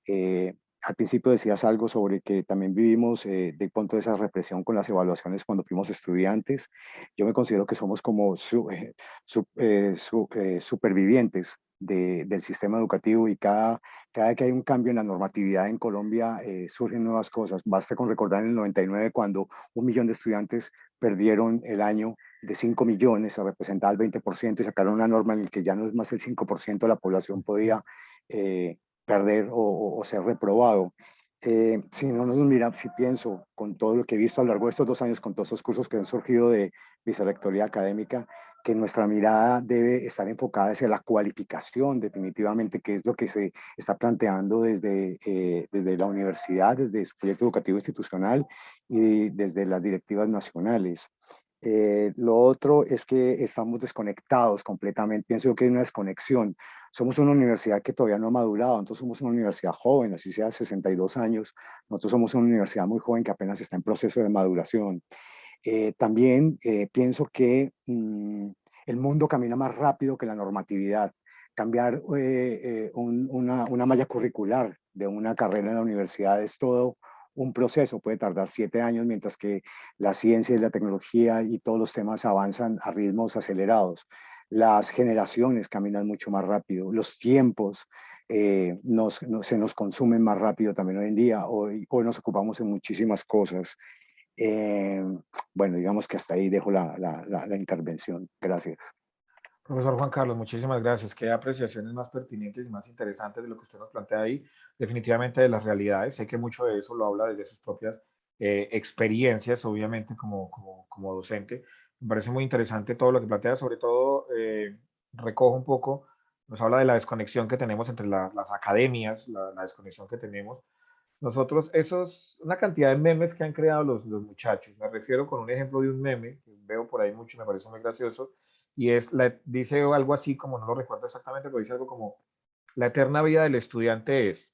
Al principio decías algo sobre que también vivimos de pronto esa represión con las evaluaciones cuando fuimos estudiantes. Yo me considero que somos como supervivientes del sistema educativo y cada vez que hay un cambio en la normatividad en Colombia surgen nuevas cosas. Basta con recordar en el 99 cuando 1 millón de estudiantes perdieron el año de 5 millones, se representaba el 20% y sacaron una norma en la que ya no es más el 5% de la población podía perder o ser reprobado. Si no nos mira, si pienso con todo lo que he visto a lo largo de estos 2 años, con todos estos cursos que han surgido de vicerrectoría académica, que nuestra mirada debe estar enfocada hacia la cualificación definitivamente, que es lo que se está planteando desde la universidad, desde su proyecto educativo institucional y desde las directivas nacionales. Lo otro es que estamos desconectados completamente. Pienso que hay una desconexión. Somos una universidad que todavía no ha madurado, entonces somos una universidad joven, así sea 62 años. Nosotros somos una universidad muy joven que apenas está en proceso de maduración. También pienso que el mundo camina más rápido que la normatividad. Cambiar una malla curricular de una carrera en la universidad es todo un proceso, puede tardar 7 años, mientras que la ciencia y la tecnología y todos los temas avanzan a ritmos acelerados. Las generaciones caminan mucho más rápido, los tiempos se nos consumen más rápido también hoy en día. Hoy nos ocupamos en muchísimas cosas. Bueno, digamos que hasta ahí dejo la intervención. Gracias. Profesor Juan Carlos, muchísimas gracias. Qué apreciaciones más pertinentes y más interesantes de lo que usted nos plantea ahí, definitivamente de las realidades. Sé que mucho de eso lo habla desde sus propias experiencias, obviamente, como docente. Me parece muy interesante todo lo que plantea, sobre todo recojo un poco, nos habla de la desconexión que tenemos entre las academias, la desconexión que tenemos. Nosotros, una cantidad de memes que han creado los muchachos. Me refiero con un ejemplo de un meme, que veo por ahí mucho y me parece muy gracioso, y dice algo así como, no lo recuerdo exactamente, pero dice algo como, la eterna vida del estudiante es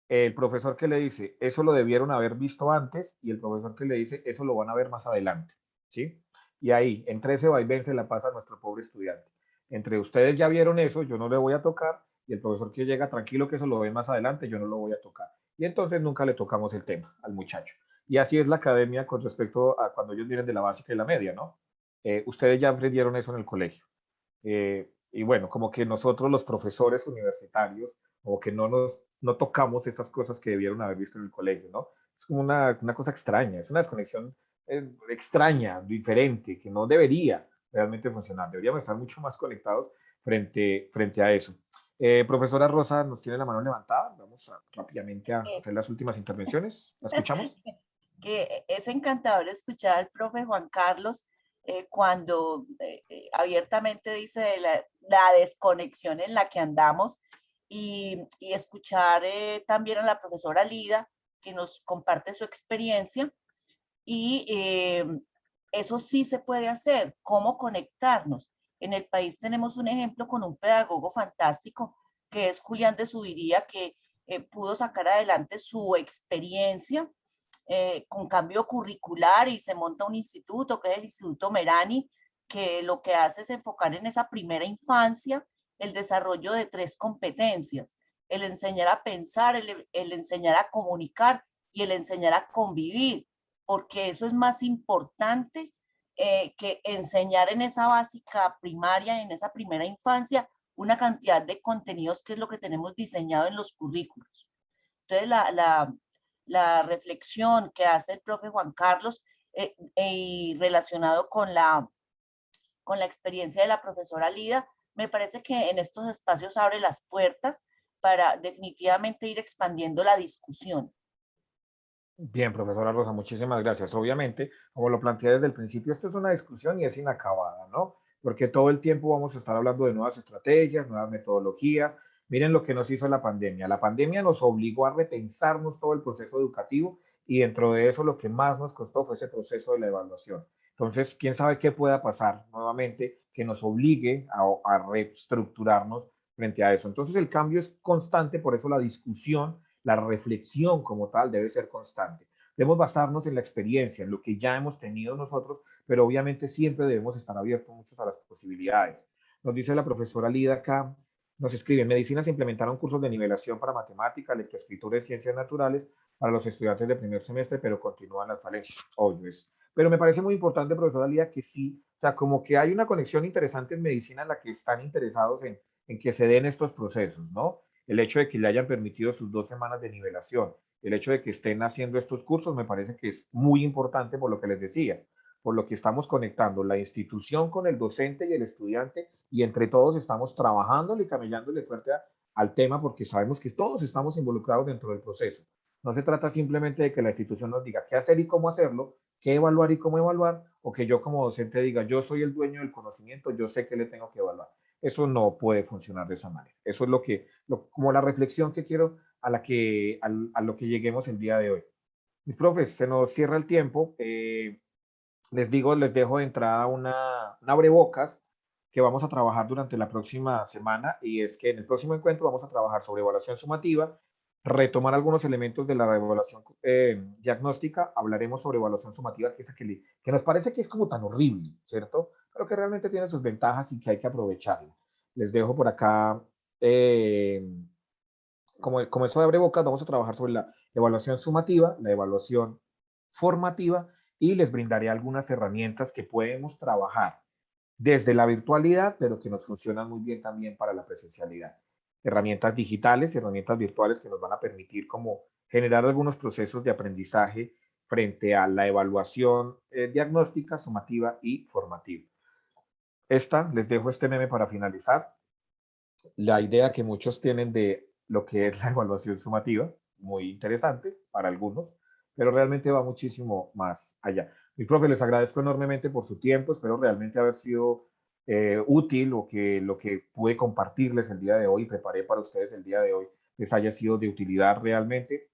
el profesor que le dice, eso lo debieron haber visto antes, y el profesor que le dice, eso lo van a ver más adelante, ¿sí? Y ahí, entre ese vaivén se la pasa a nuestro pobre estudiante. Entre ustedes ya vieron eso, yo no le voy a tocar, y el profesor que llega tranquilo que eso lo ve más adelante, yo no lo voy a tocar. Y entonces nunca le tocamos el tema al muchacho. Y así es la academia con respecto a cuando ellos vienen de la básica y la media, ¿no? Ustedes ya aprendieron eso en el colegio. Y bueno, como que nosotros los profesores universitarios, como que no tocamos esas cosas que debieron haber visto en el colegio, ¿no? Es como una cosa extraña, es una desconexión extraña, diferente, que no debería realmente funcionar. Deberíamos estar mucho más conectados frente a eso. Profesora Rosa, nos tiene la mano levantada. Vamos rápidamente a Eh, hacer las últimas intervenciones. ¿La escuchamos? que es encantador escuchar al profe Juan Carlos cuando abiertamente dice de la desconexión en la que andamos y escuchar también a la profesora Lida que nos comparte su experiencia y eso sí se puede hacer, cómo conectarnos. En el país tenemos un ejemplo con un pedagogo fantástico que es Julián de Subiría, que pudo sacar adelante su experiencia con cambio curricular y se monta un instituto que es el Instituto Merani, que lo que hace es enfocar en esa primera infancia el desarrollo de 3 competencias, el enseñar a pensar, el enseñar a comunicar y el enseñar a convivir, porque eso es más importante que enseñar en esa básica primaria, en esa primera infancia, una cantidad de contenidos que es lo que tenemos diseñado en los currículos. Entonces, la reflexión que hace el profe Juan Carlos y relacionado con la experiencia de la profesora Lida, me parece que en estos espacios abre las puertas para definitivamente ir expandiendo la discusión. Bien, profesora Rosa, muchísimas gracias. Obviamente, como lo planteé desde el principio, esto es una discusión y es inacabada, ¿no? Porque todo el tiempo vamos a estar hablando de nuevas estrategias, nuevas metodologías. Miren lo que nos hizo la pandemia. La pandemia nos obligó a repensarnos todo el proceso educativo y dentro de eso lo que más nos costó fue ese proceso de la evaluación. Entonces, quién sabe qué pueda pasar nuevamente que nos obligue a reestructurarnos frente a eso. Entonces, el cambio es constante, por eso la discusión, la reflexión como tal debe ser constante. Debemos basarnos en la experiencia, en lo que ya hemos tenido nosotros, pero obviamente siempre debemos estar abiertos muchos a las posibilidades. Nos dice la profesora Lida acá, nos escribe, en medicina se implementaron cursos de nivelación para matemática, lectoescritura y ciencias naturales para los estudiantes de primer semestre, pero continúan las falencias. Obvio es. Pero me parece muy importante, profesora Lida, que sí, o sea, como que hay una conexión interesante en medicina en la que están interesados en que se den estos procesos, ¿no? El hecho de que le hayan permitido sus 2 semanas de nivelación, el hecho de que estén haciendo estos cursos, me parece que es muy importante por lo que les decía, por lo que estamos conectando la institución con el docente y el estudiante y entre todos estamos trabajándole y camellándole fuerte al tema porque sabemos que todos estamos involucrados dentro del proceso. No se trata simplemente de que la institución nos diga qué hacer y cómo hacerlo, qué evaluar y cómo evaluar, o que yo como docente diga, yo soy el dueño del conocimiento, yo sé qué le tengo que evaluar. Eso no puede funcionar de esa manera. Eso es como la reflexión que quiero a lo que lleguemos el día de hoy. Mis profes, se nos cierra el tiempo. Les dejo de entrada una abrebocas que vamos a trabajar durante la próxima semana y es que en el próximo encuentro vamos a trabajar sobre evaluación sumativa, retomar algunos elementos de la evaluación diagnóstica, hablaremos sobre evaluación sumativa, que es que nos parece que es como tan horrible, ¿cierto? Pero que realmente tiene sus ventajas y que hay que aprovecharlo. Les dejo por acá, como eso de abrebocas, vamos a trabajar sobre la evaluación sumativa, la evaluación formativa y les brindaré algunas herramientas que podemos trabajar desde la virtualidad, pero que nos funcionan muy bien también para la presencialidad. Herramientas digitales, herramientas virtuales que nos van a permitir como generar algunos procesos de aprendizaje frente a la evaluación diagnóstica, sumativa y formativa. Les dejo este meme para finalizar. La idea que muchos tienen de lo que es la evaluación sumativa, muy interesante para algunos, pero realmente va muchísimo más allá. Mi profe, les agradezco enormemente por su tiempo, espero realmente haber sido útil o que lo que pude compartirles el día de hoy, preparé para ustedes el día de hoy, les haya sido de utilidad realmente.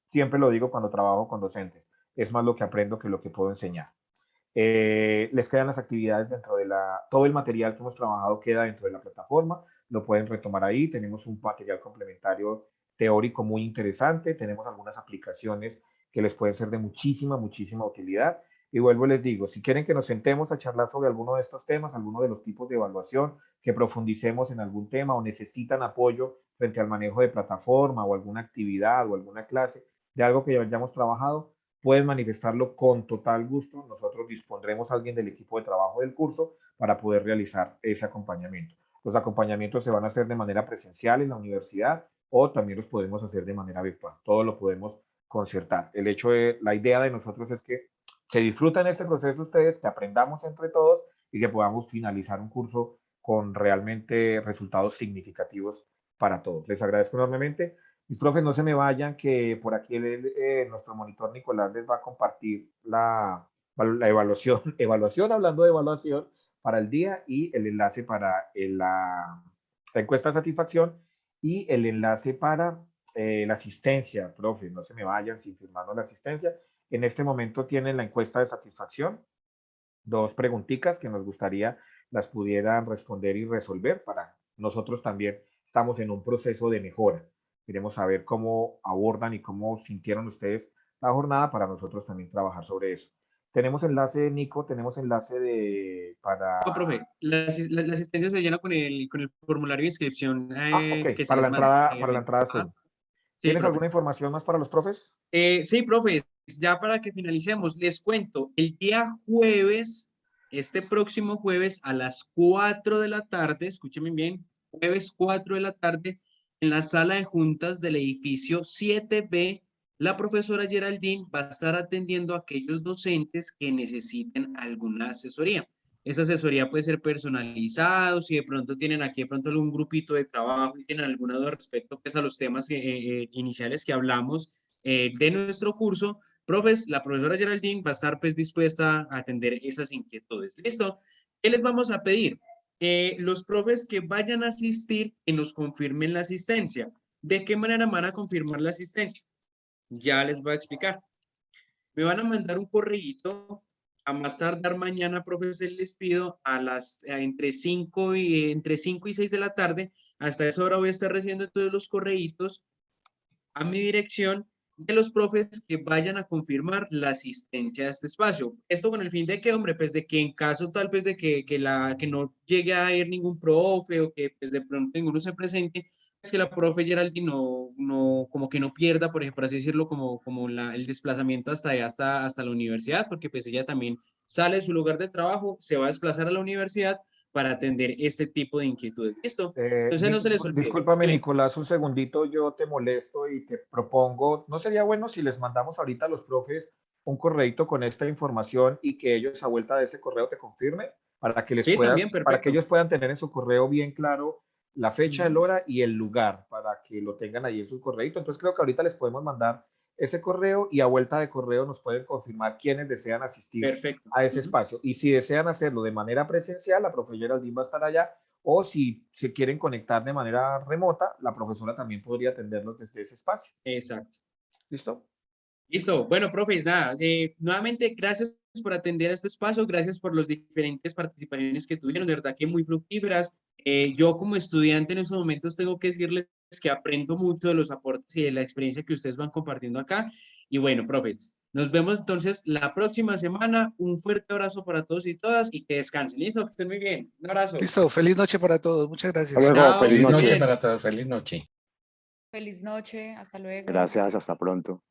Siempre lo digo cuando trabajo con docentes, es más lo que aprendo que lo que puedo enseñar. Les quedan las actividades dentro de todo el material que hemos trabajado queda dentro de la plataforma, lo pueden retomar ahí, tenemos un material complementario teórico muy interesante, tenemos algunas aplicaciones que les pueden ser de muchísima utilidad. Y vuelvo y les digo, si quieren que nos sentemos a charlar sobre alguno de estos temas, alguno de los tipos de evaluación, que profundicemos en algún tema o necesitan apoyo frente al manejo de plataforma o alguna actividad o alguna clase de algo que ya hayamos trabajado, pueden manifestarlo con total gusto. Nosotros dispondremos a alguien del equipo de trabajo del curso para poder realizar ese acompañamiento. Los acompañamientos se van a hacer de manera presencial en la universidad o también los podemos hacer de manera virtual. Todo lo podemos concertar. La idea de nosotros es que se disfruten este proceso ustedes, que aprendamos entre todos y que podamos finalizar un curso con realmente resultados significativos para todos. Les agradezco enormemente. Mis profes, no se me vayan, que por aquí nuestro monitor Nicolás les va a compartir la evaluación, hablando de evaluación, para el día y el enlace para la encuesta de satisfacción y el enlace para la asistencia. Profe, no se me vayan sin firmarnos la asistencia. En este momento tienen la encuesta de satisfacción, 2 preguntitas que nos gustaría las pudieran responder y resolver. Para nosotros también estamos en un proceso de mejora. Queremos saber cómo abordan y cómo sintieron ustedes la jornada para nosotros también trabajar sobre eso. Tenemos enlace, Nico, tenemos enlace para... No, profe, la asistencia se llena con el formulario de inscripción ok, que se para la les manda. entrada Zoom. Sí, ¿Tienes profe. alguna información más para los profes? Sí, profe, ya para que finalicemos, les cuento, el día jueves, este próximo jueves a las 4 de la tarde, escúchenme bien, jueves 4 de la tarde, en la sala de juntas del edificio 7B, la profesora Geraldine va a estar atendiendo a aquellos docentes que necesiten alguna asesoría. Esa asesoría puede ser personalizada, si de pronto tienen aquí de pronto algún grupito de trabajo y tienen alguna duda respecto pues, a los temas iniciales que hablamos de nuestro curso, profes, la profesora Geraldine va a estar pues dispuesta a atender esas inquietudes. ¿Listo? ¿Qué les vamos a pedir? Los profes que vayan a asistir, que nos confirmen la asistencia. ¿De qué manera van a confirmar la asistencia? Ya les voy a explicar. Me van a mandar un correíto a más tardar mañana, profesor, les pido entre 5 y 6 de la tarde. Hasta esa hora voy a estar recibiendo todos los correitos a mi dirección de los profes que vayan a confirmar la asistencia a este espacio. Esto con el fin de que, hombre, pues de que en caso tal vez de que no llegue a ir ningún profe o que pues de pronto ninguno se presente, es que la profe Geraldine como que no pierda, por ejemplo, así decirlo, como el desplazamiento hasta allá, hasta la universidad, porque pues ella también sale de su lugar de trabajo, se va a desplazar a la universidad para atender este tipo de inquietudes. ¿Listo? Entonces no se les olvide. Discúlpame, Nicolás, un segundito, yo te molesto y te propongo, ¿no sería bueno si les mandamos ahorita a los profes un correíto con esta información y que ellos a vuelta de ese correo te confirmen para que Sí, también, para que perfecto. ellos puedan tener en su correo bien claro la fecha, el hora y el lugar para que lo tengan ahí en su correíto? Entonces creo que ahorita les podemos mandar ese correo y a vuelta de correo nos pueden confirmar quiénes desean asistir Perfecto. a ese espacio. Y si desean hacerlo de manera presencial, la profesora Geraldine va a estar allá, o si se quieren conectar de manera remota, la profesora también podría atenderlos desde ese espacio. Exacto. ¿Listo? Listo. Bueno, profes, nada, nuevamente gracias por atender a este espacio, gracias por las diferentes participaciones que tuvieron, de verdad que muy fructíferas. Yo como estudiante en estos momentos tengo que decirles que aprendo mucho de los aportes y de la experiencia que ustedes van compartiendo acá. Y bueno, profes, nos vemos entonces la próxima semana. Un fuerte abrazo para todos y todas y que descansen. Listo, que estén muy bien. Un abrazo. Listo, feliz noche para todos. Muchas gracias. Hasta luego, Chao, feliz Feliz noche noche. para todos, feliz noche. Feliz noche, hasta luego. Gracias, hasta pronto.